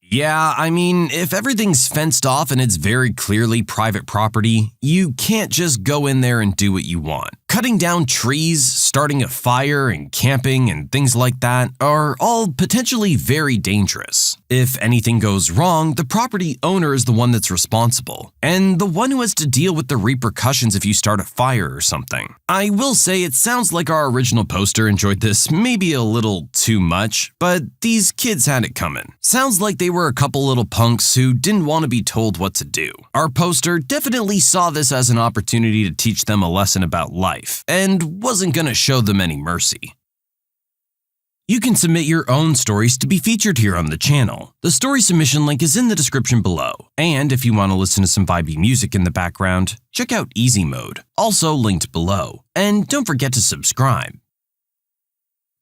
Yeah, I mean, if everything's fenced off and it's very clearly private property, you can't just go in there and do what you want. Cutting down trees, starting a fire, and camping and things like that are all potentially very dangerous. If anything goes wrong, the property owner is the one that's responsible, and the one who has to deal with the repercussions if you start a fire or something. I will say it sounds like our original poster enjoyed this maybe a little too much, but these kids had it coming. Sounds like they were a couple little punks who didn't want to be told what to do. Our poster definitely saw this as an opportunity to teach them a lesson about life, and wasn't gonna show them any mercy. You can submit your own stories to be featured here on the channel. The story submission link is in the description below. And if you want to listen to some vibey music in the background, check out Easy Mode, also linked below. And don't forget to subscribe.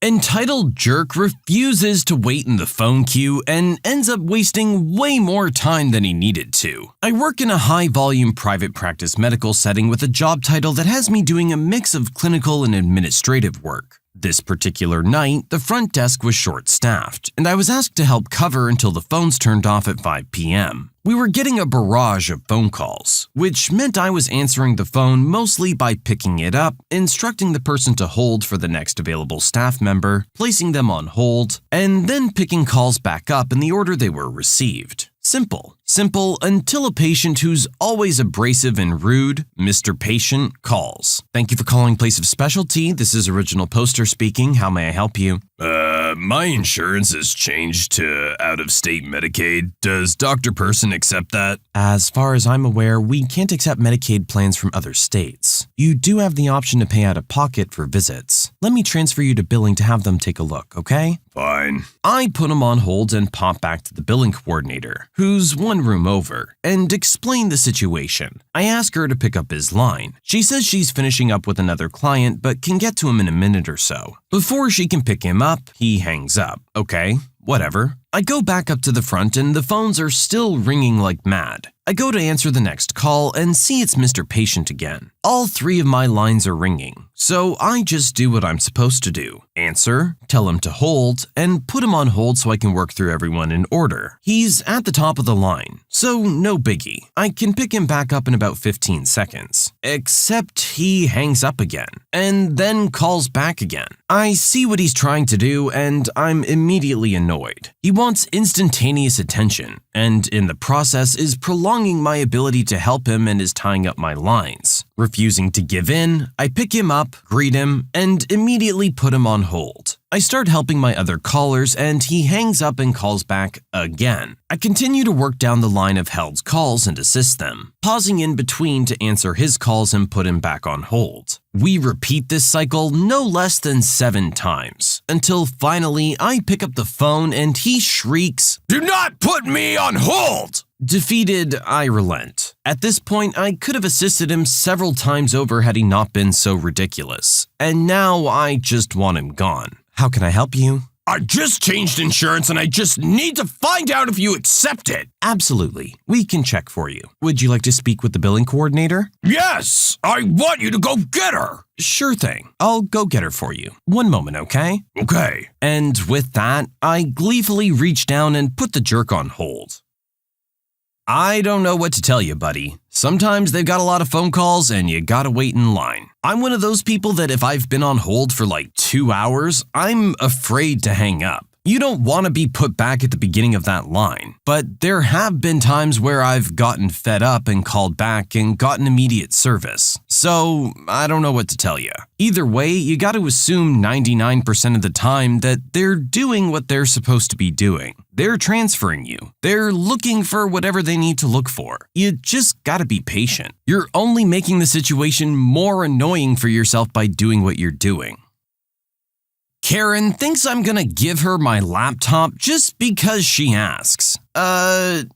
Entitled jerk refuses to wait in the phone queue and ends up wasting way more time than he needed to. I work in a high-volume private practice medical setting with a job title that has me doing a mix of clinical and administrative work. This particular night, the front desk was short-staffed, and I was asked to help cover until the phones turned off at 5 p.m. We were getting a barrage of phone calls, which meant I was answering the phone mostly by picking it up, instructing the person to hold for the next available staff member, placing them on hold, and then picking calls back up in the order they were received. Simple until a patient who's always abrasive and rude, Mr. Patient, calls. Thank you for calling Place of Specialty. This is Original Poster speaking. How may I help you? My insurance has changed to out-of-state Medicaid. Does Dr. Person accept that? As far as I'm aware, we can't accept Medicaid plans from other states. You do have the option to pay out of pocket for visits. Let me transfer you to billing to have them take a look, okay? Fine. I put him on hold and pop back to the billing coordinator, who's one room over, and explain the situation. I ask her to pick up his line. She says she's finishing up with another client but can get to him in a minute or so. Before she can pick him up, he hangs up. Okay, whatever. I go back up to the front and the phones are still ringing like mad. I go to answer the next call and see it's Mr. Patient again. All 3 of my lines are ringing, so I just do what I'm supposed to do. Answer, tell him to hold, and put him on hold so I can work through everyone in order. He's at the top of the line, so no biggie. I can pick him back up in about 15 seconds. Except he hangs up again, and then calls back again. I see what he's trying to do, and I'm immediately annoyed. He wants instantaneous attention, and in the process is prolonging my ability to help him and is tying up my lines. Refusing to give in, I pick him up, greet him, and immediately put him on hold. I start helping my other callers and he hangs up and calls back again. I continue to work down the line of held calls and assist them, pausing in between to answer his calls and put him back on hold. We repeat this cycle no less than 7 times, until finally I pick up the phone and he shrieks, "Do not put me on hold!" Defeated, I relent. At this point, I could have assisted him several times over had he not been so ridiculous. And now I just want him gone. How can I help you? I just changed insurance and I just need to find out if you accept it. Absolutely. We can check for you. Would you like to speak with the billing coordinator? Yes, I want you to go get her. Sure thing. I'll go get her for you. One moment, okay? Okay. And with that, I gleefully reach down and put the jerk on hold. I don't know what to tell you, buddy. Sometimes they've got a lot of phone calls and you gotta wait in line. I'm one of those people that if I've been on hold for like 2 hours, I'm afraid to hang up. You don't want to be put back at the beginning of that line, but there have been times where I've gotten fed up and called back and gotten immediate service. So I don't know what to tell you. Either way, you got to assume 99% of the time that they're doing what they're supposed to be doing. They're transferring you. They're looking for whatever they need to look for. You just gotta be patient. You're only making the situation more annoying for yourself by doing what you're doing. Karen thinks I'm gonna give her my laptop just because she asks.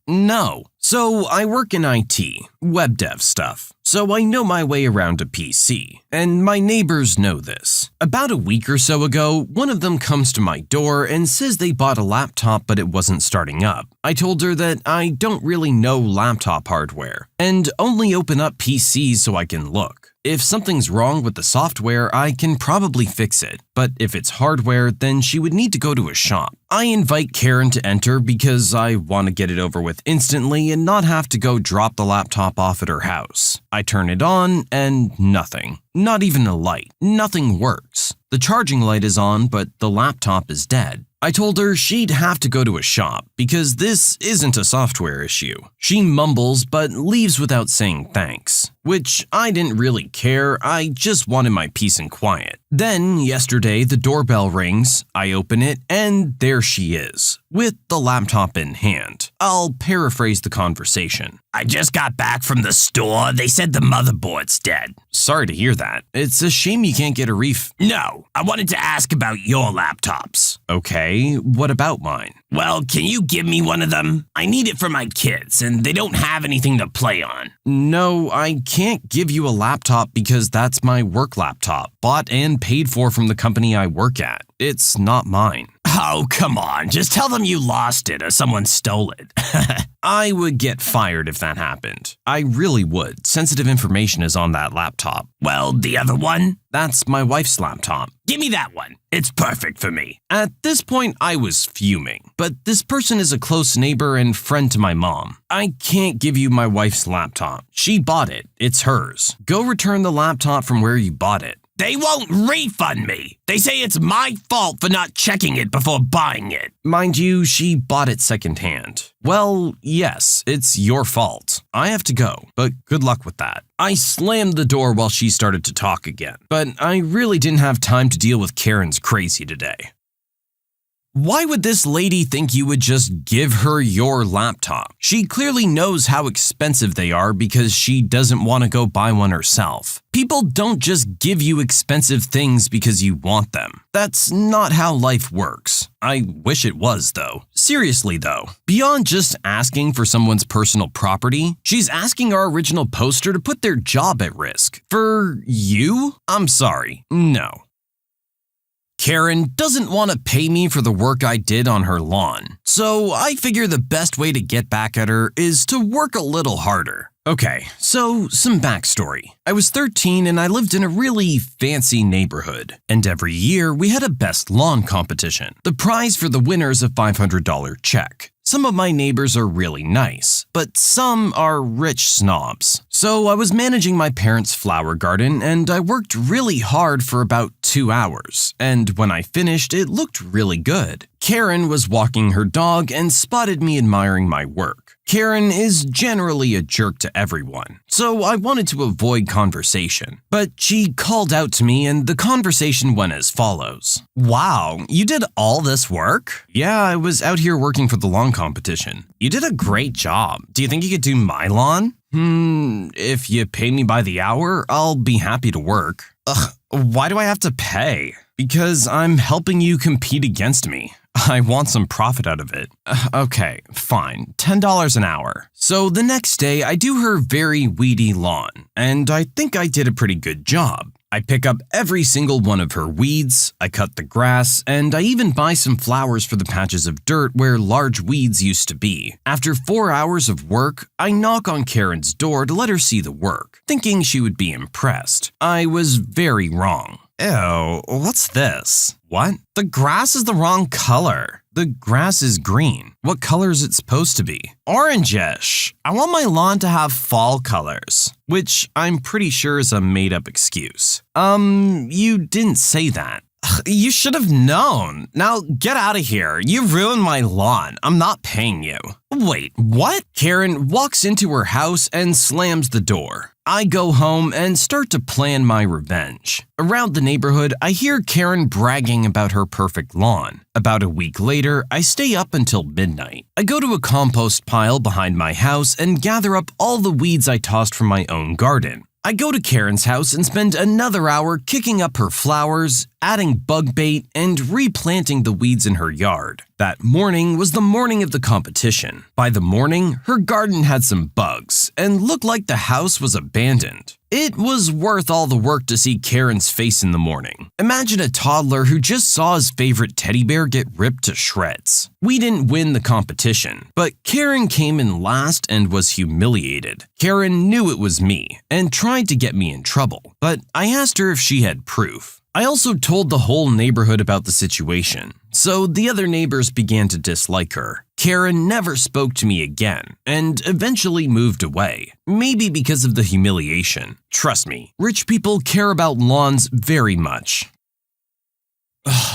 No. So I work in IT, web dev stuff. So I know my way around a PC, and my neighbors know this. About a week or so ago, one of them comes to my door and says they bought a laptop but it wasn't starting up. I told her that I don't really know laptop hardware, and only open up PCs so I can look. If something's wrong with the software, I can probably fix it, but if it's hardware, then she would need to go to a shop. I invite Karen to enter because I want to get it over with instantly and not have to go drop the laptop off at her house. I turn it on and nothing. Not even a light. Nothing works. The charging light is on, but the laptop is dead. I told her she'd have to go to a shop because this isn't a software issue. She mumbles but leaves without saying thanks. which I didn't really care, I just wanted my peace and quiet. Then, yesterday, the doorbell rings, I open it, and there she is, with the laptop in hand. I'll paraphrase the conversation. I just got back from the store. They said the motherboard's dead. Sorry to hear that. It's a shame you can't get a No, I wanted to ask about your laptops. Okay, what about mine? Well, can you give me one of them? I need it for my kids, and they don't have anything to play on. No, I can't give you a laptop because that's my work laptop, bought and paid for from the company I work at. It's not mine. Oh, come on. Just tell them you lost it or someone stole it. I would get fired if that happened. I really would. Sensitive information is on that laptop. Well, the other one? That's my wife's laptop. Give me that one. It's perfect for me. At this point, I was fuming, but this person is a close neighbor and friend to my mom. I can't give you my wife's laptop. She bought it. It's hers. Go return the laptop from where you bought it. They won't refund me. They say it's my fault for not checking it before buying it. Mind you, she bought it secondhand. Well, yes, it's your fault. I have to go, but good luck with that. I slammed the door while she started to talk again, but I really didn't have time to deal with Karen's crazy today. Why would this lady think you would just give her your laptop? She clearly knows how expensive they are because she doesn't want to go buy one herself. People don't just give you expensive things because you want them. That's not how life works. I wish it was, though. Seriously, though, beyond just asking for someone's personal property, she's asking our original poster to put their job at risk. For you? I'm sorry. No. Karen doesn't want to pay me for the work I did on her lawn, so I figure the best way to get back at her is to work a little harder. Okay, so some backstory. I was 13 and I lived in a really fancy neighborhood, and every year we had a best lawn competition. The prize for the winner is a $500 check. Some of my neighbors are really nice, but some are rich snobs. So I was managing my parents' flower garden and I worked really hard for about 2 hours. And when I finished, it looked really good. Karen was walking her dog and spotted me admiring my work. Karen is generally a jerk to everyone, so I wanted to avoid conversation. But she called out to me and the conversation went as follows. Wow, you did all this work? Yeah, I was out here working for the lawn competition. You did a great job. Do you think you could do my lawn? If you pay me by the hour, I'll be happy to work. Ugh, why do I have to pay? Because I'm helping you compete against me. I want some profit out of it. Okay, fine, $10 an hour. So the next day, I do her very weedy lawn, and I think I did a pretty good job. I pick up every single one of her weeds, I cut the grass, and I even buy some flowers for the patches of dirt where large weeds used to be. After 4 hours of work, I knock on Karen's door to let her see the work, thinking she would be impressed. I was very wrong. Ew, what's this? What? The grass is the wrong color. The grass is green. What color is it supposed to be? Orangish. I want my lawn to have fall colors, which I'm pretty sure is a made-up excuse. You didn't say that. You should have known. Now get out of here. You ruined my lawn. I'm not paying you. Wait, what? Karen walks into her house and slams the door. I go home and start to plan my revenge. Around the neighborhood, I hear Karen bragging about her perfect lawn. About a week later, I stay up until midnight. I go to a compost pile behind my house and gather up all the weeds I tossed from my own garden. I go to Karen's house and spend another hour kicking up her flowers, adding bug bait, and replanting the weeds in her yard. That morning was the morning of the competition. By the morning, her garden had some bugs and looked like the house was abandoned. It was worth all the work to see Karen's face in the morning. Imagine a toddler who just saw his favorite teddy bear get ripped to shreds. We didn't win the competition, but Karen came in last and was humiliated. Karen knew it was me and tried to get me in trouble, but I asked her if she had proof. I also told the whole neighborhood about the situation, so the other neighbors began to dislike her. Karen never spoke to me again, and eventually moved away, maybe because of the humiliation. Trust me, rich people care about lawns very much.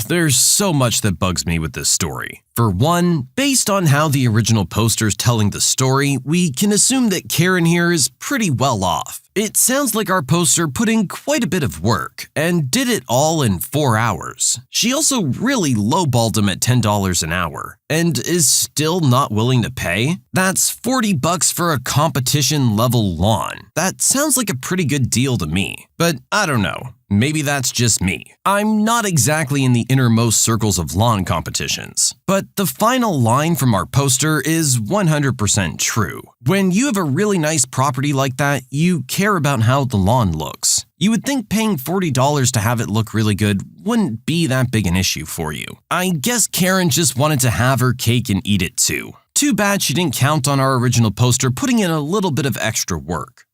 There's so much that bugs me with this story. For one, based on how the original poster's telling the story, we can assume that Karen here is pretty well off. It sounds like our poster put in quite a bit of work and did it all in 4 hours. She also really lowballed him at $10 an hour and is still not willing to pay? That's $40 for a competition level lawn. That sounds like a pretty good deal to me, but I don't know. Maybe that's just me. I'm not exactly in the innermost circles of lawn competitions, but the final line from our poster is 100% true. When you have a really nice property like that, you care about how the lawn looks. You would think paying $40 to have it look really good wouldn't be that big an issue for you. I guess Karen just wanted to have her cake and eat it too. Too bad she didn't count on our original poster putting in a little bit of extra work.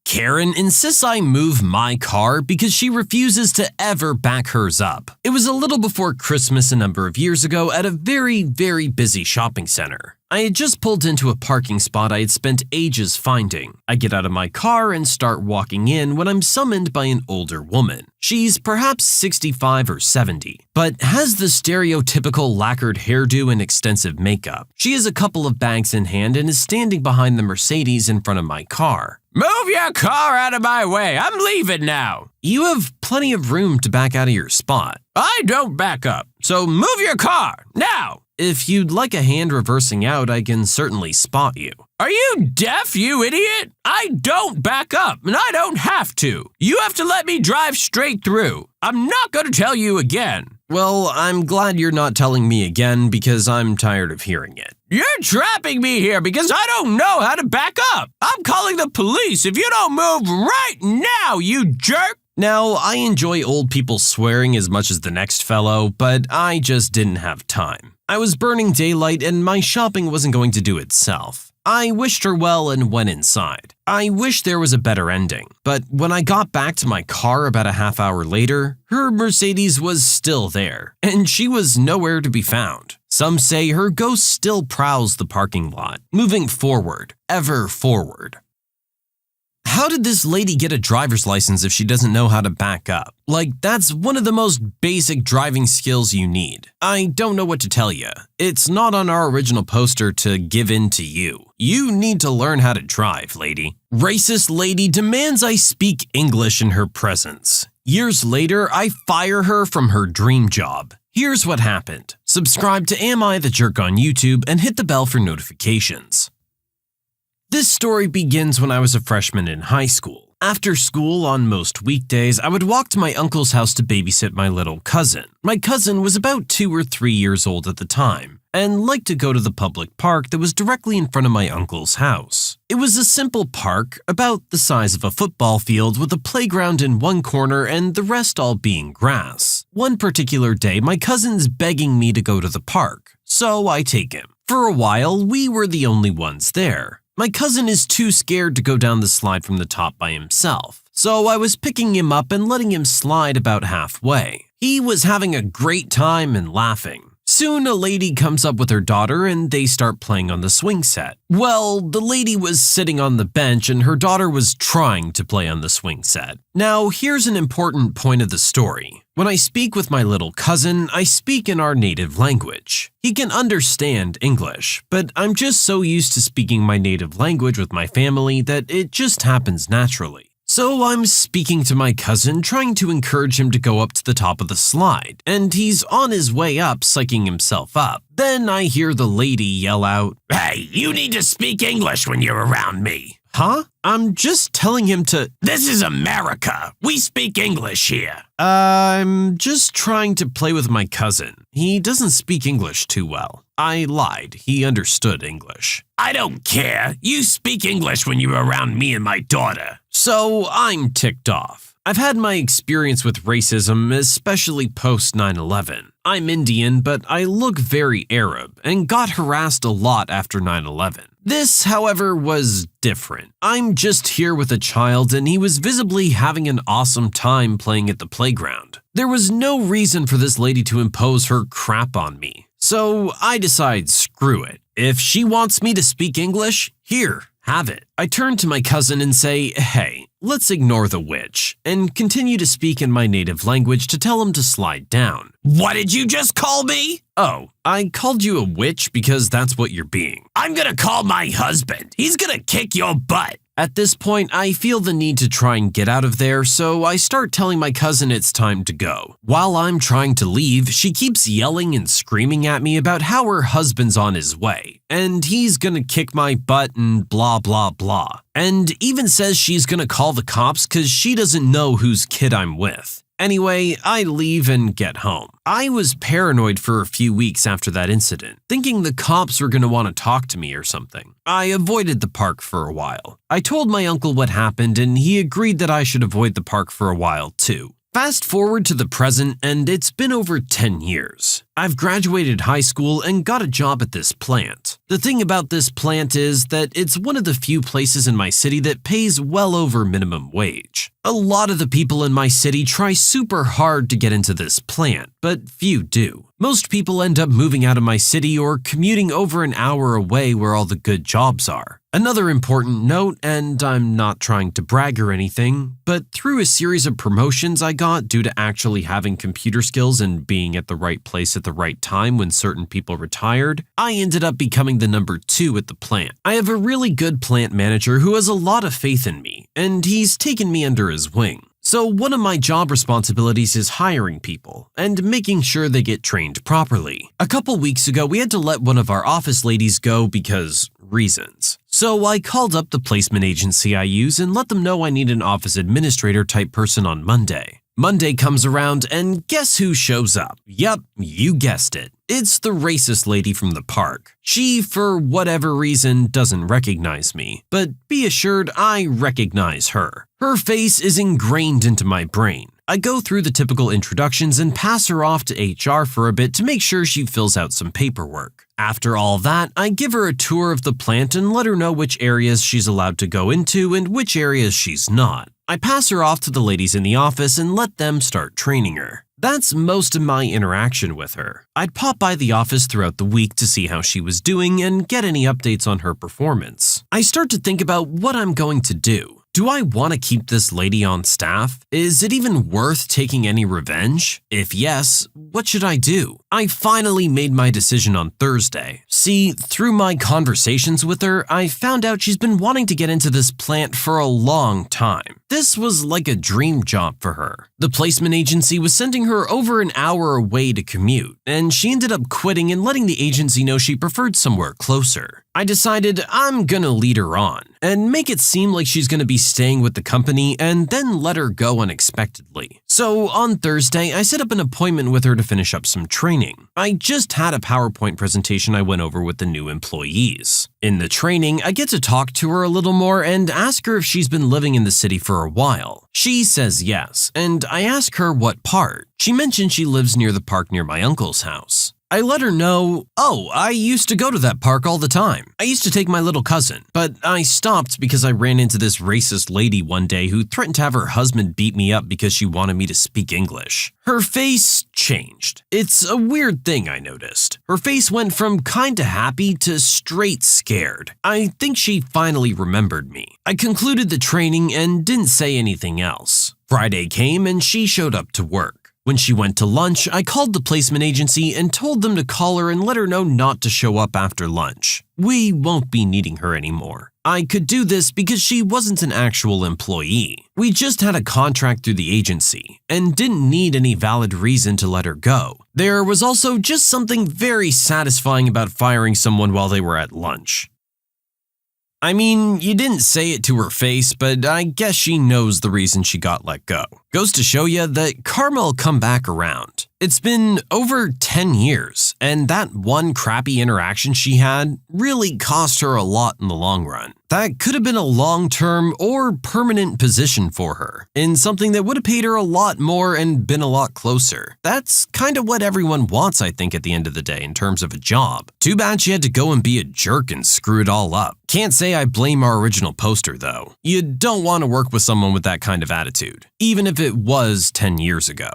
Karen insists I move my car because she refuses to ever back hers up. It was a little before Christmas a number of years ago at a very, very busy shopping center. I had just pulled into a parking spot I had spent ages finding. I get out of my car and start walking in when I'm summoned by an older woman. She's perhaps 65 or 70, but has the stereotypical lacquered hairdo and extensive makeup. She has a couple of bags in hand and is standing behind the Mercedes in front of my car. Move your car out of my way. I'm leaving now. You have plenty of room to back out of your spot. I don't back up, so move your car now. If you'd like a hand reversing out, I can certainly spot you. Are you deaf, you idiot? I don't back up, and I don't have to. You have to let me drive straight through. I'm not going to tell you again. Well, I'm glad you're not telling me again because I'm tired of hearing it. You're trapping me here because I don't know how to back up. I'm calling the police if you don't move right now, you jerk. Now, I enjoy old people swearing as much as the next fellow, but I just didn't have time. I was burning daylight and my shopping wasn't going to do itself. I wished her well and went inside. I wish there was a better ending, but when I got back to my car about a half hour later, her Mercedes was still there, and she was nowhere to be found. Some say her ghost still prowls the parking lot, moving forward, ever forward. How did this lady get a driver's license if she doesn't know how to back up? Like, that's one of the most basic driving skills you need. I don't know what to tell you. It's not on our original poster to give in to you. You need to learn how to drive, lady. Racist lady demands I speak English in her presence. Years later, I fire her from her dream job. Here's what happened. Subscribe to Am I the Jerk on YouTube and hit the bell for notifications. This story begins when I was a freshman in high school. After school, on most weekdays, I would walk to my uncle's house to babysit my little cousin. My cousin was about 2 or 3 years old at the time, and liked to go to the public park that was directly in front of my uncle's house. It was a simple park, about the size of a football field with a playground in one corner and the rest all being grass. One particular day, my cousin's begging me to go to the park, so I take him. For a while, we were the only ones there. My cousin is too scared to go down the slide from the top by himself, so I was picking him up and letting him slide about halfway. He was having a great time and laughing. Soon a lady comes up with her daughter and they start playing on the swing set. Well, the lady was sitting on the bench and her daughter was trying to play on the swing set. Now, here's an important point of the story. When I speak with my little cousin, I speak in our native language. He can understand English, but I'm just so used to speaking my native language with my family that it just happens naturally. So I'm speaking to my cousin, trying to encourage him to go up to the top of the slide, and he's on his way up, psyching himself up. Then I hear the lady yell out, "Hey, you need to speak English when you're around me." "Huh? I'm just telling him to..." "This is America. We speak English here." I'm just trying to play with my cousin. He doesn't speak English too well." I lied. He understood English. "I don't care. You speak English when you're around me and my daughter." So I'm ticked off. I've had my experience with racism, especially post 9/11. I'm Indian, but I look very Arab and got harassed a lot after 9/11. This, however, was different. I'm just here with a child and he was visibly having an awesome time playing at the playground. There was no reason for this lady to impose her crap on me. So I decide, screw it. If she wants me to speak English, here, have it. I turn to my cousin and say, hey, let's ignore the witch, and continue to speak in my native language to tell him to slide down. What did you just call me? Oh, I called you a witch because that's what you're being. I'm gonna call my husband. He's gonna kick your butt. At this point, I feel the need to try and get out of there, so I start telling my cousin it's time to go. While I'm trying to leave, she keeps yelling and screaming at me about how her husband's on his way, and he's gonna kick my butt and blah blah blah. And even says she's gonna call the cops cause she doesn't know whose kid I'm with. Anyway, I leave and get home. I was paranoid for a few weeks after that incident, thinking the cops were going to want to talk to me or something. I avoided the park for a while. I told my uncle what happened and he agreed that I should avoid the park for a while too. Fast forward to the present and it's been over 10 years. I've graduated high school and got a job at this plant. The thing about this plant is that it's one of the few places in my city that pays well over minimum wage. A lot of the people in my city try super hard to get into this plant, but few do. Most people end up moving out of my city or commuting over an hour away where all the good jobs are. Another important note, and I'm not trying to brag or anything, but through a series of promotions I got due to actually having computer skills and being at the right place at the right time when certain people retired, I ended up becoming the number 2 at the plant. I have a really good plant manager who has a lot of faith in me, and he's taken me under his wing. So one of my job responsibilities is hiring people and making sure they get trained properly. A couple weeks ago, we had to let one of our office ladies go because reasons. So I called up the placement agency I use and let them know I need an office administrator type person on Monday. Monday comes around and guess who shows up? Yup, you guessed it. It's the racist lady from the park. She, for whatever reason, doesn't recognize me, but be assured I recognize her. Her face is ingrained into my brain. I go through the typical introductions and pass her off to HR for a bit to make sure she fills out some paperwork. After all that, I give her a tour of the plant and let her know which areas she's allowed to go into and which areas she's not. I pass her off to the ladies in the office and let them start training her. That's most of my interaction with her. I'd pop by the office throughout the week to see how she was doing and get any updates on her performance. I start to think about what I'm going to do. Do I want to keep this lady on staff? Is it even worth taking any revenge? If yes, what should I do? I finally made my decision on Thursday. See, through my conversations with her, I found out she's been wanting to get into this plant for a long time. This was like a dream job for her. The placement agency was sending her over an hour away to commute, and she ended up quitting and letting the agency know she preferred somewhere closer. I decided I'm gonna lead her on and make it seem like she's gonna be staying with the company and then let her go unexpectedly. So on Thursday, I set up an appointment with her to finish up some training. I just had a PowerPoint presentation I went over with the new employees. In the training, I get to talk to her a little more and ask her if she's been living in the city for a while. She says yes, and I ask her what part. She mentioned she lives near the park near my uncle's house. I let her know, oh, I used to go to that park all the time. I used to take my little cousin, but I stopped because I ran into this racist lady one day who threatened to have her husband beat me up because she wanted me to speak English. Her face changed. It's a weird thing I noticed. Her face went from kinda happy to straight scared. I think she finally remembered me. I concluded the training and didn't say anything else. Friday came and she showed up to work. When she went to lunch, I called the placement agency and told them to call her and let her know not to show up after lunch. We won't be needing her anymore. I could do this because she wasn't an actual employee. We just had a contract through the agency and didn't need any valid reason to let her go. There was also just something very satisfying about firing someone while they were at lunch. I mean, you didn't say it to her face, but I guess she knows the reason she got let go. Goes to show you that karma will come back around. It's been over 10 years, and that one crappy interaction she had really cost her a lot in the long run. That could have been a long-term or permanent position for her, in something that would have paid her a lot more and been a lot closer. That's kind of what everyone wants, I think, at the end of the day in terms of a job. Too bad she had to go and be a jerk and screw it all up. Can't say I blame our original poster, though. You don't want to work with someone with that kind of attitude, even if it was 10 years ago.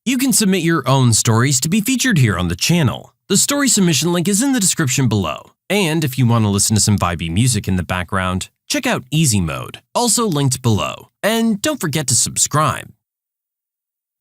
You can submit your own stories to be featured here on the channel. The story submission link is in the description below. And if you want to listen to some vibey music in the background, check out Easy Mode, also linked below. And don't forget to subscribe.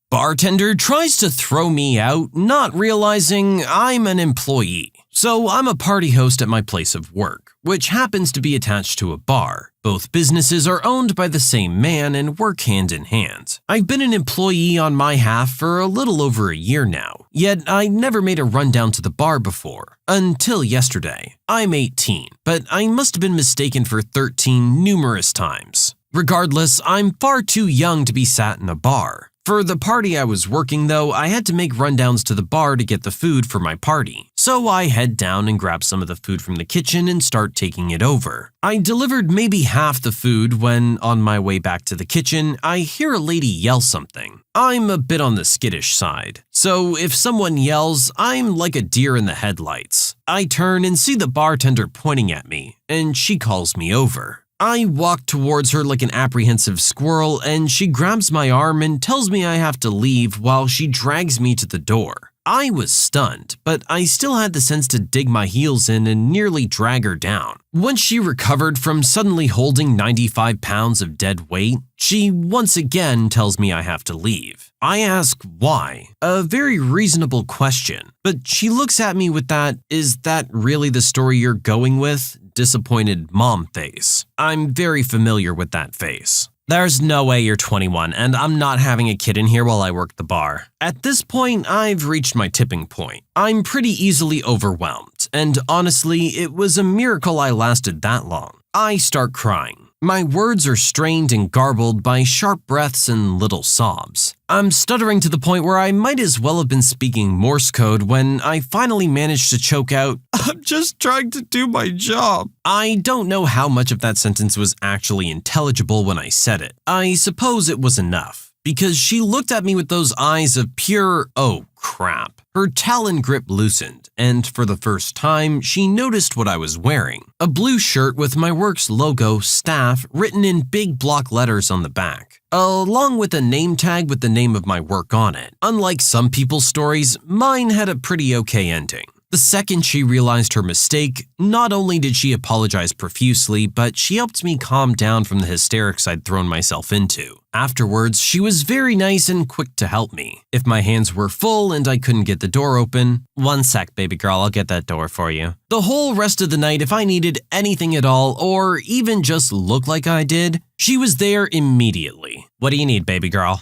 Bartender tries to throw me out, not realizing I'm an employee. So I'm a party host at my place of work, which happens to be attached to a bar. Both businesses are owned by the same man and work hand in hand. I've been an employee on my half for a little over a year now, yet I never made a rundown to the bar before, until yesterday. I'm 18, but I must have been mistaken for 13 numerous times. Regardless, I'm far too young to be sat in a bar. For the party I was working though, I had to make rundowns to the bar to get the food for my party. So I head down and grab some of the food from the kitchen and start taking it over. I delivered maybe half the food when, on my way back to the kitchen, I hear a lady yell something. I'm a bit on the skittish side, so if someone yells, I'm like a deer in the headlights. I turn and see the bartender pointing at me, and she calls me over. I walk towards her like an apprehensive squirrel, and she grabs my arm and tells me I have to leave while she drags me to the door. I was stunned, but I still had the sense to dig my heels in and nearly drag her down. Once she recovered from suddenly holding 95 pounds of dead weight, she once again tells me I have to leave. I ask why, a very reasonable question, but she looks at me with that, "Is that really the story you're going with?" disappointed mom face. I'm very familiar with that face. There's no way you're 21 and I'm not having a kid in here while I work the bar. At this point, I've reached my tipping point. I'm pretty easily overwhelmed, and honestly, it was a miracle I lasted that long. I start crying. My words are strained and garbled by sharp breaths and little sobs. I'm stuttering to the point where I might as well have been speaking Morse code when I finally managed to choke out, "I'm just trying to do my job." I don't know how much of that sentence was actually intelligible when I said it. I suppose it was enough, because she looked at me with those eyes of pure, oh crap. Her talon grip loosened, and for the first time, she noticed what I was wearing. A blue shirt with my work's logo, staff, written in big block letters on the back, along with a name tag with the name of my work on it. Unlike some people's stories, mine had a pretty okay ending. The second she realized her mistake, not only did she apologize profusely, but she helped me calm down from the hysterics I'd thrown myself into. Afterwards, she was very nice and quick to help me. If my hands were full and I couldn't get the door open, "One sec, baby girl, I'll get that door for you." The whole rest of the night, if I needed anything at all, or even just look like I did, she was there immediately. "What do you need, baby girl?"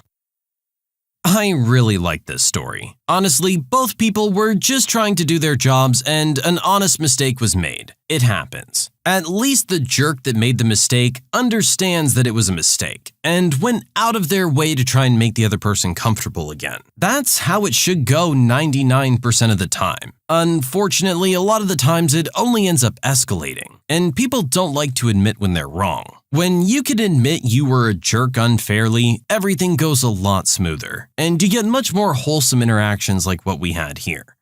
I really like this story. Honestly, both people were just trying to do their jobs and an honest mistake was made. It happens. At least the jerk that made the mistake understands that it was a mistake and went out of their way to try and make the other person comfortable again. That's how it should go 99% of the time. Unfortunately, a lot of the times it only ends up escalating, and people don't like to admit when they're wrong. When you can admit you were a jerk unfairly, everything goes a lot smoother, and you get much more wholesome interactions like what we had here.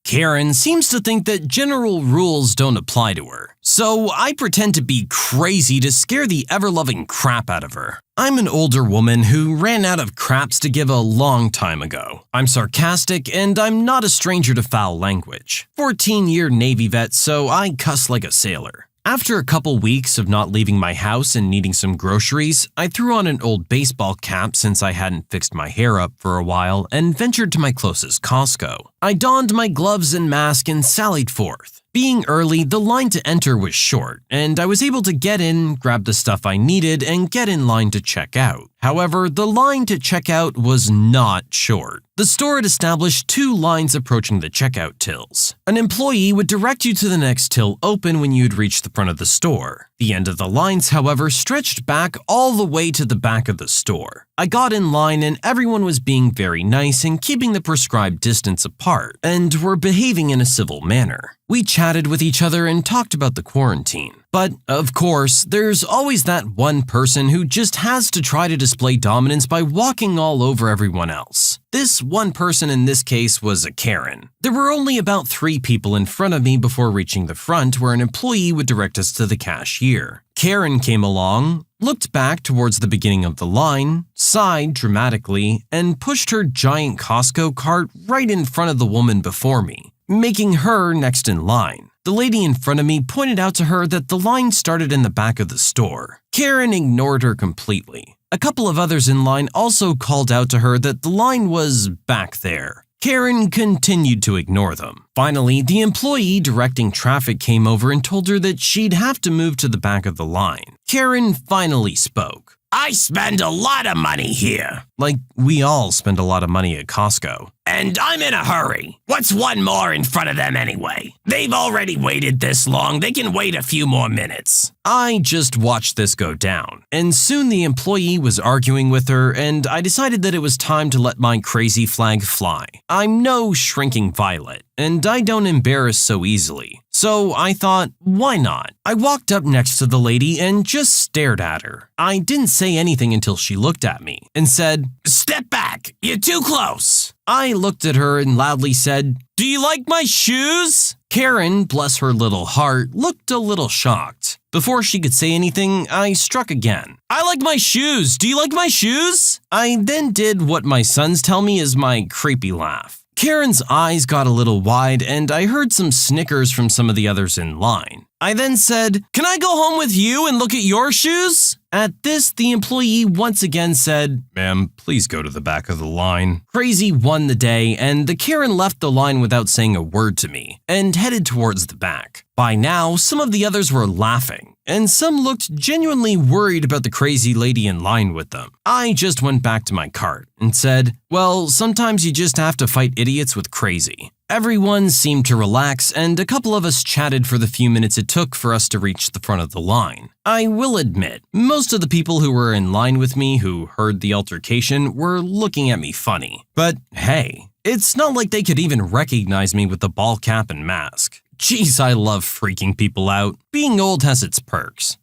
Karen seems to think that general rules don't apply to her, so I pretend to be crazy to scare the ever-loving crap out of her. I'm an older woman who ran out of craps to give a long time ago. I'm sarcastic and I'm not a stranger to foul language. 14-year Navy vet, so I cuss like a sailor. After a couple weeks of not leaving my house and needing some groceries, I threw on an old baseball cap since I hadn't fixed my hair up for a while and ventured to my closest Costco. I donned my gloves and mask and sallied forth. Being early, the line to enter was short, and I was able to get in, grab the stuff I needed, and get in line to check out. However, the line to check out was not short. The store had established 2 lines approaching the checkout tills. An employee would direct you to the next till open when you'd reach the front of the store. The end of the lines, however, stretched back all the way to the back of the store. I got in line and everyone was being very nice and keeping the prescribed distance apart, and were behaving in a civil manner. We chatted with each other and talked about the quarantine. But, of course, there's always that one person who just has to try to display dominance by walking all over everyone else. This one person in this case was a Karen. There were only about 3 people in front of me before reaching the front where an employee would direct us to the cashier. Karen came along, looked back towards the beginning of the line, sighed dramatically, and pushed her giant Costco cart right in front of the woman before me, making her next in line. The lady in front of me pointed out to her that the line started in the back of the store. Karen ignored her completely. A couple of others in line also called out to her that the line was back there. Karen continued to ignore them. Finally, the employee directing traffic came over and told her that she'd have to move to the back of the line. Karen finally spoke. I spend a lot of money here. Like we all spend a lot of money at Costco. And I'm in a hurry. What's one more in front of them anyway? They've already waited this long, they can wait a few more minutes. I just watched this go down, and soon the employee was arguing with her, and I decided that it was time to let my crazy flag fly. I'm no shrinking violet, and I don't embarrass so easily. So I thought, why not? I walked up next to the lady and just stared at her. I didn't say anything until she looked at me and said, Step back, you're too close. I looked at her and loudly said, Do you like my shoes? Karen, bless her little heart, looked a little shocked. Before she could say anything, I struck again. I like my shoes. Do you like my shoes? I then did what my sons tell me is my creepy laugh. Karen's eyes got a little wide, and I heard some snickers from some of the others in line. I then said, Can I go home with you and look at your shoes? At this, the employee once again said, Ma'am, please go to the back of the line. Crazy won the day, and the Karen left the line without saying a word to me and headed towards the back. By now, some of the others were laughing, and some looked genuinely worried about the crazy lady in line with them. I just went back to my cart and said, Well, sometimes you just have to fight idiots with crazy. Everyone seemed to relax, and a couple of us chatted for the few minutes it took for us to reach the front of the line. I will admit, most of the people who were in line with me who heard the altercation were looking at me funny. But hey, it's not like they could even recognize me with the ball cap and mask. Jeez, I love freaking people out. Being old has its perks.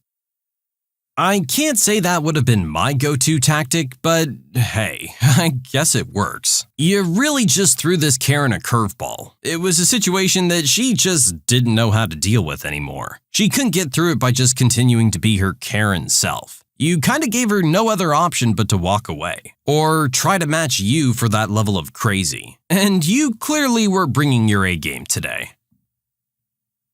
I can't say that would have been my go-to tactic, but hey, I guess it works. You really just threw this Karen a curveball. It was a situation that she just didn't know how to deal with anymore. She couldn't get through it by just continuing to be her Karen self. You kinda gave her no other option but to walk away, or try to match you for that level of crazy. And you clearly were bringing your A game today.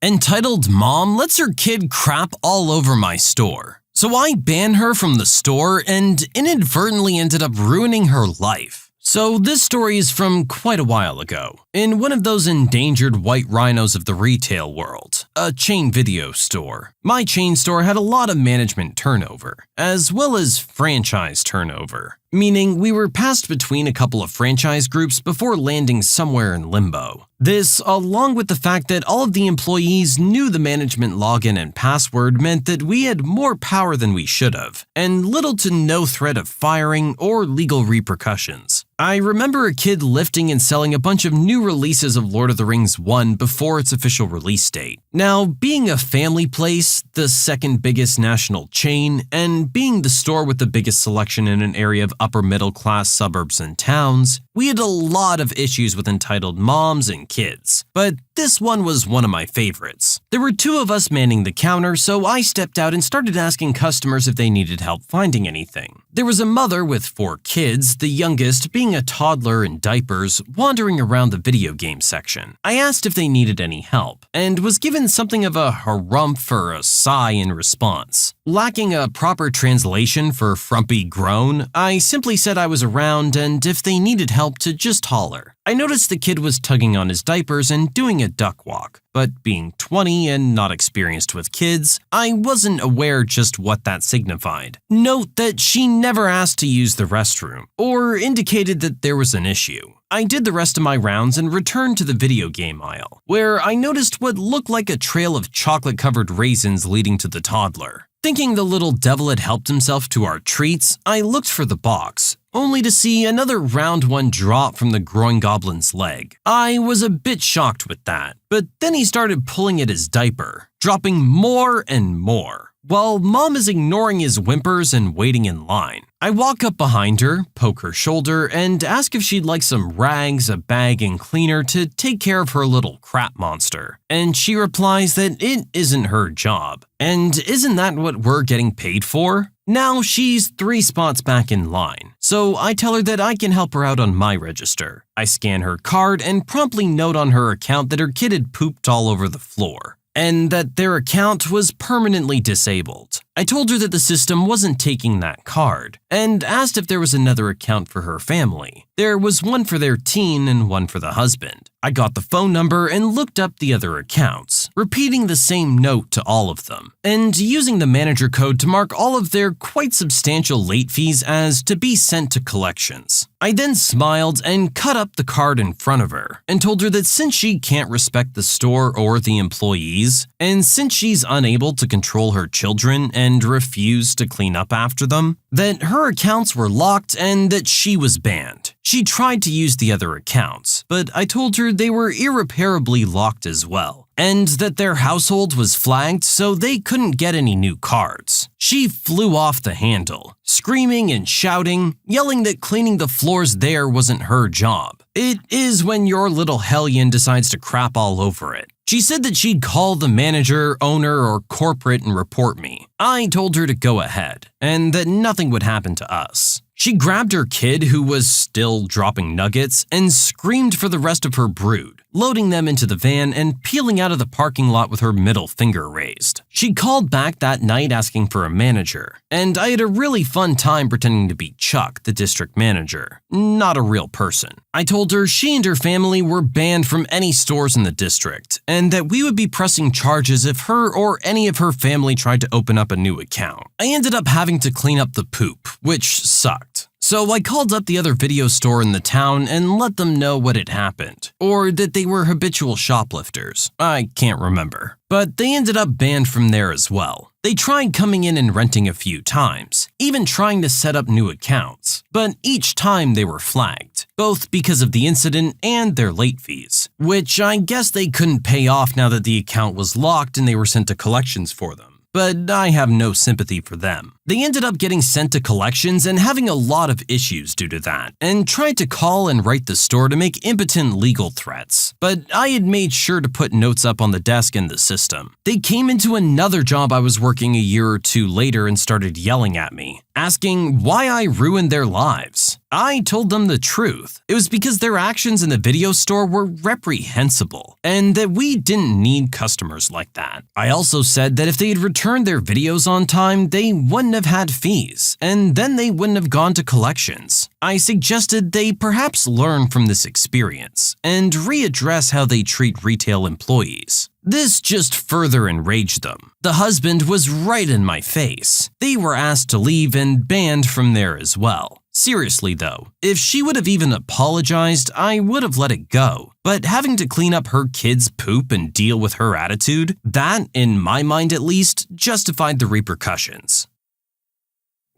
Entitled Mom lets her kid crap all over my store. So I banned her from the store and inadvertently ended up ruining her life. So this story is from quite a while ago, in one of those endangered white rhinos of the retail world, a chain video store. My chain store had a lot of management turnover, as well as franchise turnover, meaning we were passed between a couple of franchise groups before landing somewhere in limbo. This, along with the fact that all of the employees knew the management login and password, meant that we had more power than we should have, and little to no threat of firing or legal repercussions. I remember a kid lifting and selling a bunch of new releases of Lord of the Rings 1 before its official release date. Now, being a family place, the second biggest national chain, and being the store with the biggest selection in an area of upper middle class suburbs and towns, we had a lot of issues with entitled moms and kids, but this one was one of my favorites. There were two of us manning the counter, so I stepped out and started asking customers if they needed help finding anything. There was a mother with 4 kids, the youngest being a toddler in diapers, wandering around the video game section. I asked if they needed any help, and was given something of a harumph or a sigh in response. Lacking a proper translation for frumpy groan, I simply said I was around and if they needed help to just holler. I noticed the kid was tugging on his diapers and doing a duck walk, but being 20 and not experienced with kids, I wasn't aware just what that signified. Note that she never asked to use the restroom, or indicated that there was an issue. I did the rest of my rounds and returned to the video game aisle, where I noticed what looked like a trail of chocolate-covered raisins leading to the toddler. Thinking the little devil had helped himself to our treats, I looked for the box, only to see another round one drop from the groin goblin's leg. I was a bit shocked with that, but then he started pulling at his diaper, dropping more and more, while Mom is ignoring his whimpers and waiting in line. I walk up behind her, poke her shoulder, and ask if she'd like some rags, a bag, and cleaner to take care of her little crap monster. And she replies that it isn't her job. And isn't that what we're getting paid for? Now she's 3 spots back in line, so I tell her that I can help her out on my register. I scan her card and promptly note on her account that her kid had pooped all over the floor, and that their account was permanently disabled. I told her that the system wasn't taking that card, and asked if there was another account for her family. There was one for their teen and one for the husband. I got the phone number and looked up the other accounts, repeating the same note to all of them, and using the manager code to mark all of their quite substantial late fees as to be sent to collections. I then smiled and cut up the card in front of her, and told her that since she can't respect the store or the employees, and since she's unable to control her children and refuse to clean up after them, that her accounts were locked and that she was banned. She tried to use the other accounts, but I told her they were irreparably locked as well, and that their household was flagged so they couldn't get any new cards. She flew off the handle, screaming and shouting, yelling that cleaning the floors there wasn't her job. It is when your little hellion decides to crap all over it. She said that she'd call the manager, owner, or corporate and report me. I told her to go ahead, and that nothing would happen to us. She grabbed her kid, who was still dropping nuggets, and screamed for the rest of her brood, loading them into the van and peeling out of the parking lot with her middle finger raised. She called back that night asking for a manager, and I had a really fun time pretending to be Chuck, the district manager, not a real person. I told her she and her family were banned from any stores in the district, and that we would be pressing charges if her or any of her family tried to open up a new account. I ended up having to clean up the poop, which sucked. So I called up the other video store in the town and let them know what had happened, or that they were habitual shoplifters. I can't remember. But they ended up banned from there as well. They tried coming in and renting a few times, even trying to set up new accounts, but each time they were flagged, both because of the incident and their late fees, which I guess they couldn't pay off now that the account was locked and they were sent to collections for them. But I have no sympathy for them. They ended up getting sent to collections and having a lot of issues due to that, and tried to call and write the store to make impotent legal threats. But I had made sure to put notes up on the desk in the system. They came into another job I was working a year or two later and started yelling at me, asking why I ruined their lives. I told them the truth. It was because their actions in the video store were reprehensible, and that we didn't need customers like that. I also said that if they had returned their videos on time, they wouldn't have had fees, and then they wouldn't have gone to collections. I suggested they perhaps learn from this experience and readdress how they treat retail employees. This just further enraged them. The husband was right in my face. They were asked to leave and banned from there as well. Seriously though, if she would have even apologized, I would have let it go. But having to clean up her kid's poop and deal with her attitude, that, in my mind at least, justified the repercussions.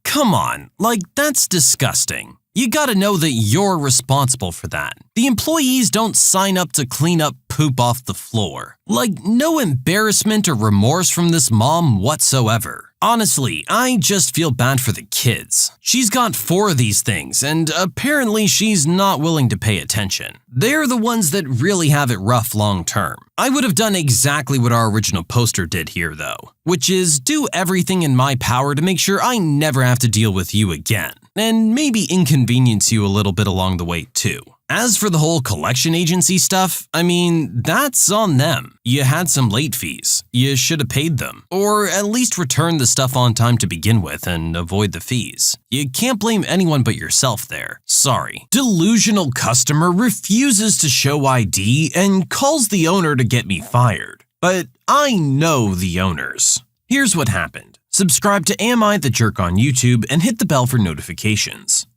Come on, like that's disgusting. You gotta know that you're responsible for that. The employees don't sign up to clean up poop off the floor. Like, no embarrassment or remorse from this mom whatsoever. Honestly, I just feel bad for the kids. She's got 4 of these things, and apparently she's not willing to pay attention. They're the ones that really have it rough long term. I would have done exactly what our original poster did here though, which is do everything in my power to make sure I never have to deal with you again, and maybe inconvenience you a little bit along the way too. As for the whole collection agency stuff, I mean, that's on them. You had some late fees. You should have paid them, or at least returned the stuff on time to begin with and avoid the fees. You can't blame anyone but yourself there. Sorry. Delusional customer refuses to show ID and calls the owner to get me fired. But I know the owners. Here's what happened. Subscribe to Am I the Jerk on YouTube and hit the bell for notifications.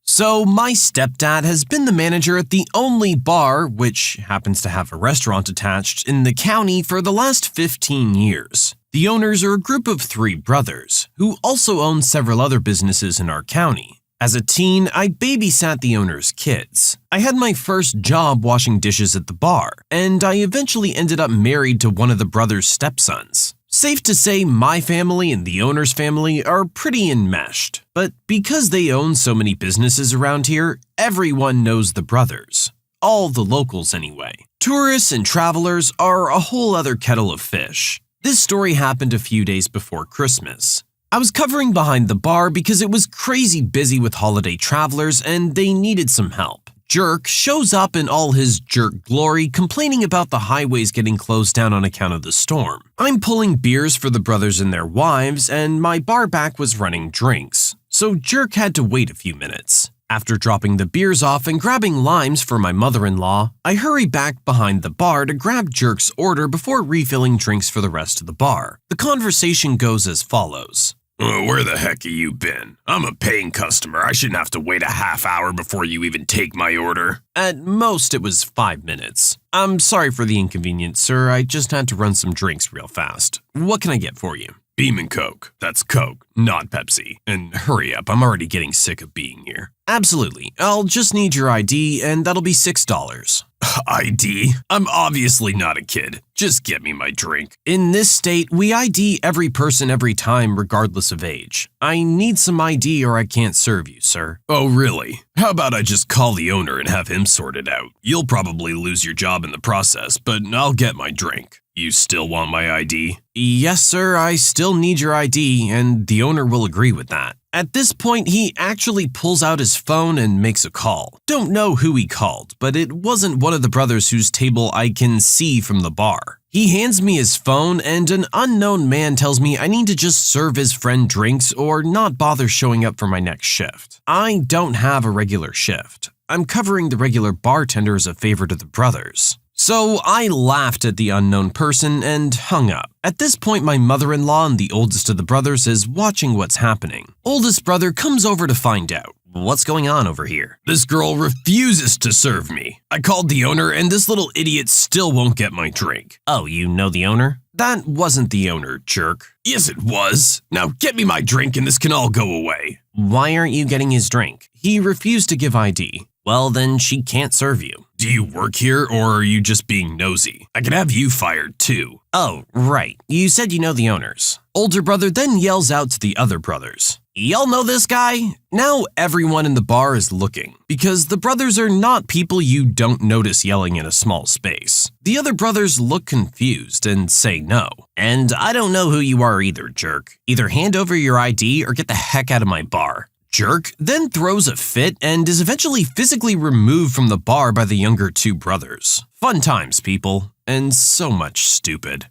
So my stepdad has been the manager at the only bar, which happens to have a restaurant attached, in the county for the last 15 years. The owners are a group of 3 brothers, who also own several other businesses in our county. As a teen, I babysat the owner's kids. I had my first job washing dishes at the bar, and I eventually ended up married to one of the brothers' stepsons. Safe to say my family and the owner's family are pretty enmeshed, but because they own so many businesses around here, everyone knows the brothers. All the locals anyway. Tourists and travelers are a whole other kettle of fish. This story happened a few days before Christmas. I was covering behind the bar because it was crazy busy with holiday travelers and they needed some help. Jerk shows up in all his jerk glory, complaining about the highways getting closed down on account of the storm. I'm pulling beers for the brothers and their wives, and my bar back was running drinks, so Jerk had to wait a few minutes. After dropping the beers off and grabbing limes for my mother-in-law, I hurry back behind the bar to grab Jerk's order before refilling drinks for the rest of the bar. The conversation goes as follows. Where the heck have you been? I'm a paying customer. I shouldn't have to wait a half hour before you even take my order. At most, it was 5 minutes. I'm sorry for the inconvenience, sir. I just had to run some drinks real fast. What can I get for you? Beam and Coke. That's Coke, not Pepsi. And hurry up, I'm already getting sick of being here. Absolutely. I'll just need your ID, and that'll be $6. ID? I'm obviously not a kid. Just get me my drink. In this state, we ID every person every time, regardless of age. I need some ID or I can't serve you, sir. Oh, really? How about I just call the owner and have him sort it out? You'll probably lose your job in the process, but I'll get my drink. You still want my ID? Yes, sir, I still need your ID, and the owner will agree with that. At this point, he actually pulls out his phone and makes a call. Don't know who he called, but it wasn't one of the brothers whose table I can see from the bar. He hands me his phone, and an unknown man tells me I need to just serve his friend drinks or not bother showing up for my next shift. I don't have a regular shift. I'm covering the regular bartender as a favor to the brothers. So I laughed at the unknown person and hung up. At this point, my mother-in-law and the oldest of the brothers is watching what's happening. Oldest brother comes over to find out. What's going on over here? This girl refuses to serve me. I called the owner and this little idiot still won't get my drink. Oh, you know the owner? That wasn't the owner, jerk. Yes, it was. Now get me my drink and this can all go away. Why aren't you getting his drink? He refused to give ID. Well, then she can't serve you. Do you work here or are you just being nosy? I could have you fired too. Oh, right. You said you know the owners. Older brother then yells out to the other brothers. Y'all know this guy? Now everyone in the bar is looking, because the brothers are not people you don't notice yelling in a small space. The other brothers look confused and say no. And I don't know who you are either, jerk. Either hand over your ID or get the heck out of my bar. Jerk then throws a fit and is eventually physically removed from the bar by the younger two brothers. Fun times, people, and so much stupid.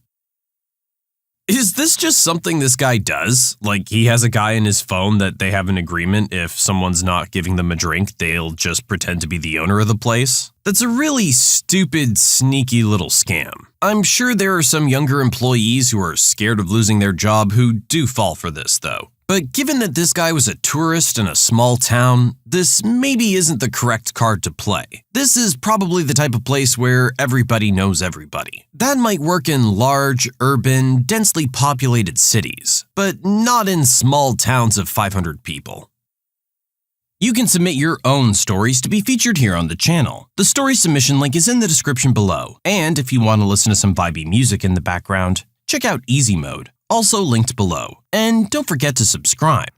Is this just something this guy does? Like he has a guy in his phone that they have an agreement if someone's not giving them a drink, they'll just pretend to be the owner of the place? That's a really stupid, sneaky little scam. I'm sure there are some younger employees who are scared of losing their job who do fall for this, though. But given that this guy was a tourist in a small town, this maybe isn't the correct card to play. This is probably the type of place where everybody knows everybody. That might work in large, urban, densely populated cities, but not in small towns of 500 people. You can submit your own stories to be featured here on the channel. The story submission link is in the description below. And if you want to listen to some vibey music in the background, check out Easy Mode, also linked below. And don't forget to subscribe.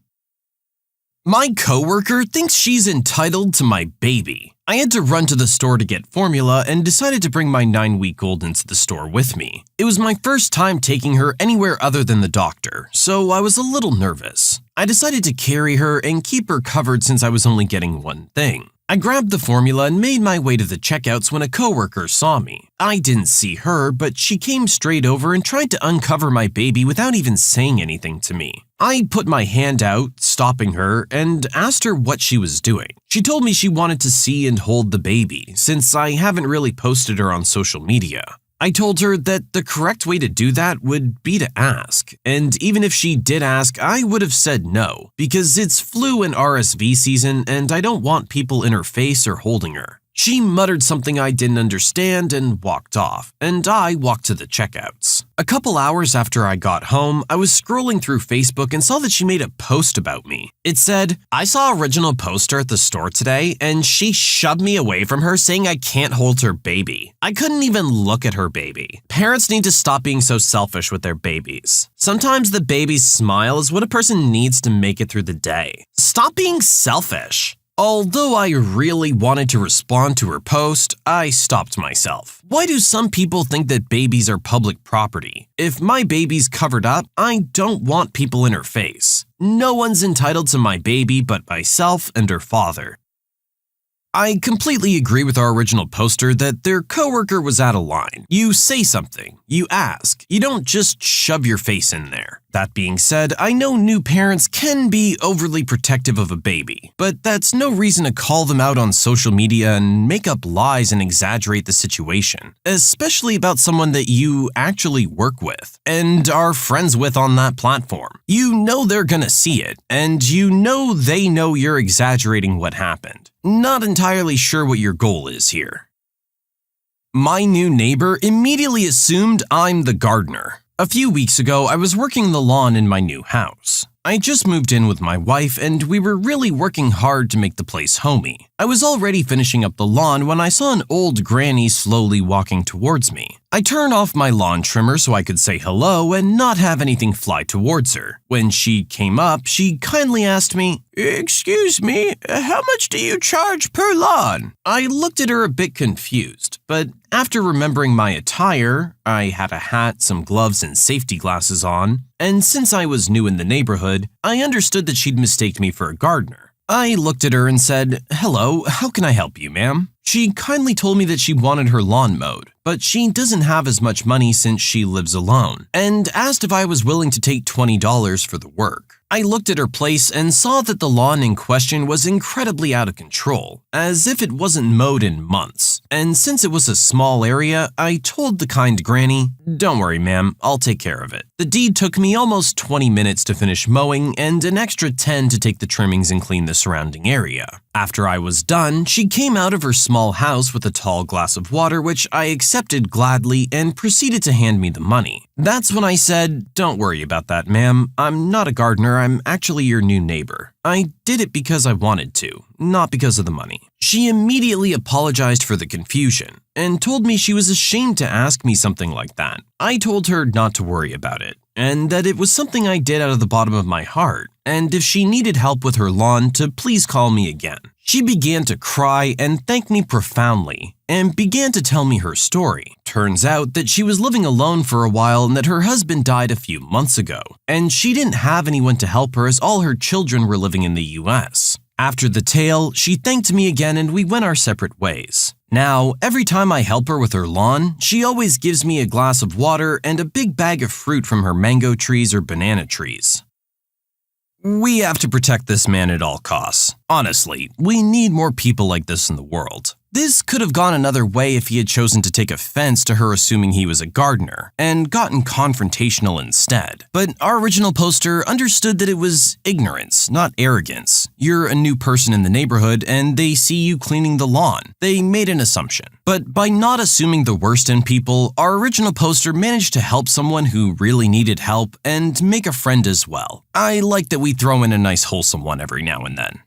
My coworker thinks she's entitled to my baby. I had to run to the store to get formula and decided to bring my 9-week-old into the store with me. It was my first time taking her anywhere other than the doctor, so I was a little nervous. I decided to carry her and keep her covered since I was only getting one thing. I grabbed the formula and made my way to the checkouts when a coworker saw me. I didn't see her, but she came straight over and tried to uncover my baby without even saying anything to me. I put my hand out, stopping her, and asked her what she was doing. She told me she wanted to see and hold the baby, since I haven't really posted her on social media. I told her that the correct way to do that would be to ask, and even if she did ask, I would have said no, because it's flu and RSV season and I don't want people in her face or holding her. She muttered something I didn't understand and walked off, and I walked to the checkouts. A couple hours after I got home, I was scrolling through Facebook and saw that she made a post about me. It said, "I saw original poster at the store today, and she shoved me away from her saying I can't hold her baby. I couldn't even look at her baby. Parents need to stop being so selfish with their babies. Sometimes the baby's smile is what a person needs to make it through the day. Stop being selfish." Although I really wanted to respond to her post, I stopped myself. Why do some people think that babies are public property? If my baby's covered up, I don't want people in her face. No one's entitled to my baby but myself and her father. I completely agree with our original poster that their coworker was out of line. You say something, you ask, you don't just shove your face in there. That being said, I know new parents can be overly protective of a baby, but that's no reason to call them out on social media and make up lies and exaggerate the situation, especially about someone that you actually work with and are friends with on that platform. You know they're gonna see it, and you know they know you're exaggerating what happened. Not entirely sure what your goal is here. My new neighbor immediately assumed I'm the gardener. A few weeks ago, I was working the lawn in my new house. I just moved in with my wife and we were really working hard to make the place homey. I was already finishing up the lawn when I saw an old granny slowly walking towards me. I turned off my lawn trimmer so I could say hello and not have anything fly towards her. When she came up, she kindly asked me, "Excuse me, how much do you charge per lawn?" I looked at her a bit confused, but after remembering my attire, I had a hat, some gloves, and safety glasses on, and since I was new in the neighborhood, I understood that she'd mistaked me for a gardener. I looked at her and said, "Hello, how can I help you, ma'am?" She kindly told me that she wanted her lawn mowed, but she doesn't have as much money since she lives alone, and asked if I was willing to take $20 for the work. I looked at her place and saw that the lawn in question was incredibly out of control, as if it wasn't mowed in months. And since it was a small area, I told the kind granny, "Don't worry, ma'am, I'll take care of it." The deed took me almost 20 minutes to finish mowing and an extra 10 to take the trimmings and clean the surrounding area. After I was done, she came out of her small house with a tall glass of water, which I accepted gladly and proceeded to hand me the money. That's when I said, "Don't worry about that, ma'am. I'm not a gardener, I'm actually your new neighbor. I did it because I wanted to, not because of the money." She immediately apologized for the confusion and told me she was ashamed to ask me something like that. I told her not to worry about it, and that it was something I did out of the bottom of my heart, and if she needed help with her lawn to please call me again. She began to cry and thank me profoundly, and began to tell me her story. Turns out that she was living alone for a while and that her husband died a few months ago, and she didn't have anyone to help her as all her children were living in the US. After the tale, she thanked me again and we went our separate ways. Now, every time I help her with her lawn, she always gives me a glass of water and a big bag of fruit from her mango trees or banana trees. We have to protect this man at all costs. Honestly, we need more people like this in the world. This could have gone another way if he had chosen to take offense to her assuming he was a gardener and gotten confrontational instead. But our original poster understood that it was ignorance, not arrogance. You're a new person in the neighborhood and they see you cleaning the lawn. They made an assumption. But by not assuming the worst in people, our original poster managed to help someone who really needed help and make a friend as well. I like that we throw in a nice wholesome one every now and then.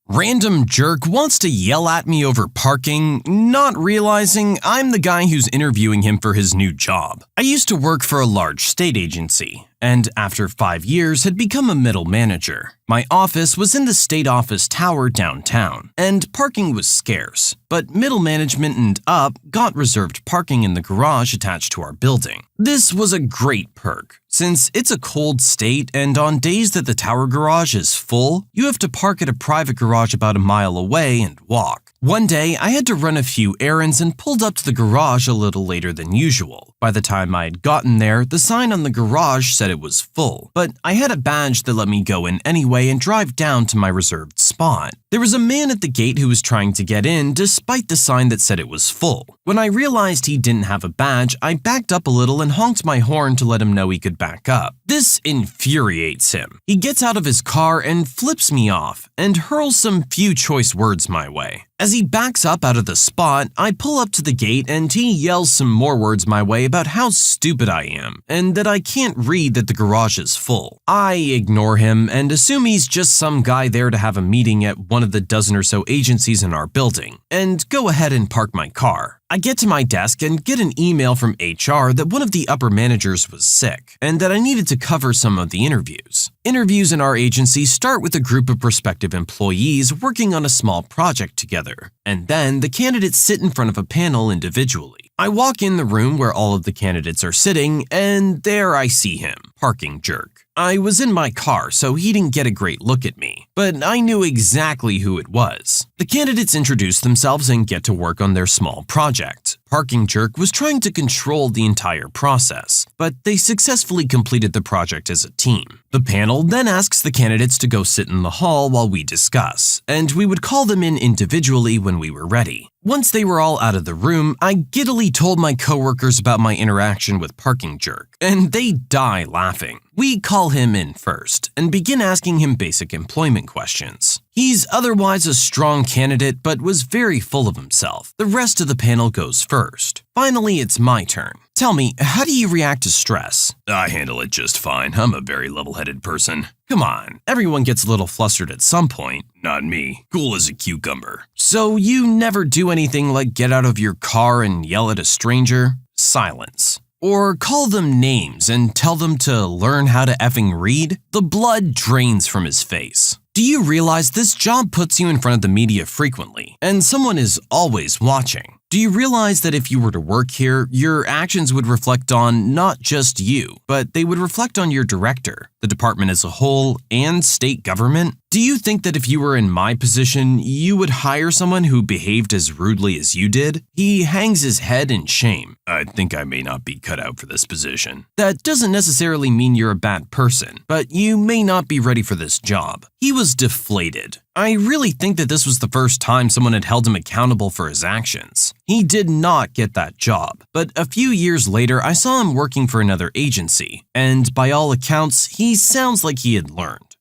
Random jerk wants to yell at me over parking, not realizing I'm the guy who's interviewing him for his new job. I used to work for a large state agency, and after 5 years had become a middle manager. My office was in the state office tower downtown, and parking was scarce, but middle management and up got reserved parking in the garage attached to our building. This was a great perk, since it's a cold state and on days that the tower garage is full, you have to park at a private garage about a mile away and walk. One day, I had to run a few errands and pulled up to the garage a little later than usual. By the time I had gotten there, the sign on the garage said it was full, but I had a badge that let me go in anyway and drive down to my reserved spot. There was a man at the gate who was trying to get in despite the sign that said it was full. When I realized he didn't have a badge, I backed up a little and honked my horn to let him know he could back up. This infuriates him. He gets out of his car and flips me off and hurls some few choice words my way. As he backs up out of the spot, I pull up to the gate and he yells some more words my way about how stupid I am and that I can't read that the garage is full. I ignore him and assume he's just some guy there to have a meeting at one of the dozen or so agencies in our building and go ahead and park my car. I get to my desk and get an email from HR that one of the upper managers was sick and that I needed to cover some of the interviews. Interviews in our agency start with a group of prospective employees working on a small project together, and then the candidates sit in front of a panel individually. I walk in the room where all of the candidates are sitting, and there I see him, parking jerk. I was in my car, so he didn't get a great look at me, but I knew exactly who it was. The candidates introduce themselves and get to work on their small project. Parking Jerk was trying to control the entire process, but they successfully completed the project as a team. The panel then asks the candidates to go sit in the hall while we discuss, and we would call them in individually when we were ready. Once they were all out of the room, I giddily told my coworkers about my interaction with Parking Jerk, and they die laughing. We call him in first and begin asking him basic employment questions. He's otherwise a strong candidate, but was very full of himself. The rest of the panel goes first. Finally, it's my turn. Tell me, how do you react to stress? I handle it just fine. I'm a very level-headed person. Come on, everyone gets a little flustered at some point. Not me. Cool as a cucumber. So you never do anything like get out of your car and yell at a stranger? Silence. Or call them names and tell them to learn how to effing read? The blood drains from his face. Do you realize this job puts you in front of the media frequently, and someone is always watching? Do you realize that if you were to work here, your actions would reflect on not just you, but they would reflect on your director, the department as a whole, and state government? Do you think that if you were in my position, you would hire someone who behaved as rudely as you did? He hangs his head in shame. I think I may not be cut out for this position. That doesn't necessarily mean you're a bad person, but you may not be ready for this job. He was deflated. I really think that this was the first time someone had held him accountable for his actions. He did not get that job, but a few years later I saw him working for another agency, and by all accounts, he sounds like he had learned.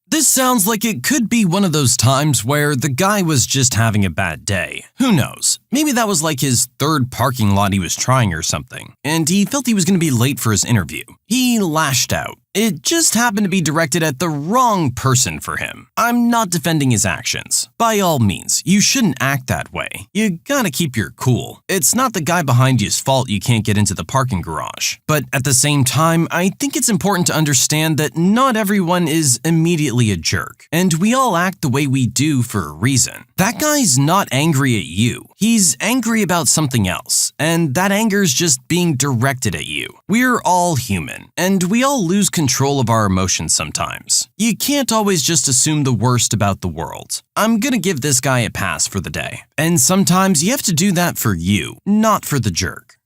This sounds like it could be one of those times where the guy was just having a bad day. Who knows? Maybe that was like his third parking lot he was trying or something, and he felt he was going to be late for his interview. He lashed out. It just happened to be directed at the wrong person for him. I'm not defending his actions. By all means, you shouldn't act that way. You gotta keep your cool. It's not the guy behind you's fault you can't get into the parking garage. But at the same time, I think it's important to understand that not everyone is immediately a jerk, and we all act the way we do for a reason. That guy's not angry at you. He's angry about something else, and that anger's just being directed at you. We're all human, and we all lose control of our emotions sometimes. You can't always just assume the worst about the world. I'm gonna give this guy a pass for the day. And sometimes you have to do that for you, not for the jerk.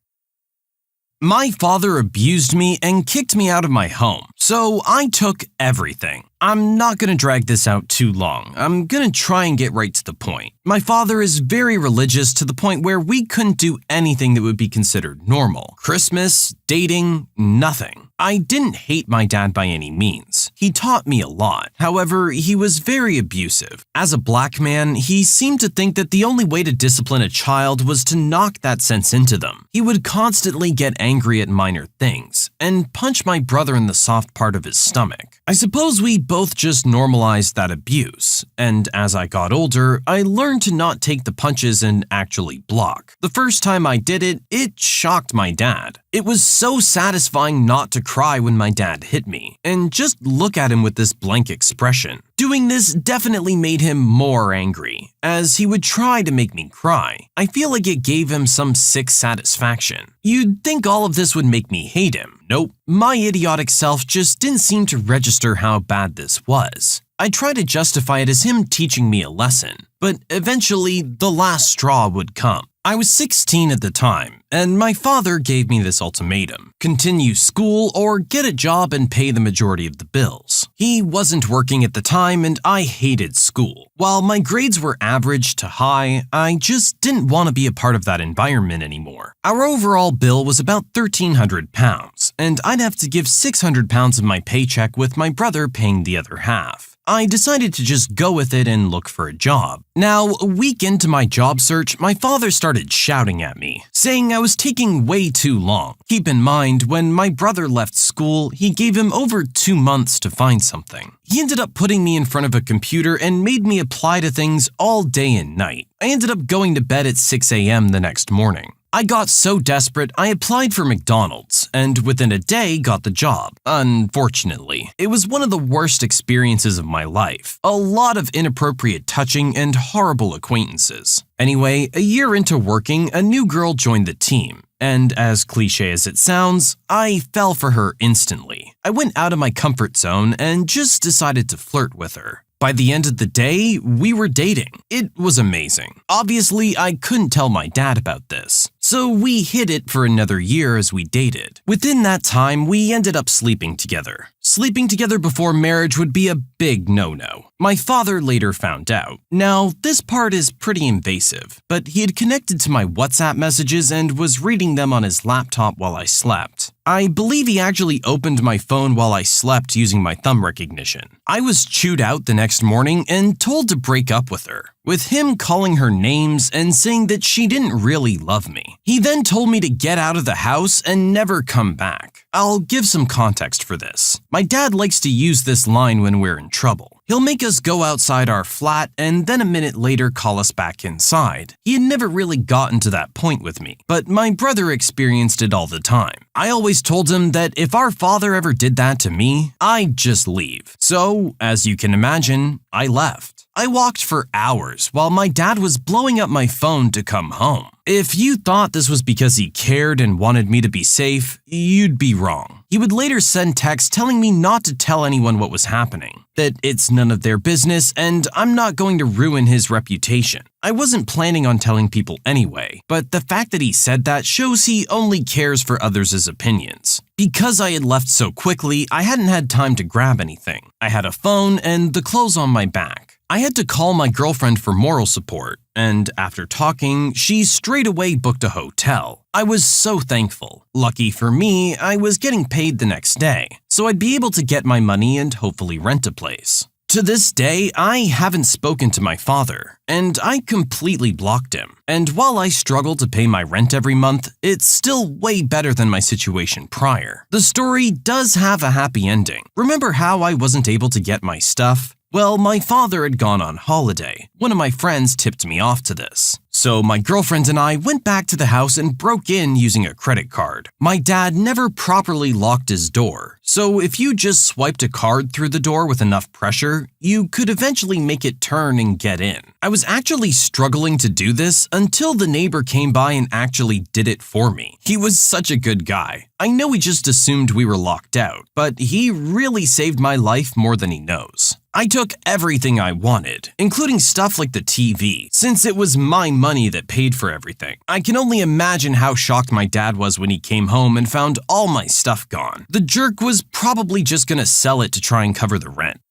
My father abused me and kicked me out of my home, so I took everything. I'm not gonna drag this out too long. I'm gonna try and get right to the point. My father is very religious to the point where we couldn't do anything that would be considered normal. Christmas, dating, nothing. I didn't hate my dad by any means. He taught me a lot. However, he was very abusive. As a black man, he seemed to think that the only way to discipline a child was to knock that sense into them. He would constantly get angry at minor things and punch my brother in the soft part of his stomach. I suppose we both just normalized that abuse, and as I got older, I learned to not take the punches and actually block. The first time I did it, it shocked my dad. It was so satisfying not to cry when my dad hit me, and just look at him with this blank expression. Doing this definitely made him more angry, as he would try to make me cry. I feel like it gave him some sick satisfaction. You'd think all of this would make me hate him. Nope. My idiotic self just didn't seem to register how bad this was. I tried to justify it as him teaching me a lesson, but eventually the last straw would come. I was 16 at the time, and my father gave me this ultimatum: continue school or get a job and pay the majority of the bills. He wasn't working at the time, and I hated school. While my grades were average to high, I just didn't want to be a part of that environment anymore. Our overall bill was about £1,300, and I'd have to give £600 of my paycheck with my brother paying the other half. I decided to just go with it and look for a job. Now, a week into my job search, my father started shouting at me, saying I was taking way too long. Keep in mind, when my brother left school, he gave him over 2 months to find something. He ended up putting me in front of a computer and made me apply to things all day and night. I ended up going to bed at 6 a.m. the next morning. I got so desperate, I applied for McDonald's, and within a day got the job. Unfortunately, it was one of the worst experiences of my life. A lot of inappropriate touching and horrible acquaintances. Anyway, a year into working, a new girl joined the team. And as cliche as it sounds, I fell for her instantly. I went out of my comfort zone and just decided to flirt with her. By the end of the day, we were dating. It was amazing. Obviously, I couldn't tell my dad about this, so we hid it for another year as we dated. Within that time, we ended up sleeping together. Sleeping together before marriage would be a big no-no. My father later found out. Now, this part is pretty invasive, but he had connected to my WhatsApp messages and was reading them on his laptop while I slept. I believe he actually opened my phone while I slept using my thumb recognition. I was chewed out the next morning and told to break up with her, with him calling her names and saying that she didn't really love me. He then told me to get out of the house and never come back. I'll give some context for this. My dad likes to use this line when we're in trouble. He'll make us go outside our flat and then a minute later call us back inside. He had never really gotten to that point with me, but my brother experienced it all the time. I always told him that if our father ever did that to me, I'd just leave. So, as you can imagine, I left. I walked for hours while my dad was blowing up my phone to come home. If you thought this was because he cared and wanted me to be safe, you'd be wrong. He would later send texts telling me not to tell anyone what was happening, that it's none of their business and I'm not going to ruin his reputation. I wasn't planning on telling people anyway, but the fact that he said that shows he only cares for others' opinions. Because I had left so quickly, I hadn't had time to grab anything. I had a phone and the clothes on my back. I had to call my girlfriend for moral support, and after talking, she straight away booked a hotel. I was so thankful. Lucky for me, I was getting paid the next day, so I'd be able to get my money and hopefully rent a place. To this day, I haven't spoken to my father, and I completely blocked him. And while I struggle to pay my rent every month, it's still way better than my situation prior. The story does have a happy ending. Remember how I wasn't able to get my stuff? Well, my father had gone on holiday. One of my friends tipped me off to this. So my girlfriend and I went back to the house and broke in using a credit card. My dad never properly locked his door, so if you just swiped a card through the door with enough pressure, you could eventually make it turn and get in. I was actually struggling to do this until the neighbor came by and actually did it for me. He was such a good guy. I know he just assumed we were locked out, but he really saved my life more than he knows. I took everything I wanted, including stuff like the TV, since it was my money that paid for everything. I can only imagine how shocked my dad was when he came home and found all my stuff gone. The jerk was probably just gonna sell it to try and cover the rent.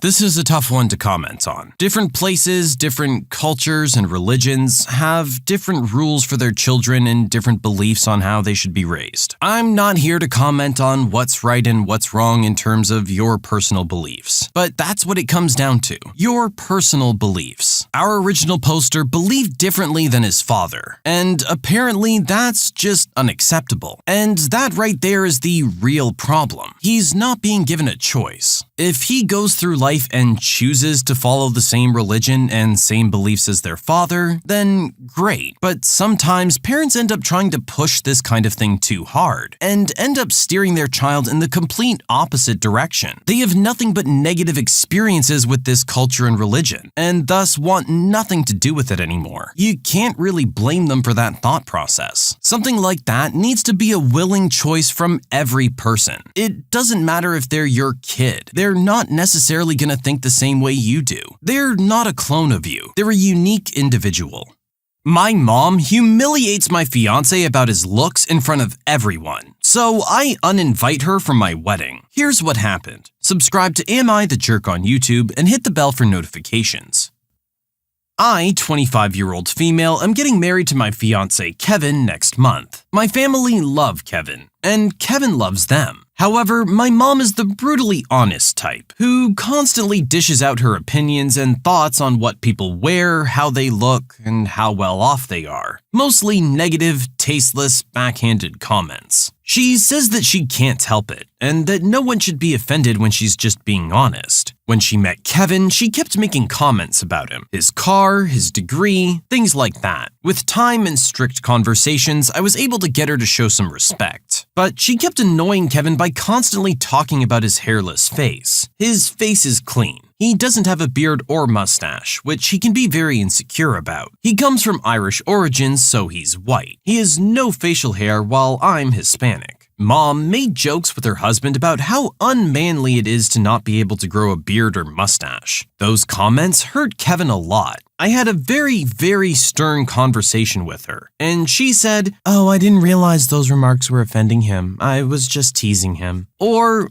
This is a tough one to comment on. Different places, different cultures and religions have different rules for their children and different beliefs on how they should be raised. I'm not here to comment on what's right and what's wrong in terms of your personal beliefs, but that's what it comes down to. Your personal beliefs. Our original poster believed differently than his father, and apparently that's just unacceptable. And that right there is the real problem. He's not being given a choice. If he goes through life and chooses to follow the same religion and same beliefs as their father, then great. But sometimes parents end up trying to push this kind of thing too hard and end up steering their child in the complete opposite direction. They have nothing but negative experiences with this culture and religion, and thus want nothing to do with it anymore. You can't really blame them for that thought process. Something like that needs to be a willing choice from every person. It doesn't matter if they're your kid. They're not necessarily going to think the same way you do. They're not a clone of you. They're a unique individual. My mom humiliates my fiancé about his looks in front of everyone, so I uninvite her from my wedding. Here's what happened. Subscribe to Am I the Jerk on YouTube and hit the bell for notifications. I, 25-year-old female, am getting married to my fiancé Kevin next month. My family love Kevin, and Kevin loves them. However, my mom is the brutally honest type, who constantly dishes out her opinions and thoughts on what people wear, how they look, and how well off they are. Mostly negative, tasteless, backhanded comments. She says that she can't help it, and that no one should be offended when she's just being honest. When she met Kevin, she kept making comments about him, his car, his degree, things like that. With time and strict conversations, I was able to get her to show some respect. But she kept annoying Kevin by constantly talking about his hairless face. His face is clean. He doesn't have a beard or mustache, which he can be very insecure about. He comes from Irish origins, so he's white. He has no facial hair while I'm Hispanic. Mom made jokes with her husband about how unmanly it is to not be able to grow a beard or mustache. Those comments hurt Kevin a lot. I had a very, very stern conversation with her, and she said, "Oh, I didn't realize those remarks were offending him. I was just teasing him." Or,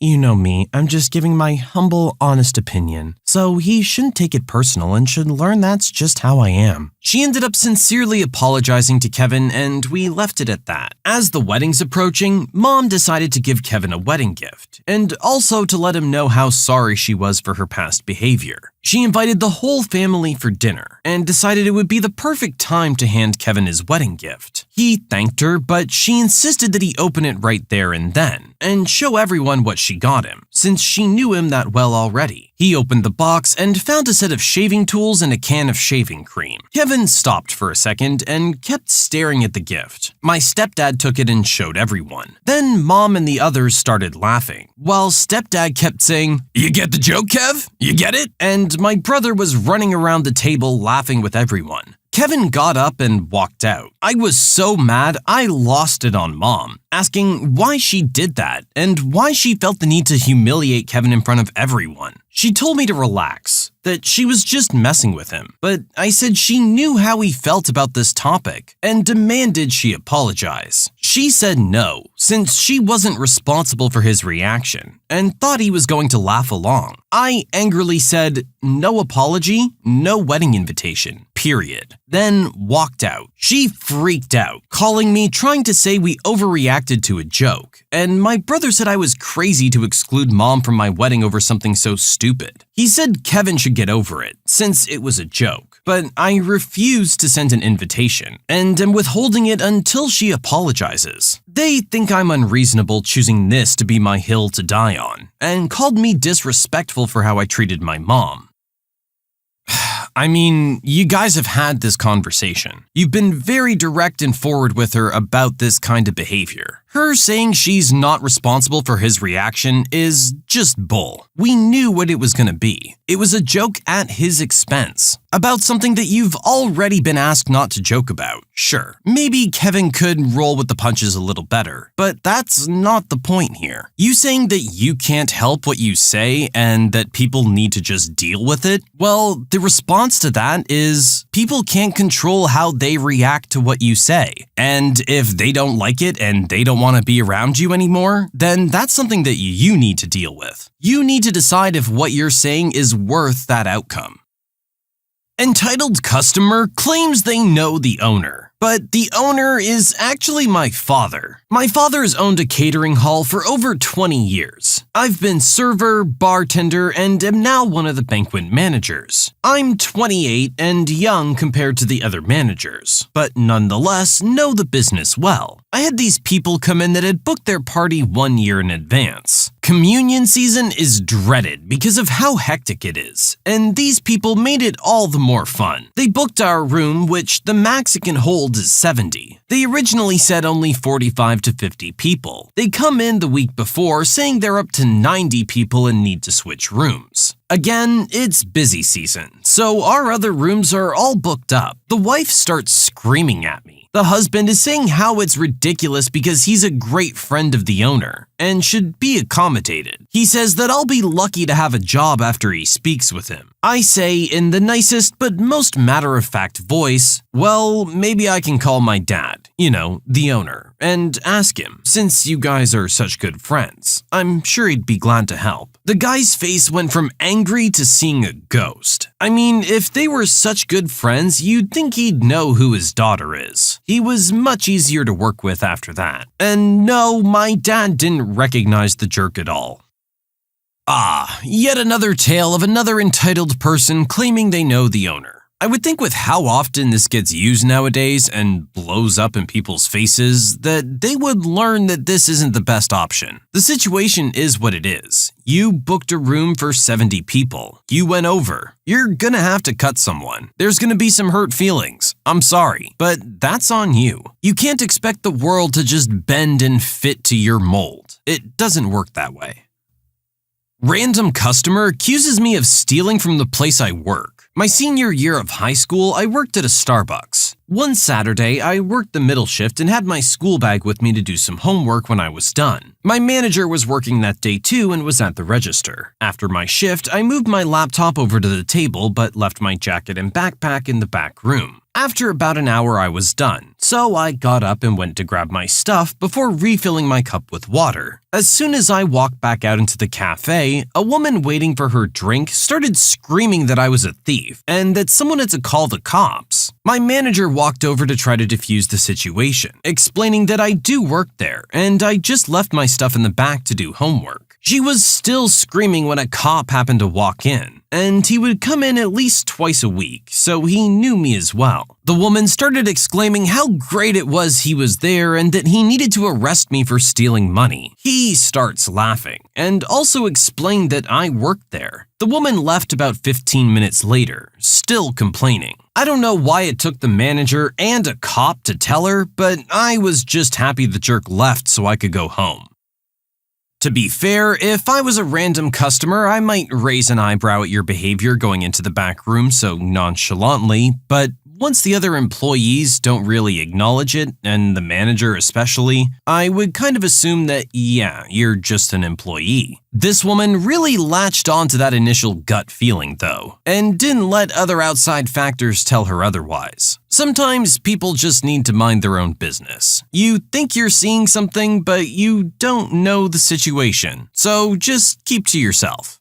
"You know me, I'm just giving my humble, honest opinion. So he shouldn't take it personal and should learn that's just how I am." She ended up sincerely apologizing to Kevin, and we left it at that. As the wedding's approaching, Mom decided to give Kevin a wedding gift, and also to let him know how sorry she was for her past behavior. She invited the whole family for dinner and decided it would be the perfect time to hand Kevin his wedding gift. He thanked her, but she insisted that he open it right there and then and show everyone what she got him, since she knew him that well already. He opened the box and found a set of shaving tools and a can of shaving cream. Kevin stopped for a second and kept staring at the gift. My stepdad took it and showed everyone. Then Mom and the others started laughing, while stepdad kept saying, "You get the joke, Kev? You get it?" And my brother was running around the table laughing with everyone. Kevin got up and walked out. I was so mad, I lost it on Mom, asking why she did that and why she felt the need to humiliate Kevin in front of everyone. She told me to relax, that she was just messing with him, but I said she knew how he felt about this topic and demanded she apologize. She said no, since she wasn't responsible for his reaction and thought he was going to laugh along. I angrily said, "No apology, no wedding invitation, period." Then walked out. She freaked out, calling me, trying to say we overreacted to a joke, and my brother said I was crazy to exclude Mom from my wedding over something so stupid. He said Kevin should get over it, since it was a joke, but I refused to send an invitation, and am withholding it until she apologizes. They think I'm unreasonable choosing this to be my hill to die on, and called me disrespectful for how I treated my mom. I mean, you guys have had this conversation. You've been very direct and forward with her about this kind of behavior. Her saying she's not responsible for his reaction is just bull. We knew what it was going to be. It was a joke at his expense, about something that you've already been asked not to joke about. Sure, maybe Kevin could roll with the punches a little better, but that's not the point here. You saying that you can't help what you say and that people need to just deal with it? Well, the response to that is people can't control how they react to what you say. And if they don't like it and they don't want to be around you anymore, then that's something that you need to deal with. You need to decide if what you're saying is worth that outcome. Entitled customer claims they know the owner, but the owner is actually my father. My father has owned a catering hall for over 20 years. I've been server, bartender, and am now one of the banquet managers. I'm 28 and young compared to the other managers, but nonetheless know the business well. I had these people come in that had booked their party 1 year in advance. Communion season is dreaded because of how hectic it is, and these people made it all the more fun. They booked our room, which the max it can hold is 70. They originally said only 45 to 50 people. They come in the week before saying they're up to 90 people and need to switch rooms. Again, it's busy season, so our other rooms are all booked up. The wife starts screaming at me. The husband is saying how it's ridiculous because he's a great friend of the owner and should be accommodated. He says that I'll be lucky to have a job after he speaks with him. I say in the nicest but most matter-of-fact voice, well, maybe I can call my dad. you know, the owner, and ask him, since you guys are such good friends. I'm sure he'd be glad to help. The guy's face went from angry to seeing a ghost. I mean, if they were such good friends, you'd think he'd know who his daughter is. He was much easier to work with after that. And no, my dad didn't recognize the jerk at all. Ah, yet another tale of another entitled person claiming they know the owner. I would think with how often this gets used nowadays and blows up in people's faces that they would learn that this isn't the best option. The situation is what it is. You booked a room for 70 people. You went over. You're gonna have to cut someone. There's gonna be some hurt feelings. I'm sorry, but that's on you. You can't expect the world to just bend and fit to your mold. It doesn't work that way. Random customer accuses me of stealing from the place I work. My senior year of high school, I worked at a Starbucks. One Saturday, I worked the middle shift and had my school bag with me to do some homework when I was done. My manager was working that day too and was at the register. After my shift, I moved my laptop over to the table but left my jacket and backpack in the back room. After about an hour, I was done, so I got up and went to grab my stuff before refilling my cup with water. As soon as I walked back out into the cafe, a woman waiting for her drink started screaming that I was a thief and that someone had to call the cops. My manager walked over to try to defuse the situation, explaining that I do work there and I just left my stuff in the back to do homework. She was still screaming when a cop happened to walk in, and he would come in at least twice a week, so he knew me as well. The woman started exclaiming how great it was he was there and that he needed to arrest me for stealing money. He starts laughing, and also explained that I worked there. The woman left about 15 minutes later, still complaining. I don't know why it took the manager and a cop to tell her, but I was just happy the jerk left so I could go home. To be fair, if I was a random customer, I might raise an eyebrow at your behavior going into the back room so nonchalantly, but once the other employees don't really acknowledge it, and the manager especially, I would kind of assume that, yeah, you're just an employee. This woman really latched onto that initial gut feeling, though, and didn't let other outside factors tell her otherwise. Sometimes people just need to mind their own business. You think you're seeing something, but you don't know the situation, so just keep to yourself.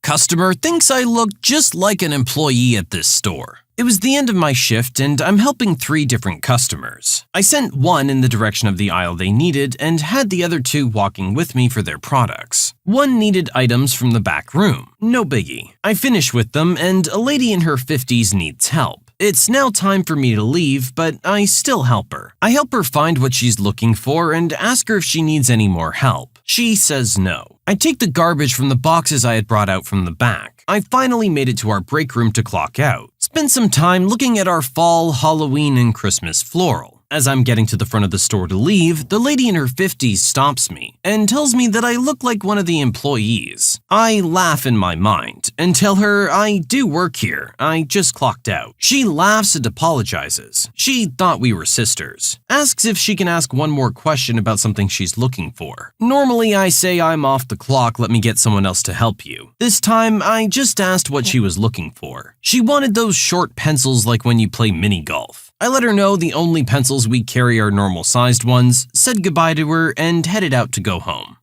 Customer thinks I look just like an employee at this store. It was the end of my shift and I'm helping 3 different customers. I sent one in the direction of the aisle they needed and had the other 2 walking with me for their products. One needed items from the back room. No biggie. I finish with them and a lady in her 50s needs help. It's now time for me to leave, but I still help her. I help her find what she's looking for and ask her if she needs any more help. She says no. I take the garbage from the boxes I had brought out from the back. I finally made it to our break room to clock out. Spend some time looking at our fall, Halloween, and Christmas floral. As I'm getting to the front of the store to leave, the lady in her 50s stops me and tells me that I look like one of the employees. I laugh in my mind and tell her I do work here. I just clocked out. She laughs and apologizes. She thought we were sisters. Asks if she can ask one more question about something she's looking for. Normally I say I'm off the clock, let me get someone else to help you. This time I just asked what she was looking for. She wanted those short pencils like when you play mini golf. I let her know the only pencils we carry are normal-sized ones, said goodbye to her, and headed out to go home.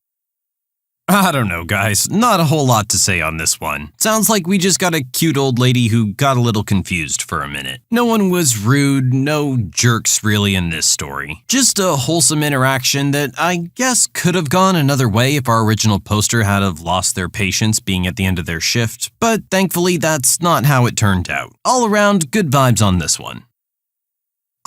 I don't know, guys. Not a whole lot to say on this one. Sounds like we just got a cute old lady who got a little confused for a minute. No one was rude, no jerks really in this story. Just a wholesome interaction that I guess could have gone another way if our original poster had have lost their patience being at the end of their shift, but thankfully that's not how it turned out. All around, good vibes on this one.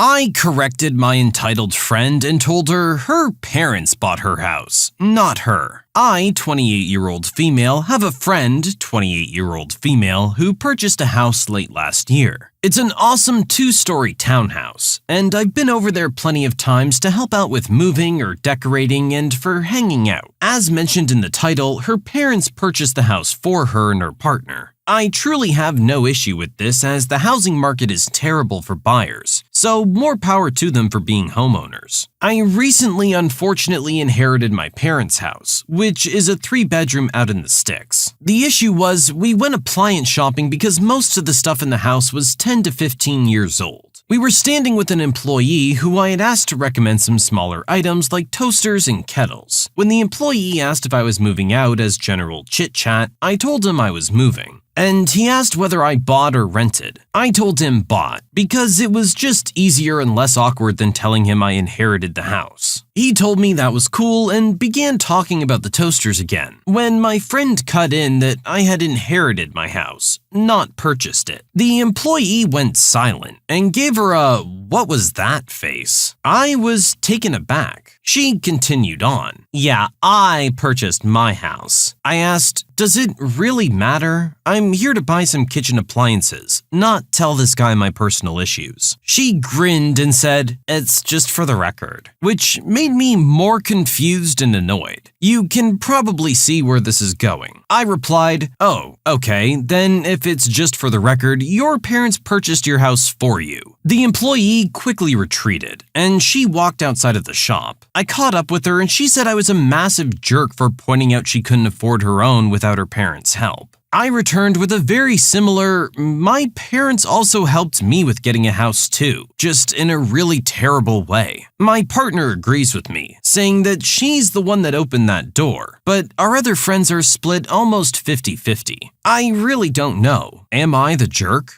I corrected my entitled friend and told her her parents bought her house, not her. I, 28-year-old female, have a friend, 28-year-old female, who purchased a house late last year. It's an awesome 2-story townhouse, and I've been over there plenty of times to help out with moving or decorating and for hanging out. As mentioned in the title, her parents purchased the house for her and her partner. I truly have no issue with this as the housing market is terrible for buyers, so more power to them for being homeowners. I recently unfortunately inherited my parents' house, which is a 3-bedroom out in the sticks. The issue was we went appliance shopping because most of the stuff in the house was 10 to 15 years old. We were standing with an employee who I had asked to recommend some smaller items like toasters and kettles. When the employee asked if I was moving out as general chit-chat, I told him I was moving. And he asked whether I bought or rented. I told him bought, because it was just easier and less awkward than telling him I inherited the house. He told me that was cool and began talking about the toasters again, when my friend cut in that I had inherited my house, not purchased it. The employee went silent and gave her a "what was that" face. I was taken aback. She continued on. "Yeah, I purchased my house." I asked, "Does it really matter? I'm here to buy some kitchen appliances, not tell this guy my personal issues." She grinned and said, "It's just for the record," which made me more confused and annoyed. You can probably see where this is going. I replied, "Oh, okay, then if it's just for the record, your parents purchased your house for you." The employee quickly retreated, and she walked outside of the shop. I caught up with her and she said I was a massive jerk for pointing out she couldn't afford her own without her parents' help. I returned with a very similar, "My parents also helped me with getting a house too, just in a really terrible way." My partner agrees with me, saying that she's the one that opened that door, but our other friends are split almost 50-50. I really don't know. Am I the jerk?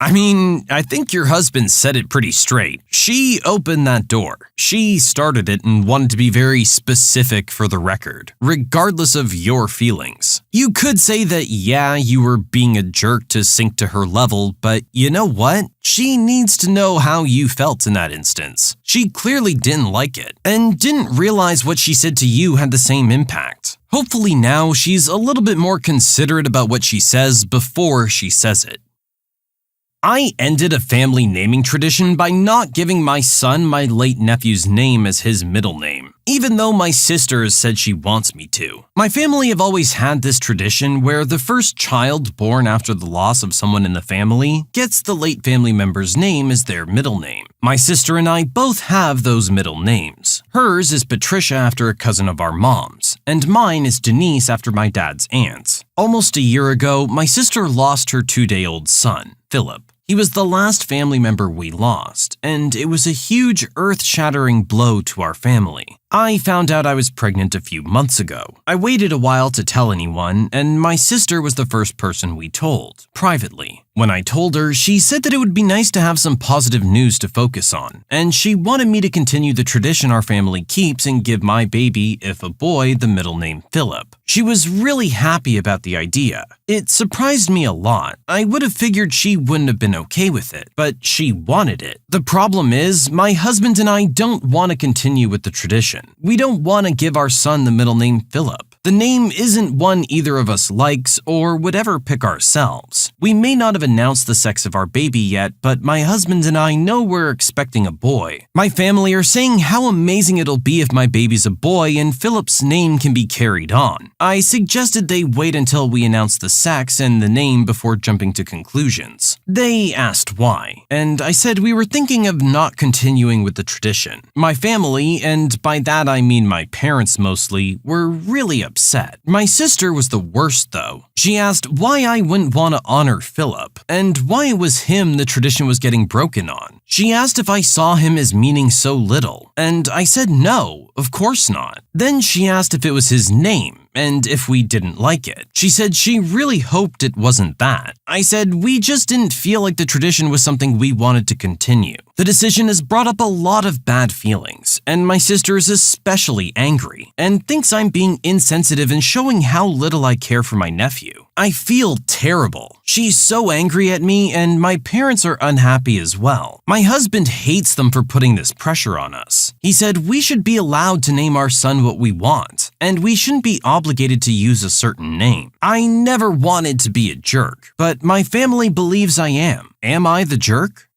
I mean, I think your husband said it pretty straight. She opened that door. She started it and wanted to be very specific for the record, regardless of your feelings. You could say that, yeah, you were being a jerk to sink to her level, but you know what? She needs to know how you felt in that instance. She clearly didn't like it and didn't realize what she said to you had the same impact. Hopefully now she's a little bit more considerate about what she says before she says it. I ended a family naming tradition by not giving my son my late nephew's name as his middle name, even though my sister has said she wants me to. My family have always had this tradition where the first child born after the loss of someone in the family gets the late family member's name as their middle name. My sister and I both have those middle names. Hers is Patricia after a cousin of our mom's, and mine is Denise after my dad's aunt. Almost a year ago, my sister lost her 2-day-old son, Philip. He was the last family member we lost, and it was a huge earth-shattering blow to our family. I found out I was pregnant a few months ago. I waited a while to tell anyone, and my sister was the first person we told, privately. When I told her, she said that it would be nice to have some positive news to focus on, and she wanted me to continue the tradition our family keeps and give my baby, if a boy, the middle name Philip. She was really happy about the idea. It surprised me a lot. I would have figured she wouldn't have been okay with it, but she wanted it. The problem is, my husband and I don't want to continue with the tradition. We don't want to give our son the middle name Philip. The name isn't one either of us likes or would ever pick ourselves. We may not have announced the sex of our baby yet, but my husband and I know we're expecting a boy. My family are saying how amazing it'll be if my baby's a boy and Philip's name can be carried on. I suggested they wait until we announce the sex and the name before jumping to conclusions. They asked why, and I said we were thinking of not continuing with the tradition. My family, and by that I mean my parents mostly, were really upset. My sister was the worst though. She asked why I wouldn't want to honor Philip, and why it was him the tradition was getting broken on. She asked if I saw him as meaning so little, and I said no, of course not. Then she asked if it was his name, and if we didn't like it. She said she really hoped it wasn't that. I said we just didn't feel like the tradition was something we wanted to continue. The decision has brought up a lot of bad feelings, and my sister is especially angry, and thinks I'm being insensitive and showing how little I care for my nephew. I feel terrible. She's so angry at me, and my parents are unhappy as well. My husband hates them for putting this pressure on us. He said we should be allowed to name our son what we want, and we shouldn't be obligated to use a certain name. I never wanted to be a jerk, but my family believes I am. Am I the jerk?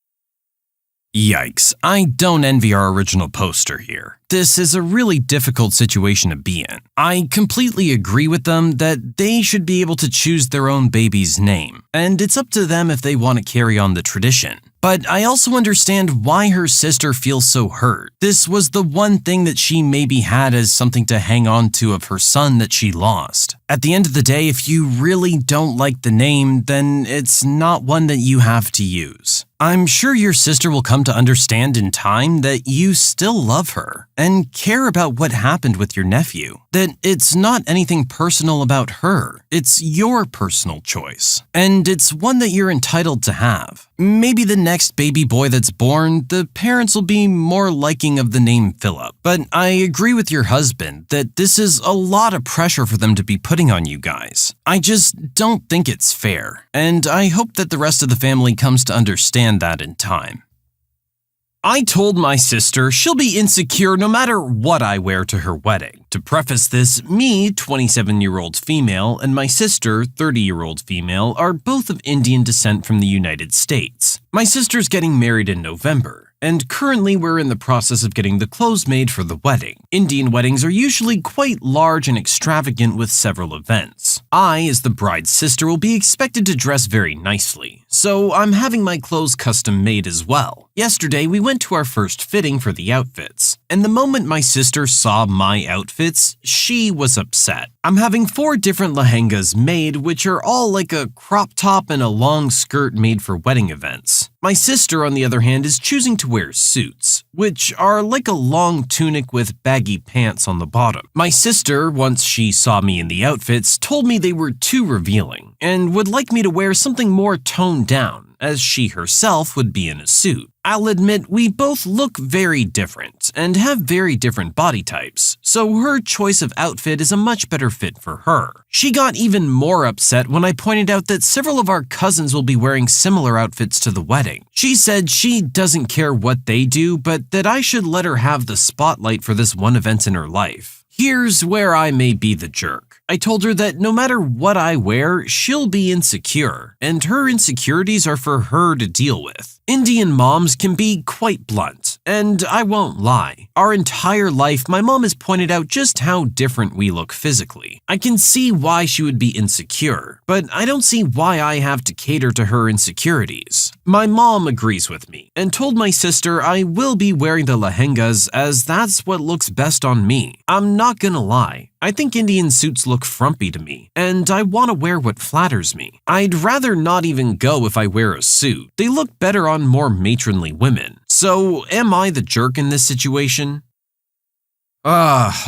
Yikes, I don't envy our original poster here. This is a really difficult situation to be in. I completely agree with them that they should be able to choose their own baby's name, and it's up to them if they want to carry on the tradition. But I also understand why her sister feels so hurt. This was the one thing that she maybe had as something to hang on to of her son that she lost. At the end of the day, if you really don't like the name, then it's not one that you have to use. I'm sure your sister will come to understand in time that you still love her and care about what happened with your nephew. That it's not anything personal about her. It's your personal choice. And it's one that you're entitled to have. Maybe the next baby boy that's born, the parents will be more liking of the name Philip. But I agree with your husband that this is a lot of pressure for them to be putting on you guys. I just don't think it's fair. And I hope that the rest of the family comes to understand that in time. I told my sister she'll be insecure no matter what I wear to her wedding. To preface this, me, 27-year-old female, and my sister, 30-year-old female, are both of Indian descent from the United States. My sister's getting married in November, and currently we're in the process of getting the clothes made for the wedding. Indian weddings are usually quite large and extravagant with several events. I, as the bride's sister, will be expected to dress very nicely, so I'm having my clothes custom made as well. Yesterday, we went to our first fitting for the outfits, and the moment my sister saw my outfits, she was upset. I'm having 4 different lehengas made, which are all like a crop top and a long skirt made for wedding events. My sister, on the other hand, is choosing to wear suits, which are like a long tunic with baggy pants on the bottom. My sister, once she saw me in the outfits, told me they were too revealing and would like me to wear something more toned down, as she herself would be in a suit. I'll admit we both look very different and have very different body types, so her choice of outfit is a much better fit for her. She got even more upset when I pointed out that several of our cousins will be wearing similar outfits to the wedding. She said she doesn't care what they do, but that I should let her have the spotlight for this one event in her life. Here's where I may be the jerk. I told her that no matter what I wear, she'll be insecure, and her insecurities are for her to deal with. Indian moms can be quite blunt, and I won't lie. Our entire life, my mom has pointed out just how different we look physically. I can see why she would be insecure, but I don't see why I have to cater to her insecurities. My mom agrees with me, and told my sister I will be wearing the lehengas as that's what looks best on me. I'm not gonna lie. I think Indian suits look frumpy to me, and I want to wear what flatters me. I'd rather not even go if I wear a suit. They look better on more matronly women. So, am I the jerk in this situation?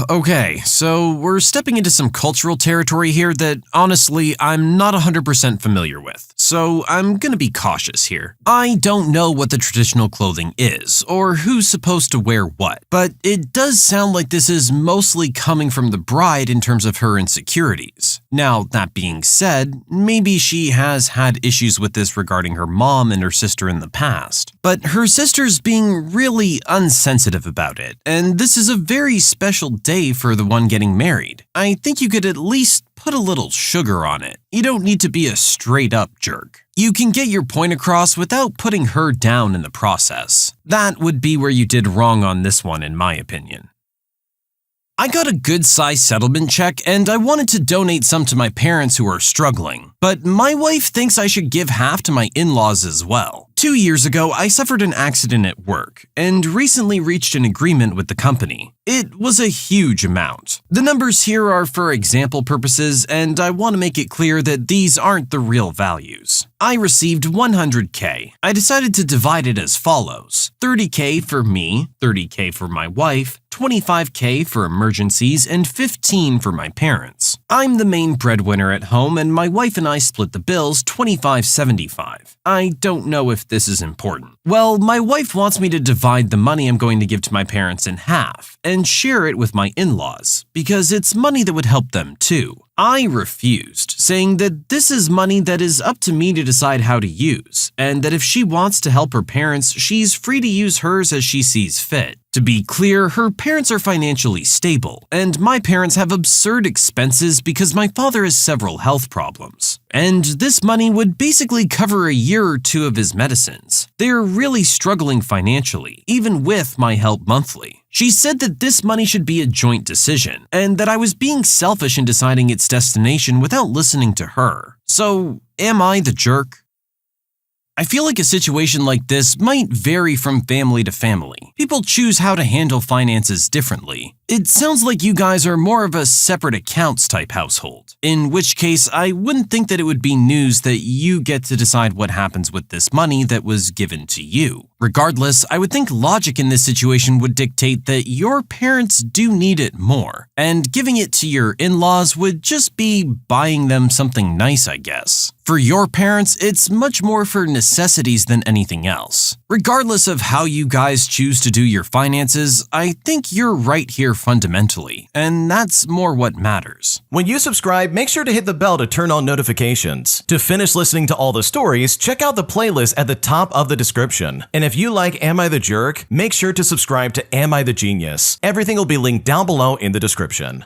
Okay, so we're stepping into some cultural territory here that, honestly, I'm not 100% familiar with, so I'm gonna be cautious here. I don't know what the traditional clothing is, or who's supposed to wear what, but it does sound like this is mostly coming from the bride in terms of her insecurities. Now, that being said, maybe she has had issues with this regarding her mom and her sister in the past, but her sister's being really unsensitive about it, and this is a very special day for the one getting married. I think you could at least put a little sugar on it. You don't need to be a straight-up jerk. You can get your point across without putting her down in the process. That would be where you did wrong on this one, in my opinion. I got a good-sized settlement check, and I wanted to donate some to my parents who are struggling. But my wife thinks I should give half to my in-laws as well. 2 years ago, I suffered an accident at work, and recently reached an agreement with the company. It was a huge amount. The numbers here are for example purposes, and I want to make it clear that these aren't the real values. I received $100K. I decided to divide it as follows: $30K for me, $30K for my wife, $25K for emergencies, and $15 for my parents. I'm the main breadwinner at home, and my wife and I split the bills 25-75. I don't know if this is important. Well, my wife wants me to divide the money I'm going to give to my parents in half and share it with my in-laws because it's money that would help them too. I refused, saying that this is money that is up to me to decide how to use, and that if she wants to help her parents, she's free to use hers as she sees fit. To be clear, her parents are financially stable, and my parents have absurd expenses because my father has several health problems. And this money would basically cover a year or two of his medicines. They're really struggling financially, even with my help monthly. She said that this money should be a joint decision, and that I was being selfish in deciding its destination without listening to her. So, am I the jerk? I feel like a situation like this might vary from family to family. People choose how to handle finances differently. It sounds like you guys are more of a separate accounts type household, in which case I wouldn't think that it would be news that you get to decide what happens with this money that was given to you. Regardless, I would think logic in this situation would dictate that your parents do need it more, and giving it to your in-laws would just be buying them something nice, I guess. For your parents, it's much more for necessities than anything else. Regardless of how you guys choose to do your finances, I think you're right here fundamentally, and that's more what matters. When you subscribe, make sure to hit the bell to turn on notifications. To finish listening to all the stories, check out the playlist at the top of the description. And if you like Am I the Jerk, make sure to subscribe to Am I the Genius. Everything will be linked down below in the description.